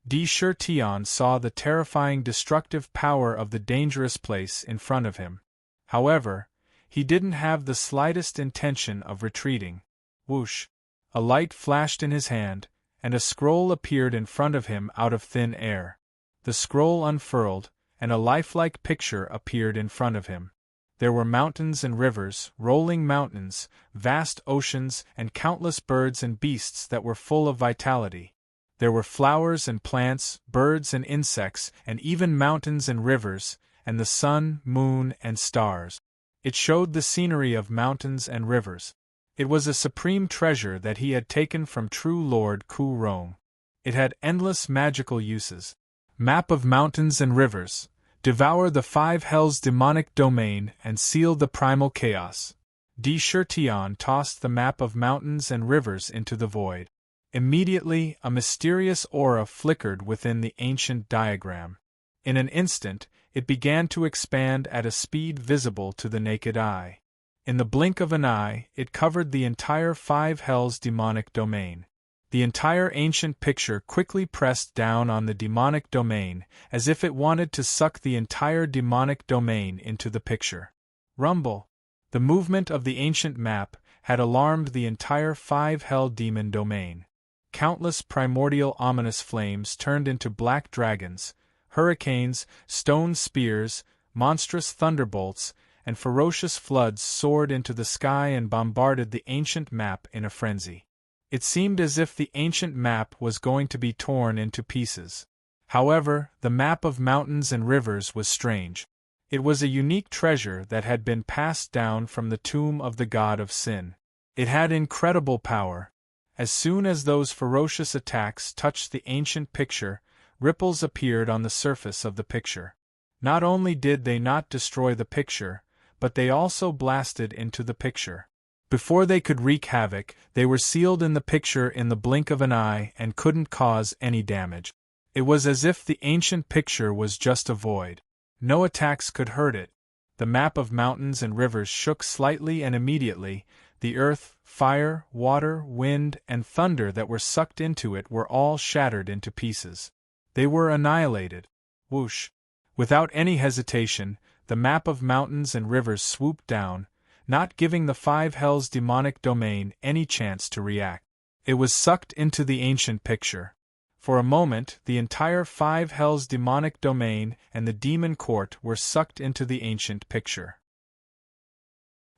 Tion saw the terrifying destructive power of the dangerous place in front of him. However, he didn't have the slightest intention of retreating. Whoosh! A light flashed in his hand, and a scroll appeared in front of him out of thin air. The scroll unfurled, and a lifelike picture appeared in front of him. There were mountains and rivers, rolling mountains, vast oceans, and countless birds and beasts that were full of vitality. There were flowers and plants, birds and insects, and even mountains and rivers, and the sun, moon, and stars. It showed the scenery of mountains and rivers. It was a supreme treasure that he had taken from true Lord Ku Rong. It had endless magical uses. Map of mountains and rivers. Devour the five hells' demonic domain and seal the primal chaos. Tion tossed the map of mountains and rivers into the void. Immediately, a mysterious aura flickered within the ancient diagram. In an instant, it began to expand at a speed visible to the naked eye. In the blink of an eye, it covered the entire five hells' demonic domain. The entire ancient picture quickly pressed down on the demonic domain, as if it wanted to suck the entire demonic domain into the picture. Rumble! The movement of the ancient map had alarmed the entire five hell demon domain. Countless primordial ominous flames turned into black dragons, hurricanes, stone spears, monstrous thunderbolts, and ferocious floods soared into the sky and bombarded the ancient map in a frenzy. It seemed as if the ancient map was going to be torn into pieces. However, the map of mountains and rivers was strange. It was a unique treasure that had been passed down from the tomb of the god of sin. It had incredible power. As soon as those ferocious attacks touched the ancient picture, ripples appeared on the surface of the picture. Not only did they not destroy the picture, but they also blasted into the picture. Before they could wreak havoc, they were sealed in the picture in the blink of an eye and couldn't cause any damage. It was as if the ancient picture was just a void. No attacks could hurt it. The map of mountains and rivers shook slightly, and immediately, the earth, fire, water, wind, and thunder that were sucked into it were all shattered into pieces. They were annihilated. Whoosh! Without any hesitation, the map of mountains and rivers swooped down, not giving the five hells' demonic domain any chance to react. It was sucked into the ancient picture. For a moment, the entire five hells' demonic domain and the demon court were sucked into the ancient picture.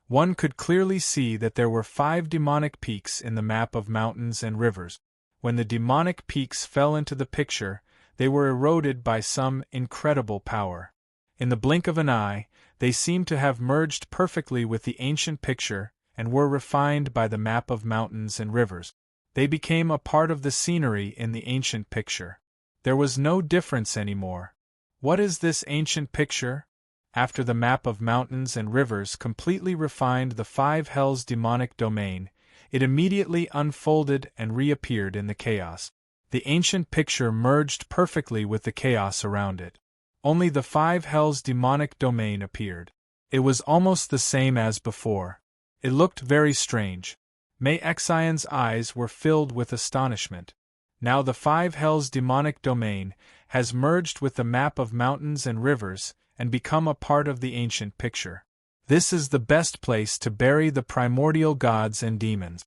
One could clearly see that there were five demonic peaks in the map of mountains and rivers. When the demonic peaks fell into the picture, they were eroded by some incredible power. In the blink of an eye, they seemed to have merged perfectly with the ancient picture and were refined by the map of mountains and rivers. They became a part of the scenery in the ancient picture. There was no difference anymore. What is this ancient picture? After the map of mountains and rivers completely refined the five hells' demonic domain, it immediately unfolded and reappeared in the chaos. The ancient picture merged perfectly with the chaos around it. Only the five hells' demonic domain appeared. It was almost the same as before. It looked very strange. Mei Xian's eyes were filled with astonishment. Now the five hells' demonic domain has merged with the map of mountains and rivers and become a part of the ancient picture. This is the best place to bury the primordial gods and demons.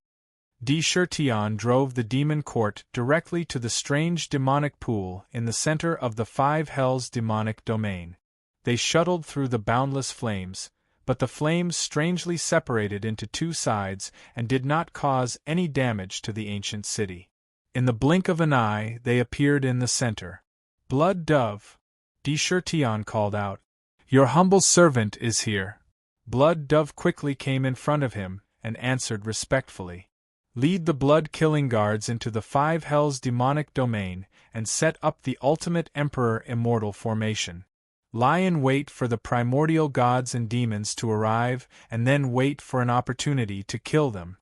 Di Shirtian drove the demon court directly to the strange demonic pool in the center of the five hells' demonic domain. They shuttled through the boundless flames, but the flames strangely separated into two sides and did not cause any damage to the ancient city. In the blink of an eye, they appeared in the center. "Blood Dove," Di Shirtian called out. "Your humble servant is here." Blood Dove quickly came in front of him and answered respectfully. "Lead the blood-killing guards into the five hells' demonic domain and set up the ultimate Emperor Immortal formation. Lie in wait for the primordial gods and demons to arrive and then wait for an opportunity to kill them."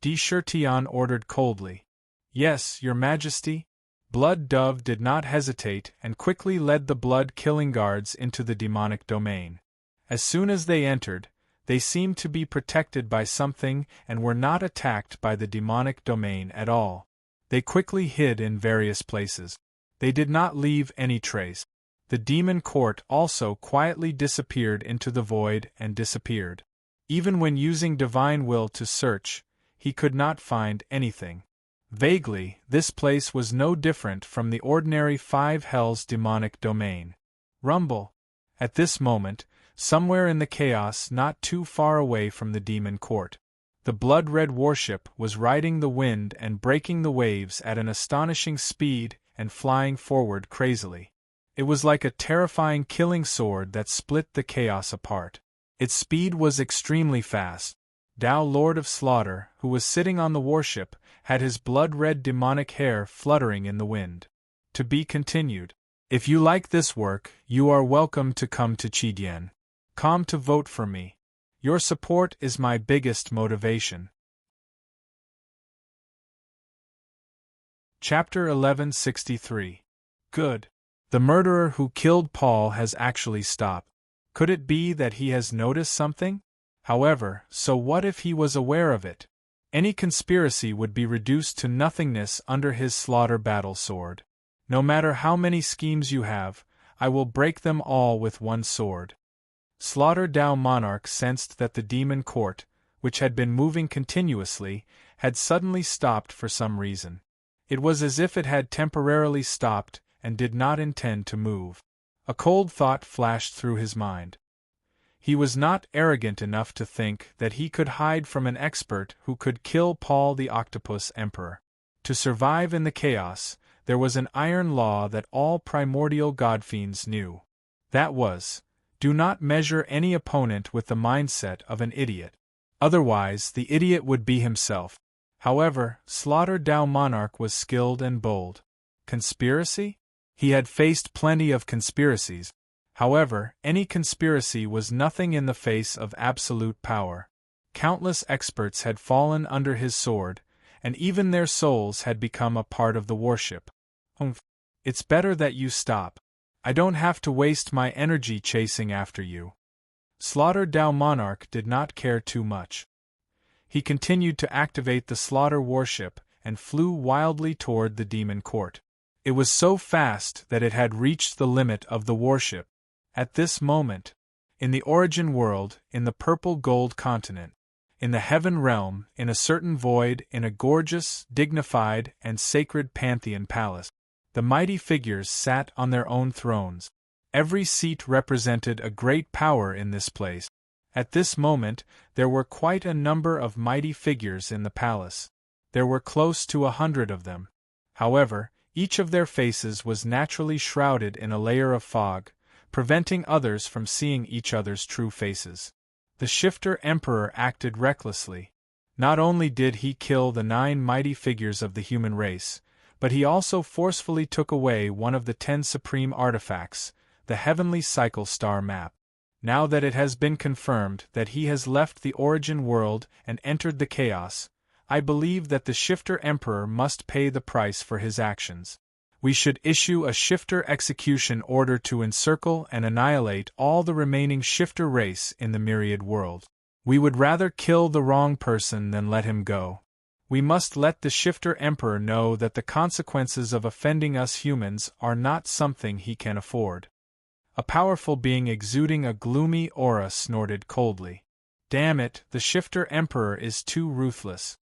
Di Shirtian ordered coldly. "Yes, Your Majesty." Blood Dove did not hesitate and quickly led the blood-killing guards into the demonic domain. As soon as they entered, they seemed to be protected by something and were not attacked by the demonic domain at all. They quickly hid in various places. They did not leave any trace. The demon court also quietly disappeared into the void and disappeared. Even when using divine will to search, he could not find anything. Vaguely, this place was no different from the ordinary five hells' demonic domain. Rumble. At this moment, somewhere in the chaos not too far away from the demon court, the blood-red warship was riding the wind and breaking the waves at an astonishing speed and flying forward crazily. It was like a terrifying killing sword that split the chaos apart. Its speed was extremely fast. Tao, Lord of Slaughter, who was sitting on the warship, had his blood-red demonic hair fluttering in the wind. To be continued. If you like this work, you are welcome to come to Qidian. Come to vote for me. Your support is my biggest motivation. Chapter 1163. Good. The murderer who killed Paul has actually stopped. Could it be that he has noticed something? However, so what if he was aware of it? Any conspiracy would be reduced to nothingness under his slaughter battle sword. No matter how many schemes you have, I will break them all with one sword. Slaughter Dao Monarch sensed that the demon court, which had been moving continuously, had suddenly stopped for some reason. It was as if it had temporarily stopped and did not intend to move. A cold thought flashed through his mind. He was not arrogant enough to think that he could hide from an expert who could kill Paul the Octopus Emperor. To survive in the chaos, there was an iron law that all primordial godfiends knew. That was, do not measure any opponent with the mindset of an idiot. Otherwise, the idiot would be himself. However, Slaughter Dao Monarch was skilled and bold. Conspiracy? He had faced plenty of conspiracies. However, any conspiracy was nothing in the face of absolute power. Countless experts had fallen under his sword, and even their souls had become a part of the warship. It's better that you stop. I don't have to waste my energy chasing after you. Slaughter Dao Monarch did not care too much. He continued to activate the slaughter warship and flew wildly toward the demon court. It was so fast that it had reached the limit of the warship. At this moment, in the origin world, in the purple gold continent, in the heaven realm, in a certain void, in a gorgeous, dignified, and sacred pantheon palace, the mighty figures sat on their own thrones. Every seat represented a great power in this place. At this moment, there were quite a number of mighty figures in the palace. There were close to 100 of them. However, each of their faces was naturally shrouded in a layer of fog, preventing others from seeing each other's true faces. The shifter emperor acted recklessly. Not only did he kill the 9 mighty figures of the human race, but he also forcefully took away one of the 10 supreme artifacts, the heavenly cycle star map. Now that it has been confirmed that he has left the origin world and entered the chaos, I believe that the Shifter Emperor must pay the price for his actions. We should issue a Shifter execution order to encircle and annihilate all the remaining Shifter race in the myriad world. We would rather kill the wrong person than let him go. We must let the Shifter Emperor know that the consequences of offending us humans are not something he can afford. A powerful being exuding a gloomy aura snorted coldly. Damn it, the Shifter Emperor is too ruthless.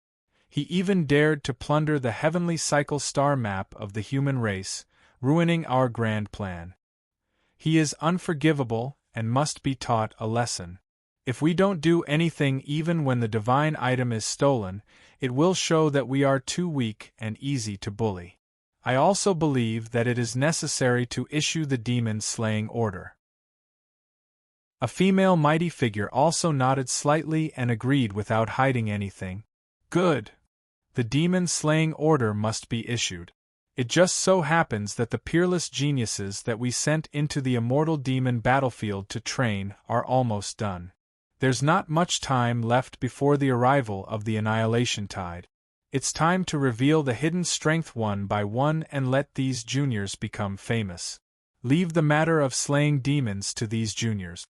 He even dared to plunder the heavenly cycle star map of the human race, ruining our grand plan. He is unforgivable and must be taught a lesson. If we don't do anything even when the divine item is stolen, it will show that we are too weak and easy to bully. I also believe that it is necessary to issue the demon-slaying order. A female mighty figure also nodded slightly and agreed without hiding anything. Good. The demon-slaying order must be issued. It just so happens that the peerless geniuses that we sent into the immortal demon battlefield to train are almost done. There's not much time left before the arrival of the annihilation tide. It's time to reveal the hidden strength one by one and let these juniors become famous. Leave the matter of slaying demons to these juniors.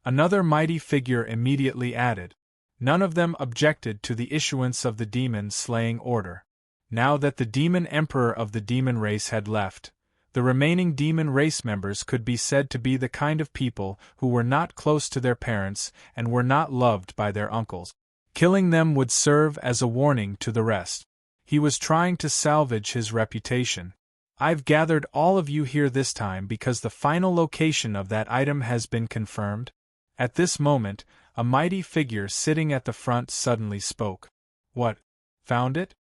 Another mighty figure immediately added. None of them objected to the issuance of the demon-slaying order. Now that the demon emperor of the demon race had left, the remaining demon race members could be said to be the kind of people who were not close to their parents and were not loved by their uncles. Killing them would serve as a warning to the rest. He was trying to salvage his reputation. I've gathered all of you here this time because the final location of that item has been confirmed. At this moment, a mighty figure sitting at the front suddenly spoke. What? Found it?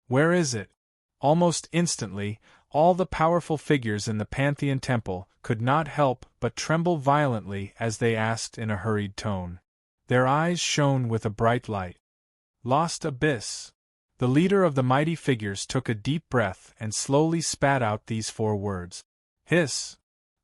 Where is it? Almost instantly, all the powerful figures in the Pantheon Temple could not help but tremble violently as they asked in a hurried tone. Their eyes shone with a bright light. Lost Abyss. The leader of the mighty figures took a deep breath and slowly spat out these 4 words. Hiss.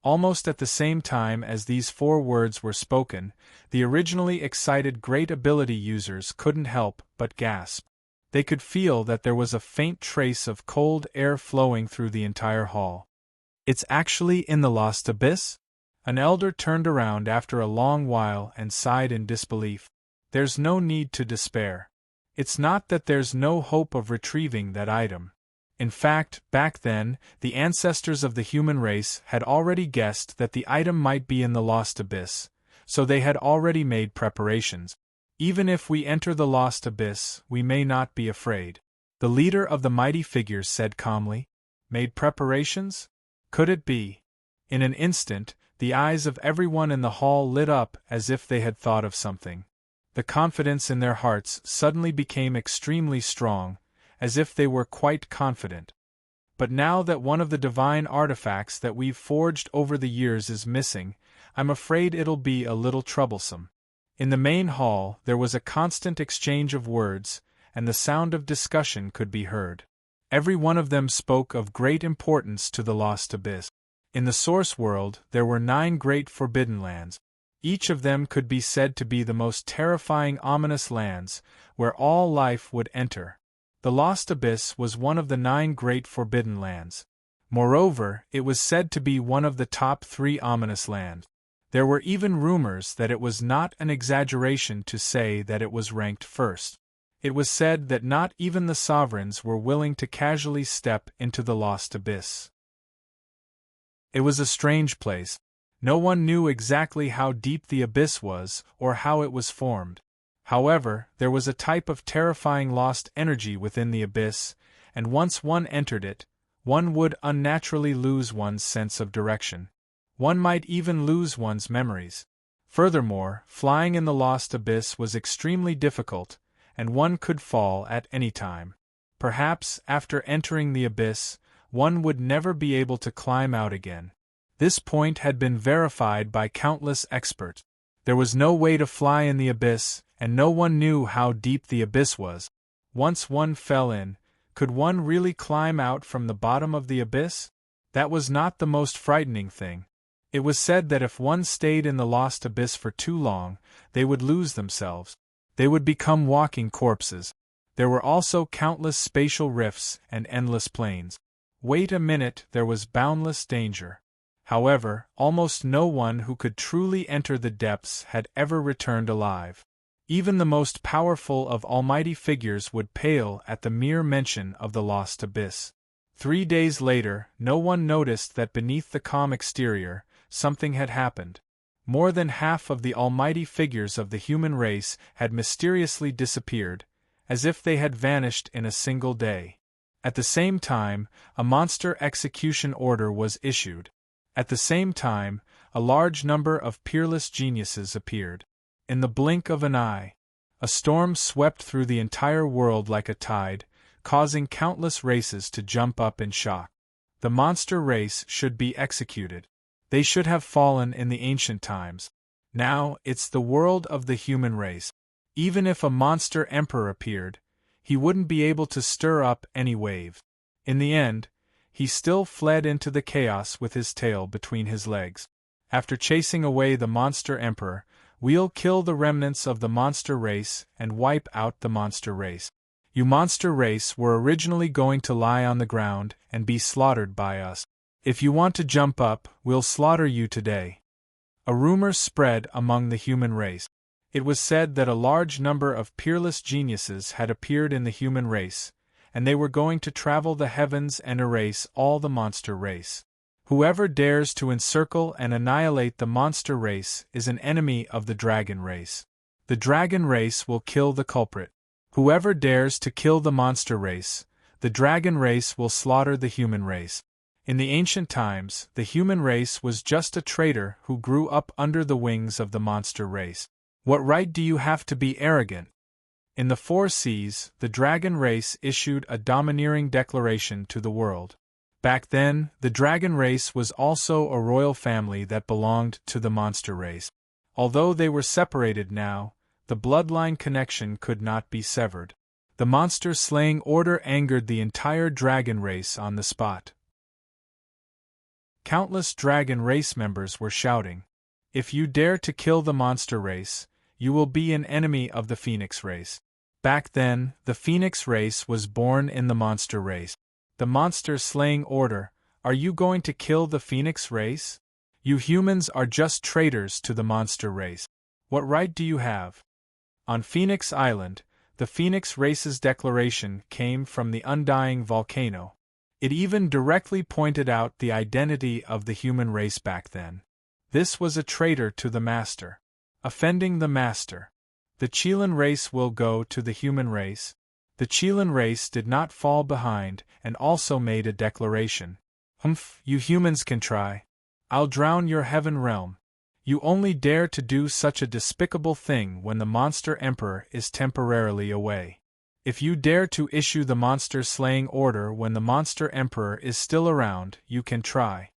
Almost at the same time as these 4 words were spoken, the originally excited great ability users couldn't help but gasp. They could feel that there was a faint trace of cold air flowing through the entire hall. It's actually in the Lost Abyss? An elder turned around after a long while and sighed in disbelief. There's no need to despair. It's not that there's no hope of retrieving that item. In fact, back then, the ancestors of the human race had already guessed that the item might be in the Lost Abyss, so they had already made preparations. Even if we enter the Lost Abyss, we may not be afraid. The leader of the mighty figures said calmly. Made preparations? Could it be? In an instant, the eyes of everyone in the hall lit up as if they had thought of something. The confidence in their hearts suddenly became extremely strong, as if they were quite confident. But now that one of the divine artifacts that we've forged over the years is missing, I'm afraid it'll be a little troublesome. In the main hall, there was a constant exchange of words, and the sound of discussion could be heard. Every one of them spoke of great importance to the Lost Abyss. In the Source World, there were 9 great forbidden lands. Each of them could be said to be the most terrifying ominous lands, where all life would enter. The Lost Abyss was one of the 9 great forbidden lands. Moreover, it was said to be one of the top 3 ominous lands. There were even rumors that it was not an exaggeration to say that it was ranked first. It was said that not even the sovereigns were willing to casually step into the Lost Abyss. It was a strange place. No one knew exactly how deep the abyss was or how it was formed. However, there was a type of terrifying lost energy within the abyss, and once one entered it, one would unnaturally lose one's sense of direction. One might even lose one's memories. Furthermore, flying in the Lost Abyss was extremely difficult, and one could fall at any time. Perhaps, after entering the abyss, one would never be able to climb out again. This point had been verified by countless experts. There was no way to fly in the abyss, and no one knew how deep the abyss was. Once one fell in, could one really climb out from the bottom of the abyss? That was not the most frightening thing. It was said that if one stayed in the lost abyss for too long, they would lose themselves. They would become walking corpses. There were also countless spatial rifts and endless plains. Wait a minute, there was boundless danger. However, almost no one who could truly enter the depths had ever returned alive. Even the most powerful of almighty figures would pale at the mere mention of the lost abyss. 3 days later, no one noticed that beneath the calm exterior, something had happened. More than half of the almighty figures of the human race had mysteriously disappeared, as if they had vanished in a single day. At the same time, a monster execution order was issued. At the same time, a large number of peerless geniuses appeared. In the blink of an eye, a storm swept through the entire world like a tide, causing countless races to jump up in shock. The monster race should be executed. They should have fallen in the ancient times. Now, it's the world of the human race. Even if a monster emperor appeared, he wouldn't be able to stir up any wave. In the end, he still fled into the chaos with his tail between his legs. After chasing away the monster emperor, we'll kill the remnants of the monster race and wipe out the monster race. You monster race were originally going to lie on the ground and be slaughtered by us. If you want to jump up, we'll slaughter you today. A rumor spread among the human race. It was said that a large number of peerless geniuses had appeared in the human race, and they were going to travel the heavens and erase all the monster race. Whoever dares to encircle and annihilate the monster race is an enemy of the dragon race. The dragon race will kill the culprit. Whoever dares to kill the monster race, the dragon race will slaughter the human race. In the ancient times, the human race was just a traitor who grew up under the wings of the monster race. What right do you have to be arrogant? In the 4 seas, the dragon race issued a domineering declaration to the world. Back then, the dragon race was also a royal family that belonged to the monster race. Although they were separated now, the bloodline connection could not be severed. The monster-slaying order angered the entire dragon race on the spot. Countless dragon race members were shouting, "If you dare to kill the monster race, you will be an enemy of the phoenix race." Back then, the phoenix race was born in the monster race. The monster-slaying order, are you going to kill the phoenix race? You humans are just traitors to the monster race. What right do you have? On Phoenix Island, the phoenix race's declaration came from the undying volcano. It even directly pointed out the identity of the human race back then. This was a traitor to the master. Offending the master. The Chilean race will go to the human race. The Chilean race did not fall behind and also made a declaration. "Humph, you humans can try. I'll drown your heaven realm. You only dare to do such a despicable thing when the monster emperor is temporarily away. If you dare to issue the monster-slaying order when the monster emperor is still around, you can try."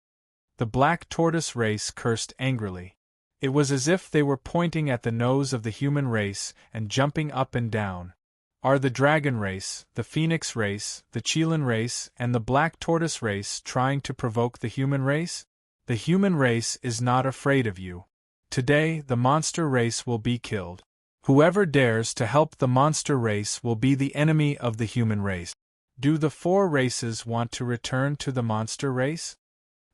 The black tortoise race cursed angrily. It was as if they were pointing at the nose of the human race and jumping up and down. Are the dragon race, the phoenix race, the Chilean race, and the black tortoise race trying to provoke the human race? The human race is not afraid of you. Today, the monster race will be killed. Whoever dares to help the monster race will be the enemy of the human race. Do the 4 races want to return to the monster race?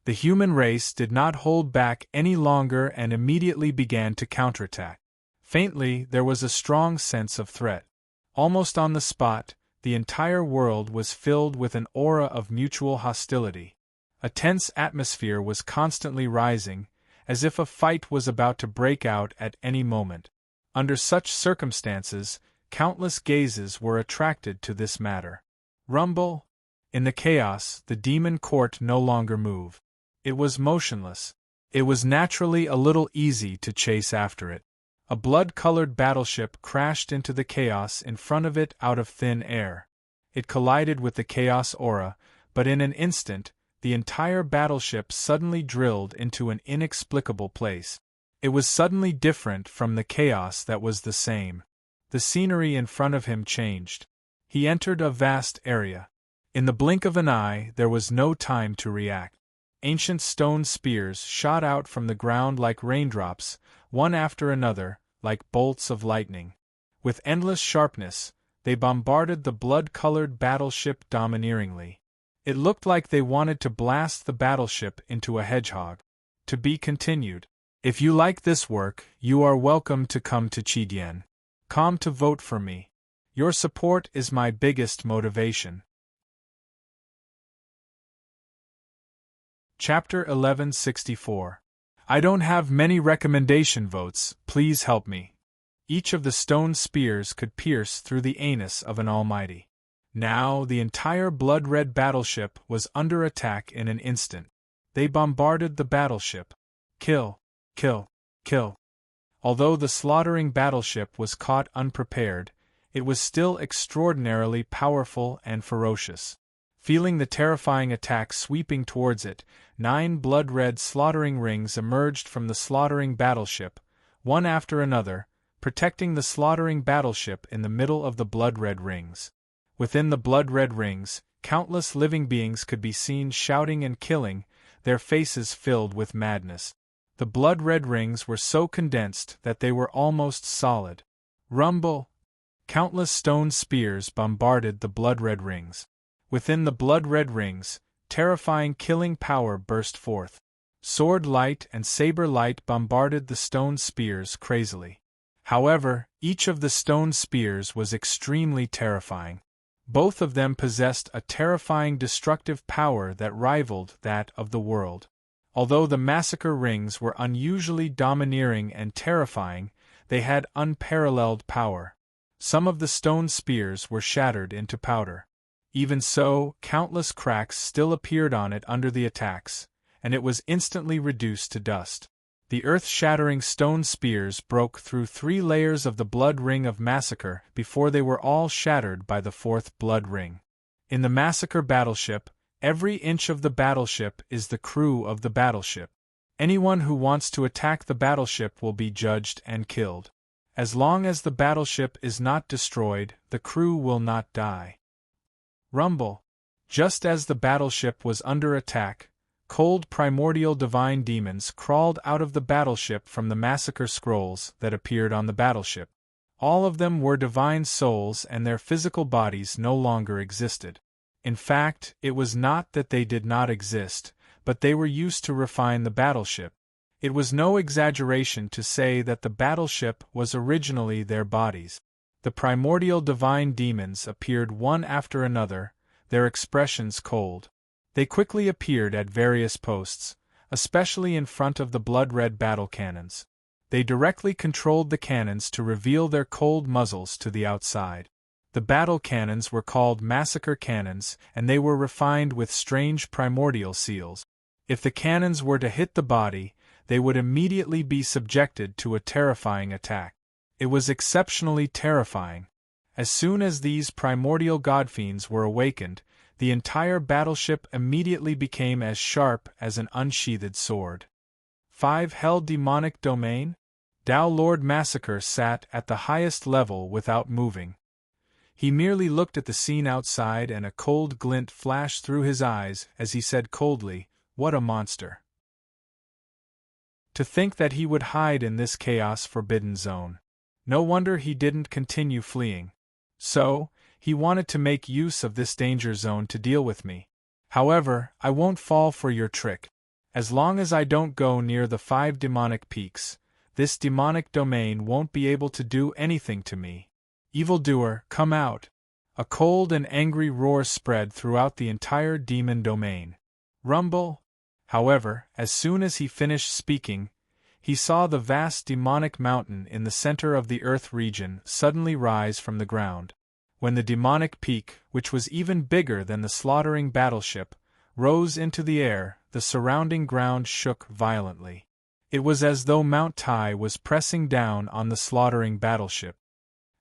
The human race did not hold back any longer and immediately began to counterattack. Faintly, there was a strong sense of threat. Almost on the spot, the entire world was filled with an aura of mutual hostility. A tense atmosphere was constantly rising, as if a fight was about to break out at any moment. Under such circumstances, countless gazes were attracted to this matter. Rumble! In the chaos, the demon court no longer moved. It was motionless. It was naturally a little easy to chase after it. A blood-colored battleship crashed into the chaos in front of it out of thin air. It collided with the chaos aura, but in an instant, the entire battleship suddenly drilled into an inexplicable place. It was suddenly different from the chaos that was the same. The scenery in front of him changed. He entered a vast area. In the blink of an eye, there was no time to react. ancient stone spears shot out from the ground like raindrops, one after another, like bolts of lightning. With endless sharpness, they bombarded the blood-colored battleship domineeringly. It looked like they wanted to blast the battleship into a hedgehog. To be continued. If you like this work, you are welcome to come to Chidien.com to vote for me. Your support is my biggest motivation. Chapter 1164. I don't have many recommendation votes, please help me. Each of the stone spears could pierce through the anus of an almighty. Now the entire blood-red battleship was under attack in an instant. They bombarded the battleship. Kill, kill, kill. Although the slaughtering battleship was caught unprepared, it was still extraordinarily powerful and ferocious. Feeling the terrifying attack sweeping towards it, 9 blood-red slaughtering rings emerged from the slaughtering battleship, one after another, protecting the slaughtering battleship in the middle of the blood-red rings. Within the blood-red rings, countless living beings could be seen shouting and killing, their faces filled with madness. The blood-red rings were so condensed that they were almost solid. Rumble! Countless stone spears bombarded the blood-red rings. Within the blood-red rings, terrifying killing power burst forth. Sword light and saber light bombarded the stone spears crazily. However, each of the stone spears was extremely terrifying. Both of them possessed a terrifying destructive power that rivaled that of the world. Although the massacre rings were unusually domineering and terrifying, they had unparalleled power. Some of the stone spears were shattered into powder. Even so, countless cracks still appeared on it under the attacks, and it was instantly reduced to dust. The earth-shattering stone spears broke through 3 layers of the blood ring of massacre before they were all shattered by the 4th blood ring. In the massacre battleship, every inch of the battleship is the crew of the battleship. Anyone who wants to attack the battleship will be judged and killed. As long as the battleship is not destroyed, the crew will not die. Rumble! Just as the battleship was under attack, cold primordial divine demons crawled out of the battleship from the massacre scrolls that appeared on the battleship. All of them were divine souls and their physical bodies no longer existed. In fact, it was not that they did not exist, but they were used to refine the battleship. It was no exaggeration to say that the battleship was originally their bodies. The primordial divine demons appeared one after another, their expressions cold. They quickly appeared at various posts, especially in front of the blood-red battle cannons. They directly controlled the cannons to reveal their cold muzzles to the outside. The battle cannons were called massacre cannons, and they were refined with strange primordial seals. If the cannons were to hit the body, they would immediately be subjected to a terrifying attack. It was exceptionally terrifying. As soon as these primordial godfiends were awakened, the entire battleship immediately became as sharp as an unsheathed sword. 5 Hell Demonic Domain? Tao Lord Massacre sat at the highest level without moving. He merely looked at the scene outside and a cold glint flashed through his eyes as he said coldly, "What a monster." To think that he would hide in this chaos-forbidden zone. No wonder he didn't continue fleeing. So, he wanted to make use of this danger zone to deal with me. However, I won't fall for your trick. As long as I don't go near the 5 demonic peaks, this demonic domain won't be able to do anything to me. Evildoer, come out! A cold and angry roar spread throughout the entire demon domain. Rumble! However, as soon as he finished speaking, he saw the vast demonic mountain in the center of the earth region suddenly rise from the ground. When the demonic peak, which was even bigger than the slaughtering battleship, rose into the air, the surrounding ground shook violently. It was as though Mount Tai was pressing down on the slaughtering battleship.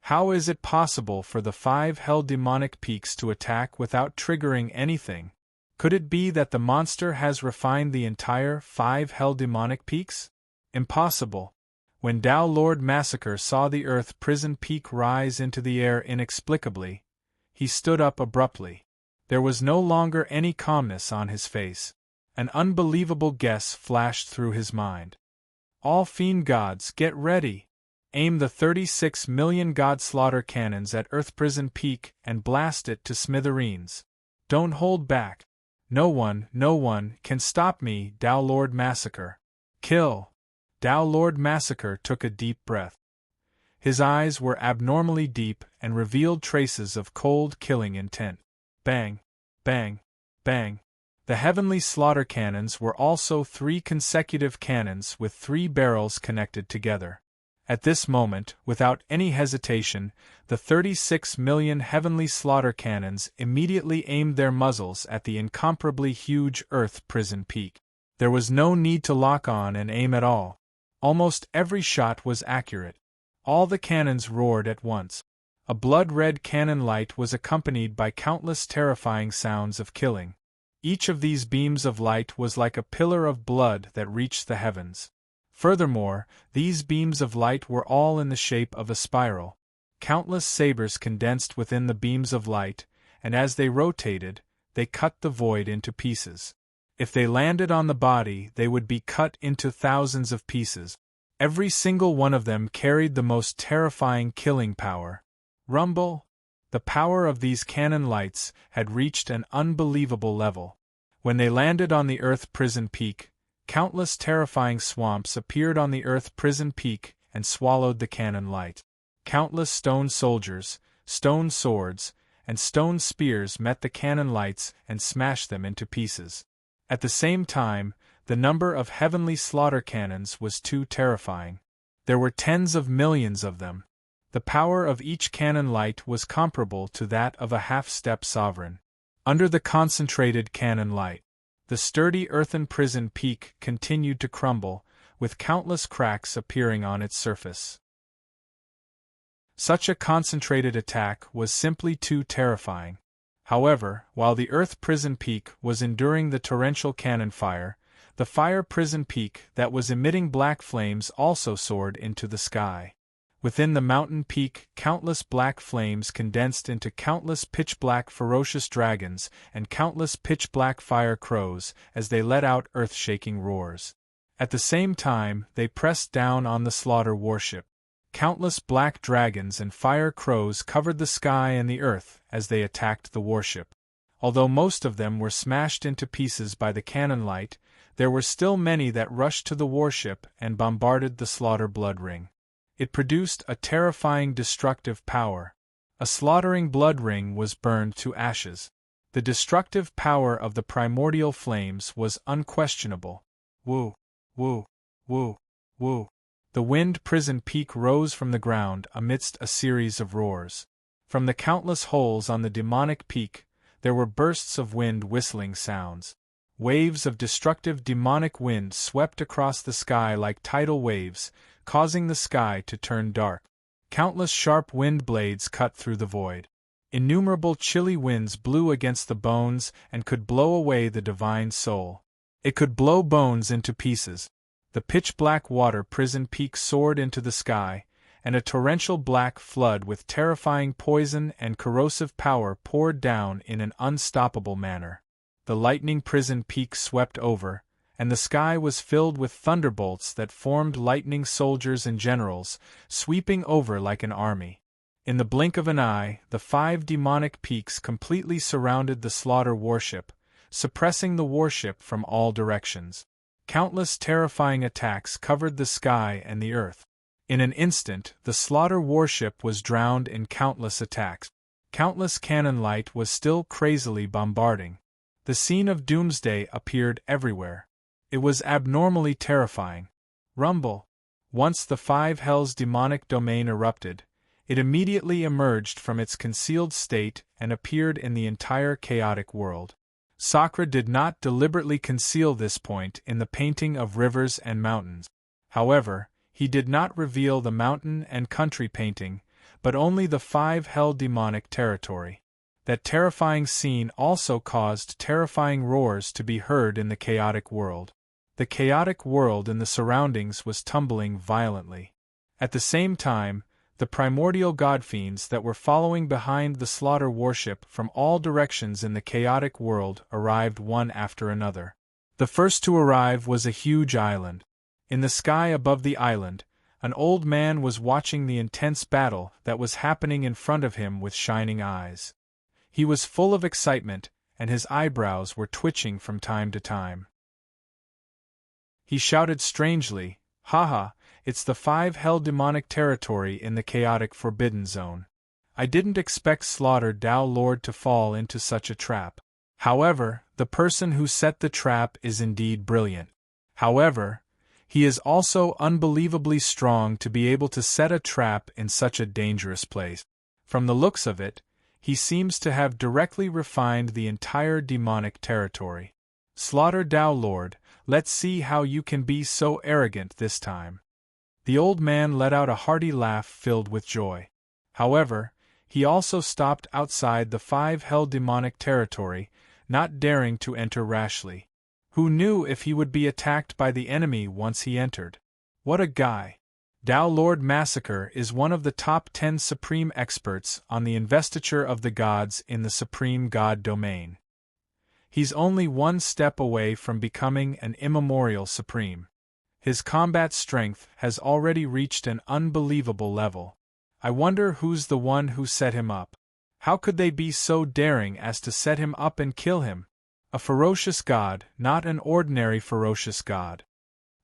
How is it possible for the 5 hell demonic peaks to attack without triggering anything? Could it be that the monster has refined the entire 5 hell demonic peaks? Impossible. When Tao Lord Massacre saw the Earth Prison Peak rise into the air inexplicably, he stood up abruptly. There was no longer any calmness on his face. An unbelievable guess flashed through his mind. All fiend gods, get ready! Aim the 36 million god slaughter cannons at Earth Prison Peak and blast it to smithereens. Don't hold back. No one can stop me, Tao Lord Massacre. Kill! Tao Lord Massacre took a deep breath. His eyes were abnormally deep and revealed traces of cold, killing intent. Bang! Bang! Bang! The heavenly slaughter cannons were also 3 consecutive cannons with 3 barrels connected together. At this moment, without any hesitation, the 36 million heavenly slaughter cannons immediately aimed their muzzles at the incomparably huge Earth Prison Peak. There was no need to lock on and aim at all. Almost every shot was accurate. All the cannons roared at once. A blood-red cannon light was accompanied by countless terrifying sounds of killing. Each of these beams of light was like a pillar of blood that reached the heavens. Furthermore, these beams of light were all in the shape of a spiral. Countless sabers condensed within the beams of light, and as they rotated, they cut the void into pieces. If they landed on the body, they would be cut into thousands of pieces. Every single one of them carried the most terrifying killing power. Rumble! The power of these cannon lights had reached an unbelievable level. When they landed on the Earth Prison Peak, countless terrifying swamps appeared on the Earth Prison Peak and swallowed the cannon light. Countless stone soldiers, stone swords, and stone spears met the cannon lights and smashed them into pieces. At the same time, the number of heavenly slaughter cannons was too terrifying. There were tens of millions of them. The power of each cannon light was comparable to that of a half-step sovereign. Under the concentrated cannon light, the sturdy earthen prison peak continued to crumble, with countless cracks appearing on its surface. Such a concentrated attack was simply too terrifying. However, while the Earth Prison Peak was enduring the torrential cannon fire, the Fire Prison Peak that was emitting black flames also soared into the sky. Within the mountain peak, countless black flames condensed into countless pitch-black ferocious dragons and countless pitch-black fire crows as they let out earth-shaking roars. At the same time, they pressed down on the slaughter warship. Countless black dragons and fire crows covered the sky and the earth as they attacked the warship. Although most of them were smashed into pieces by the cannon light, there were still many that rushed to the warship and bombarded the slaughter blood ring. It produced a terrifying destructive power. A slaughtering blood ring was burned to ashes. The destructive power of the primordial flames was unquestionable. Woo, woo, woo, woo. The wind prison peak rose from the ground amidst a series of roars. From the countless holes on the demonic peak, there were bursts of wind whistling sounds. Waves of destructive demonic wind swept across the sky like tidal waves, causing the sky to turn dark. Countless sharp wind blades cut through the void. Innumerable chilly winds blew against the bones and could blow away the divine soul. It could blow bones into pieces. The pitch-black water prison peak soared into the sky, and a torrential black flood with terrifying poison and corrosive power poured down in an unstoppable manner. The lightning prison peak swept over, and the sky was filled with thunderbolts that formed lightning soldiers and generals, sweeping over like an army. In the blink of an eye, the 5 demonic peaks completely surrounded the slaughter warship, suppressing the warship from all directions. Countless terrifying attacks covered the sky and the earth. In an instant, the slaughter warship was drowned in countless attacks. Countless cannon light was still crazily bombarding. The scene of doomsday appeared everywhere. It was abnormally terrifying. Rumble! Once the 5 Hells demonic domain erupted, it immediately emerged from its concealed state and appeared in the entire chaotic world. Sakra did not deliberately conceal this point in the painting of rivers and mountains. However, he did not reveal the mountain and country painting, but only the 5 Hell demonic territory. That terrifying scene also caused terrifying roars to be heard in the chaotic world. The chaotic world in the surroundings was tumbling violently. At the same time, the primordial godfiends that were following behind the slaughter warship from all directions in the chaotic world arrived one after another. The first to arrive was a huge island. In the sky above the island, an old man was watching the intense battle that was happening in front of him with shining eyes. He was full of excitement, and his eyebrows were twitching from time to time. He shouted strangely, "Haha, it's the 5 hell demonic territory in the chaotic forbidden zone. I didn't expect Slaughter Dao Lord to fall into such a trap. However, the person who set the trap is indeed brilliant. However, he is also unbelievably strong to be able to set a trap in such a dangerous place. From the looks of it, he seems to have directly refined the entire demonic territory. Slaughter Dao Lord, let's see how you can be so arrogant this time." The old man let out a hearty laugh filled with joy. However, he also stopped outside the 5 hell demonic territory, not daring to enter rashly. Who knew if he would be attacked by the enemy once he entered? What a guy! Dao Lord Massacre is one of the top 10 supreme experts on the investiture of the gods in the supreme god domain. He's only one step away from becoming an immemorial supreme. His combat strength has already reached an unbelievable level. I wonder who's the one who set him up. How could they be so daring as to set him up and kill him? A ferocious god, not an ordinary ferocious god.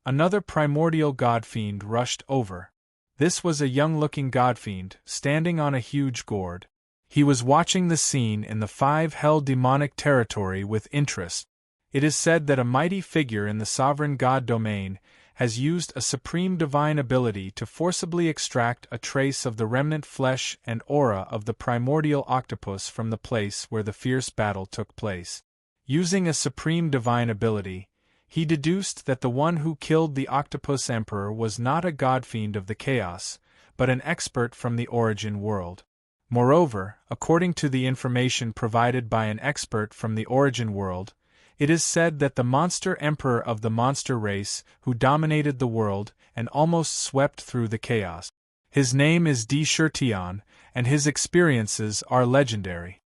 Another primordial godfiend rushed over. This was a young-looking godfiend, standing on a huge gourd. He was watching the scene in the 5 hell demonic territory with interest. It is said that a mighty figure in the sovereign god domain has used a supreme divine ability to forcibly extract a trace of the remnant flesh and aura of the primordial octopus from the place where the fierce battle took place. Using a supreme divine ability, he deduced that the one who killed the Octopus Emperor was not a godfiend of the chaos, but an expert from the origin world. Moreover, according to the information provided by an expert from the origin world, it is said that the monster emperor of the monster race who dominated the world and almost swept through the chaos. His name is Di Shirtion, and his experiences are legendary.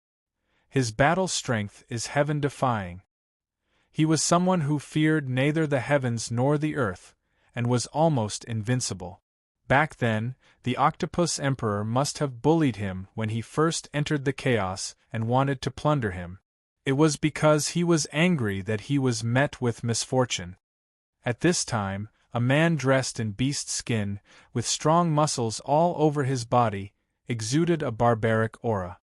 His battle strength is heaven-defying. He was someone who feared neither the heavens nor the earth, and was almost invincible. Back then, the Octopus Emperor must have bullied him when he first entered the chaos and wanted to plunder him. It was because he was angry that he was met with misfortune. At this time, a man dressed in beast skin, with strong muscles all over his body, exuded a barbaric aura.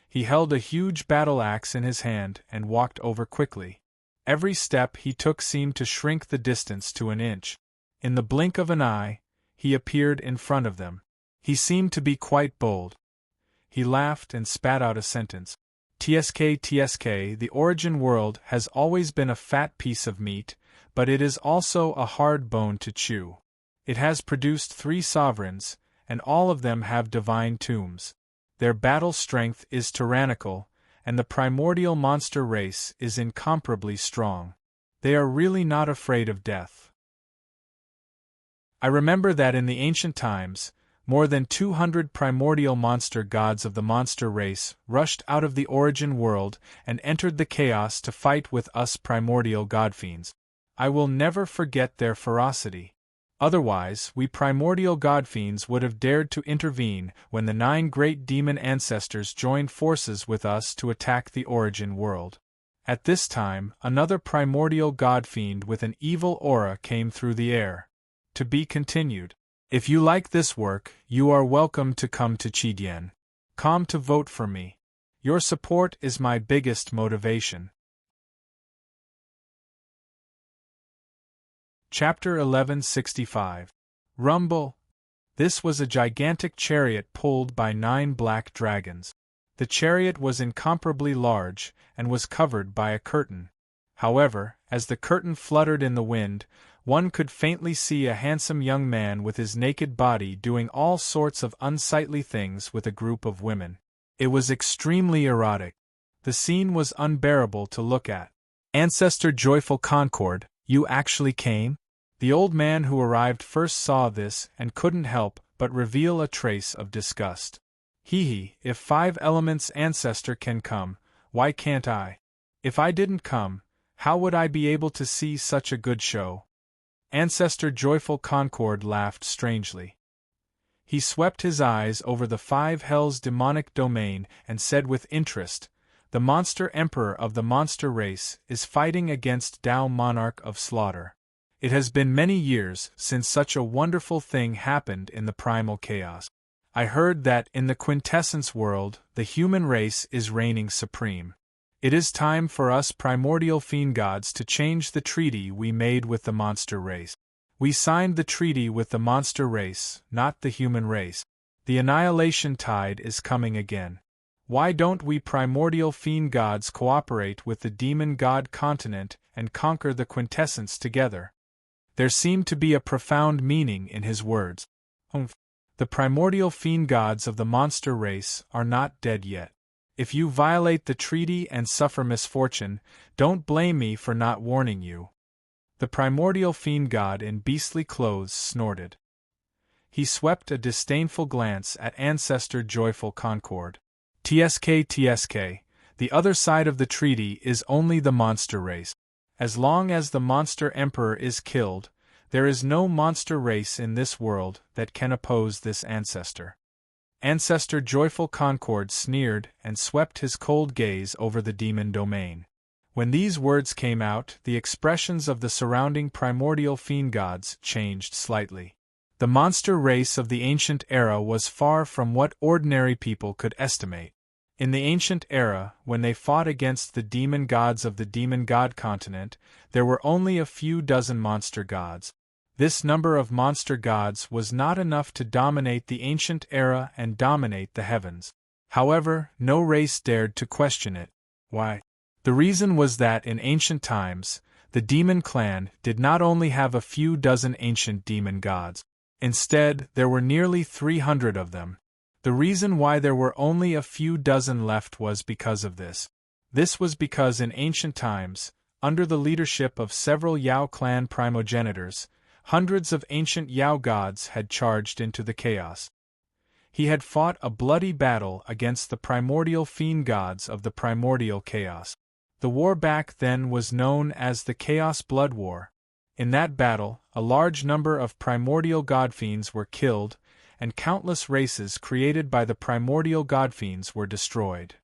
He held a huge battle axe in his hand and walked over quickly. Every step he took seemed to shrink the distance to an inch. In the blink of an eye, he appeared in front of them. He seemed to be quite bold. He laughed and spat out a sentence. TSK, the origin world has always been a fat piece of meat, but it is also a hard bone to chew. It has produced 3 sovereigns, and all of them have divine tombs. Their battle strength is tyrannical, and the primordial monster race is incomparably strong. They are really not afraid of death. I remember that in the ancient times, more than 200 primordial monster gods of the monster race rushed out of the origin world and entered the chaos to fight with us primordial godfiends. I will never forget their ferocity. Otherwise, we primordial godfiends would have dared to intervene when the 9 great demon ancestors joined forces with us to attack the origin world. At this time, another primordial godfiend with an evil aura came through the air. To be continued. If you like this work, you are welcome to come to Chidien. Come to vote for me. Your support is my biggest motivation. Chapter 1165. Rumble. This was a gigantic chariot pulled by 9 black dragons. The chariot was incomparably large, and was covered by a curtain. However, as the curtain fluttered in the wind, one could faintly see a handsome young man with his naked body doing all sorts of unsightly things with a group of women. It was extremely erotic. The scene was unbearable to look at. Ancestor Joyful Concord, you actually came? The old man who arrived first saw this and couldn't help but reveal a trace of disgust. Hee, if 5 elements Ancestor can come, why can't I? If I didn't come, How would I be able to see such a good show? Ancestor Joyful Concord laughed strangely. He swept his eyes over the 5 hells' demonic domain and said with interest, "The monster emperor of the monster race is fighting against Tao monarch of slaughter. It has been many years since such a wonderful thing happened in the primal chaos. I heard that in the quintessence world, the human race is reigning supreme. It is time for us primordial fiend gods to change the treaty we made with the monster race. We signed the treaty with the monster race, not the human race. The annihilation tide is coming again. Why don't we primordial fiend gods cooperate with the demon god continent and conquer the quintessence together?" There seemed to be a profound meaning in his words. The primordial fiend gods of the monster race are not dead yet. If you violate the treaty and suffer misfortune, don't blame me for not warning you. The primordial fiend god in beastly clothes snorted. He swept a disdainful glance at Ancestor Joyful Concord. TSK, the other side of the treaty is only the monster race. As long as the monster emperor is killed, there is no monster race in this world that can oppose this ancestor. Ancestor Joyful Concord sneered and swept his cold gaze over the demon domain. When these words came out, the expressions of the surrounding primordial fiend gods changed slightly. The monster race of the ancient era was far from what ordinary people could estimate. In the ancient era, when they fought against the demon gods of the demon god continent, there were only a few dozen monster gods. This number of monster gods was not enough to dominate the ancient era and dominate the heavens. However, no race dared to question it. Why? The reason was that in ancient times, the demon clan did not only have a few dozen ancient demon gods. Instead, there were nearly 300 of them. The reason why there were only a few dozen left was because of this. This was because in ancient times, under the leadership of several Yao clan primogenitors, hundreds of ancient Yao gods had charged into the chaos. He had fought a bloody battle against the primordial fiend gods of the primordial chaos. The war back then was known as the Chaos Blood War. In that battle, a large number of primordial godfiends were killed, and countless races created by the primordial godfiends were destroyed.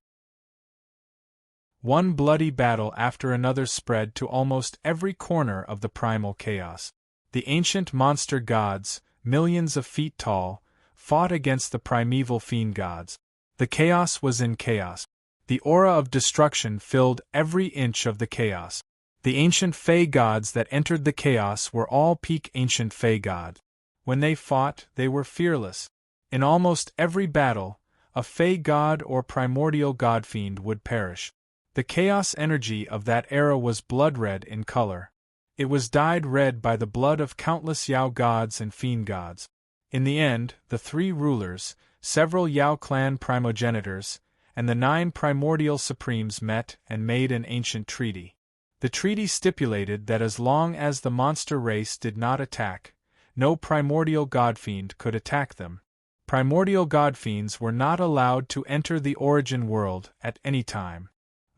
One bloody battle after another spread to almost every corner of the primal chaos. The ancient monster gods, millions of feet tall, fought against the primeval fiend gods. The chaos was in chaos. The aura of destruction filled every inch of the chaos. The ancient Fey gods that entered the chaos were all peak ancient Fey gods. When they fought, they were fearless. In almost every battle, a Fey god or primordial godfiend would perish. The chaos energy of that era was blood-red in color. It was dyed red by the blood of countless Yao gods and fiend gods. In the end, the 3 rulers, several Yao clan primogenitors, and the 9 primordial supremes met and made an ancient treaty. The treaty stipulated that as long as the monster race did not attack, no primordial godfiend could attack them. Primordial godfiends were not allowed to enter the origin world at any time.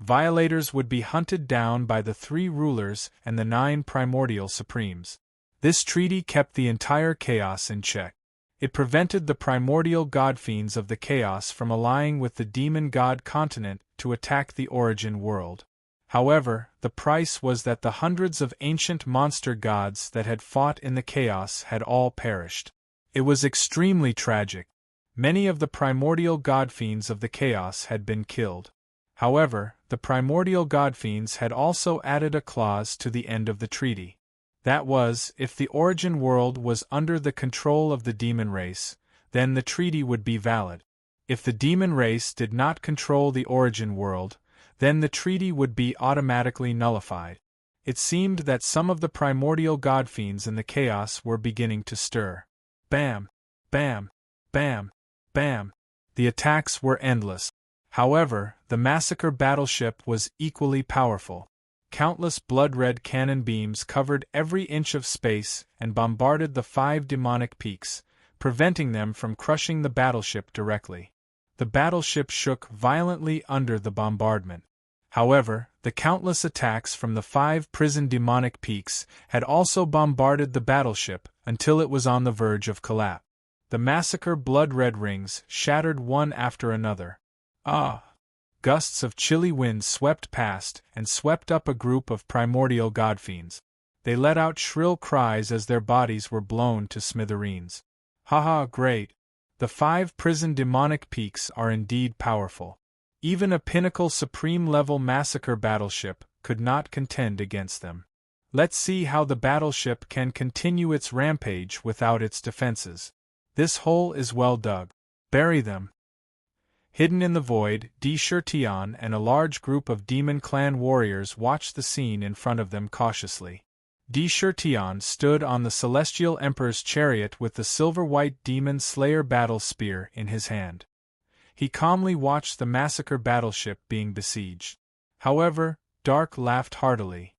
Violators would be hunted down by the 3 rulers and the 9 primordial supremes. This treaty kept the entire chaos in check. It prevented the primordial godfiends of the chaos from allying with the demon god continent to attack the origin world. However, the price was that the hundreds of ancient monster gods that had fought in the chaos had all perished. It was extremely tragic. Many of the primordial godfiends of the chaos had been killed. However, the primordial godfiends had also added a clause to the end of the treaty. That was, if the origin world was under the control of the demon race, then the treaty would be valid. If the demon race did not control the origin world, then the treaty would be automatically nullified. It seemed that some of the primordial godfiends in the chaos were beginning to stir. Bam! Bam! Bam! Bam! The attacks were endless. However, the massacre battleship was equally powerful. Countless blood-red cannon beams covered every inch of space and bombarded the 5 demonic peaks, preventing them from crushing the battleship directly. The battleship shook violently under the bombardment. However, the countless attacks from the 5 prison demonic peaks had also bombarded the battleship until it was on the verge of collapse. The massacre blood-red rings shattered one after another. Ah! Gusts of chilly wind swept past and swept up a group of primordial godfiends. They let out shrill cries as their bodies were blown to smithereens. Haha, great! The 5 prison demonic peaks are indeed powerful. Even a pinnacle supreme-level massacre battleship could not contend against them. Let's see how the battleship can continue its rampage without its defenses. This hole is well dug. Bury them. Hidden in the void, Tion and a large group of Demon Clan warriors watched the scene in front of them cautiously. Tion stood on the Celestial Emperor's chariot with the silver-white Demon Slayer battle spear in his hand. He calmly watched the massacre battleship being besieged. However, Dark laughed heartily.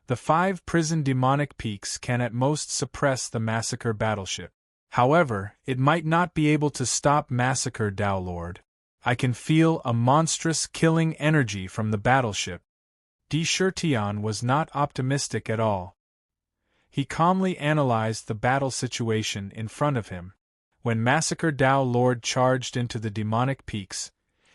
The 5 prison demonic peaks can at most suppress the massacre battleship. However, it might not be able to stop Massacre Dao Lord. I can feel a monstrous killing energy from the battleship. Tion was not optimistic at all. He calmly analyzed the battle situation in front of him. When Massacre Dao Lord charged into the demonic peaks,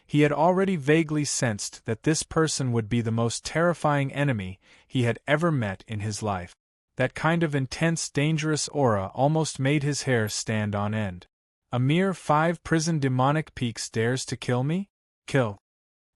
he had already vaguely sensed that this person would be the most terrifying enemy he had ever met in his life. That kind of intense, dangerous aura almost made his hair stand on end. A mere 5 prison demonic peaks dares to kill me? Kill.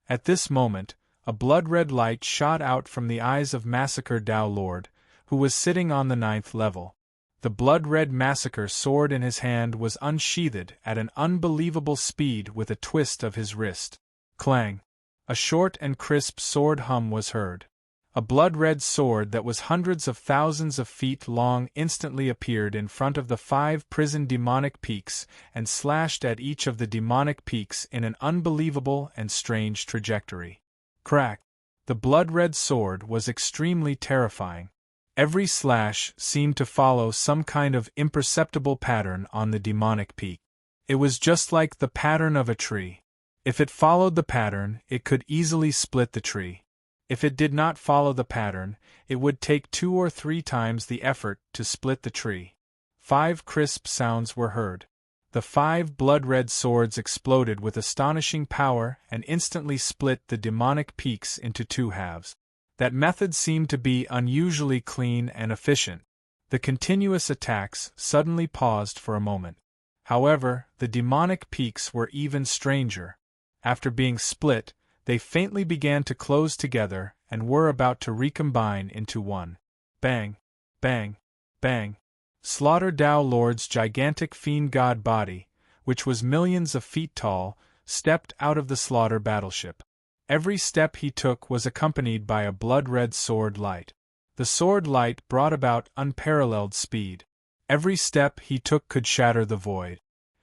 At this moment, a blood-red light shot out from the eyes of Massacre Dao Lord, who was sitting on the 9th level. The blood-red massacre sword in his hand was unsheathed at an unbelievable speed with a twist of his wrist. Clang! A short and crisp sword hum was heard. A blood-red sword that was hundreds of thousands of feet long instantly appeared in front of the 5 prison demonic peaks and slashed at each of the demonic peaks in an unbelievable and strange trajectory. Crack! The blood-red sword was extremely terrifying. Every slash seemed to follow some kind of imperceptible pattern on the demonic peak. It was just like the pattern of a tree. If it followed the pattern, it could easily split the tree. If it did not follow the pattern, it would take 2 or 3 times the effort to split the tree. 5 crisp sounds were heard. The 5 blood-red swords exploded with astonishing power and instantly split the demonic peaks into 2 halves. That method seemed to be unusually clean and efficient. The continuous attacks suddenly paused for a moment. However, the demonic peaks were even stranger. After being split, they faintly began to close together and were about to recombine into one. Bang! Bang! Bang! Slaughter Dao Lord's gigantic fiend god body, which was millions of feet tall, stepped out of the slaughter battleship. Every step he took was accompanied by a blood-red sword light. The sword light brought about unparalleled speed. Every step he took could shatter the void.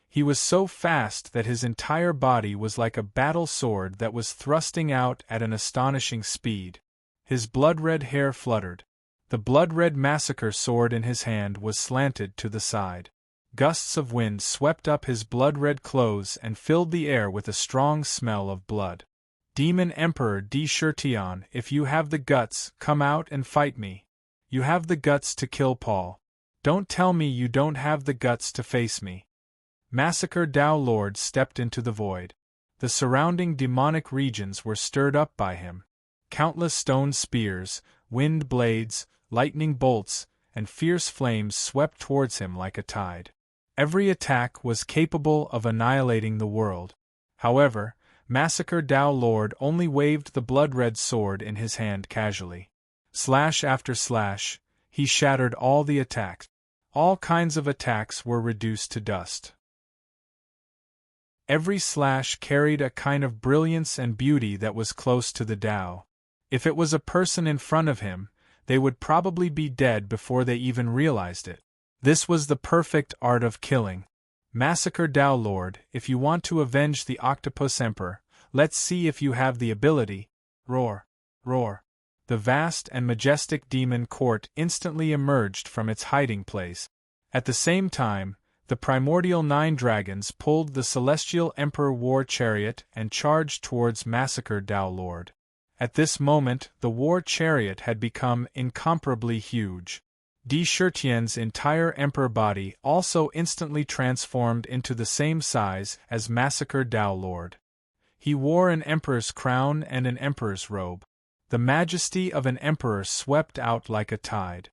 He was so fast that his entire body was like a battle sword that was thrusting out at an astonishing speed. His blood-red hair fluttered. The blood-red massacre sword in his hand was slanted to the side. Gusts of wind swept up his blood-red clothes and filled the air with a strong smell of blood. Demon Emperor Tion, if you have the guts, come out and fight me. You have the guts to kill Paul. Don't tell me you don't have the guts to face me. Massacre Dao Lord stepped into the void. The surrounding demonic regions were stirred up by him. Countless stone spears, wind blades, lightning bolts, and fierce flames swept towards him like a tide. Every attack was capable of annihilating the world. However, Massacre Dao Lord only waved the blood-red sword in his hand casually. Slash after slash, he shattered all the attacks. All kinds of attacks were reduced to dust. Every slash carried a kind of brilliance and beauty that was close to the Dao. If it was a person in front of him, they would probably be dead before they even realized it. This was the perfect art of killing. Massacre Dao Lord, if you want to avenge the Octopus Emperor, let's see if you have the ability. Roar! Roar! The vast and majestic demon court instantly emerged from its hiding place. At the same time, The primordial 9 dragons pulled the celestial emperor war chariot and charged towards Massacre Tao Lord. At this moment, the war chariot had become incomparably huge. Di Shirtian's entire emperor body also instantly transformed into the same size as Massacre Tao Lord. He wore an emperor's crown and an emperor's robe. The majesty of an emperor swept out like a tide.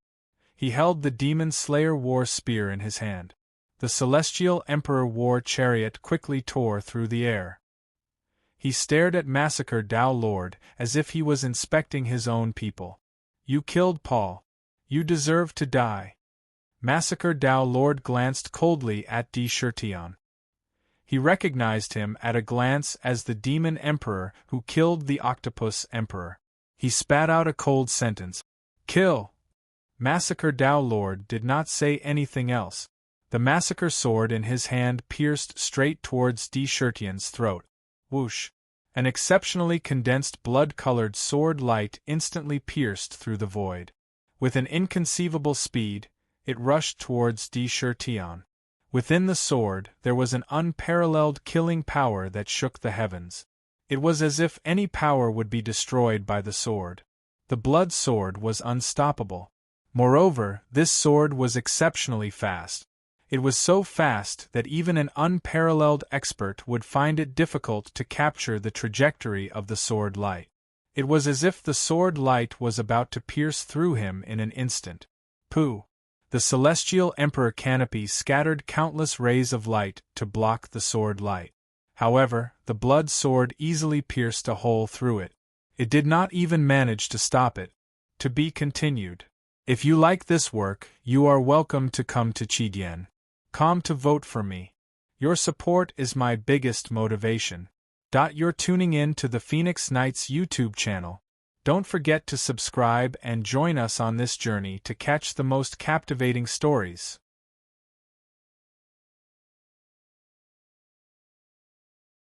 He held the demon slayer war spear in his hand. The celestial emperor war chariot quickly tore through the air. He stared at Massacre Tao Lord as if he was inspecting his own people. You killed Paul. You deserve to die. Massacre Tao Lord glanced coldly at Di Shirtian. He recognized him at a glance as the demon emperor who killed the octopus emperor. He spat out a cold sentence. Kill! Massacre Tao Lord did not say anything else. The massacre sword in his hand pierced straight towards Di Shirtian's throat. Whoosh! An exceptionally condensed blood-colored sword light instantly pierced through the void. With an inconceivable speed, it rushed towards Di Shirtian. Within the sword, there was an unparalleled killing power that shook the heavens. It was as if any power would be destroyed by the sword. The blood sword was unstoppable. Moreover, this sword was exceptionally fast. It was so fast that even an unparalleled expert would find it difficult to capture the trajectory of the sword light. It was as if the sword light was about to pierce through him in an instant. Pooh! The celestial emperor canopy scattered countless rays of light to block the sword light. However, the blood sword easily pierced a hole through it. It did not even manage to stop it. To be continued. If you like this work, you are welcome to come to Qidien.com to vote for me. Your support is my biggest motivation. You're tuning in to the Phoenix Knights YouTube channel. Don't forget to subscribe and join us on this journey to catch the most captivating stories.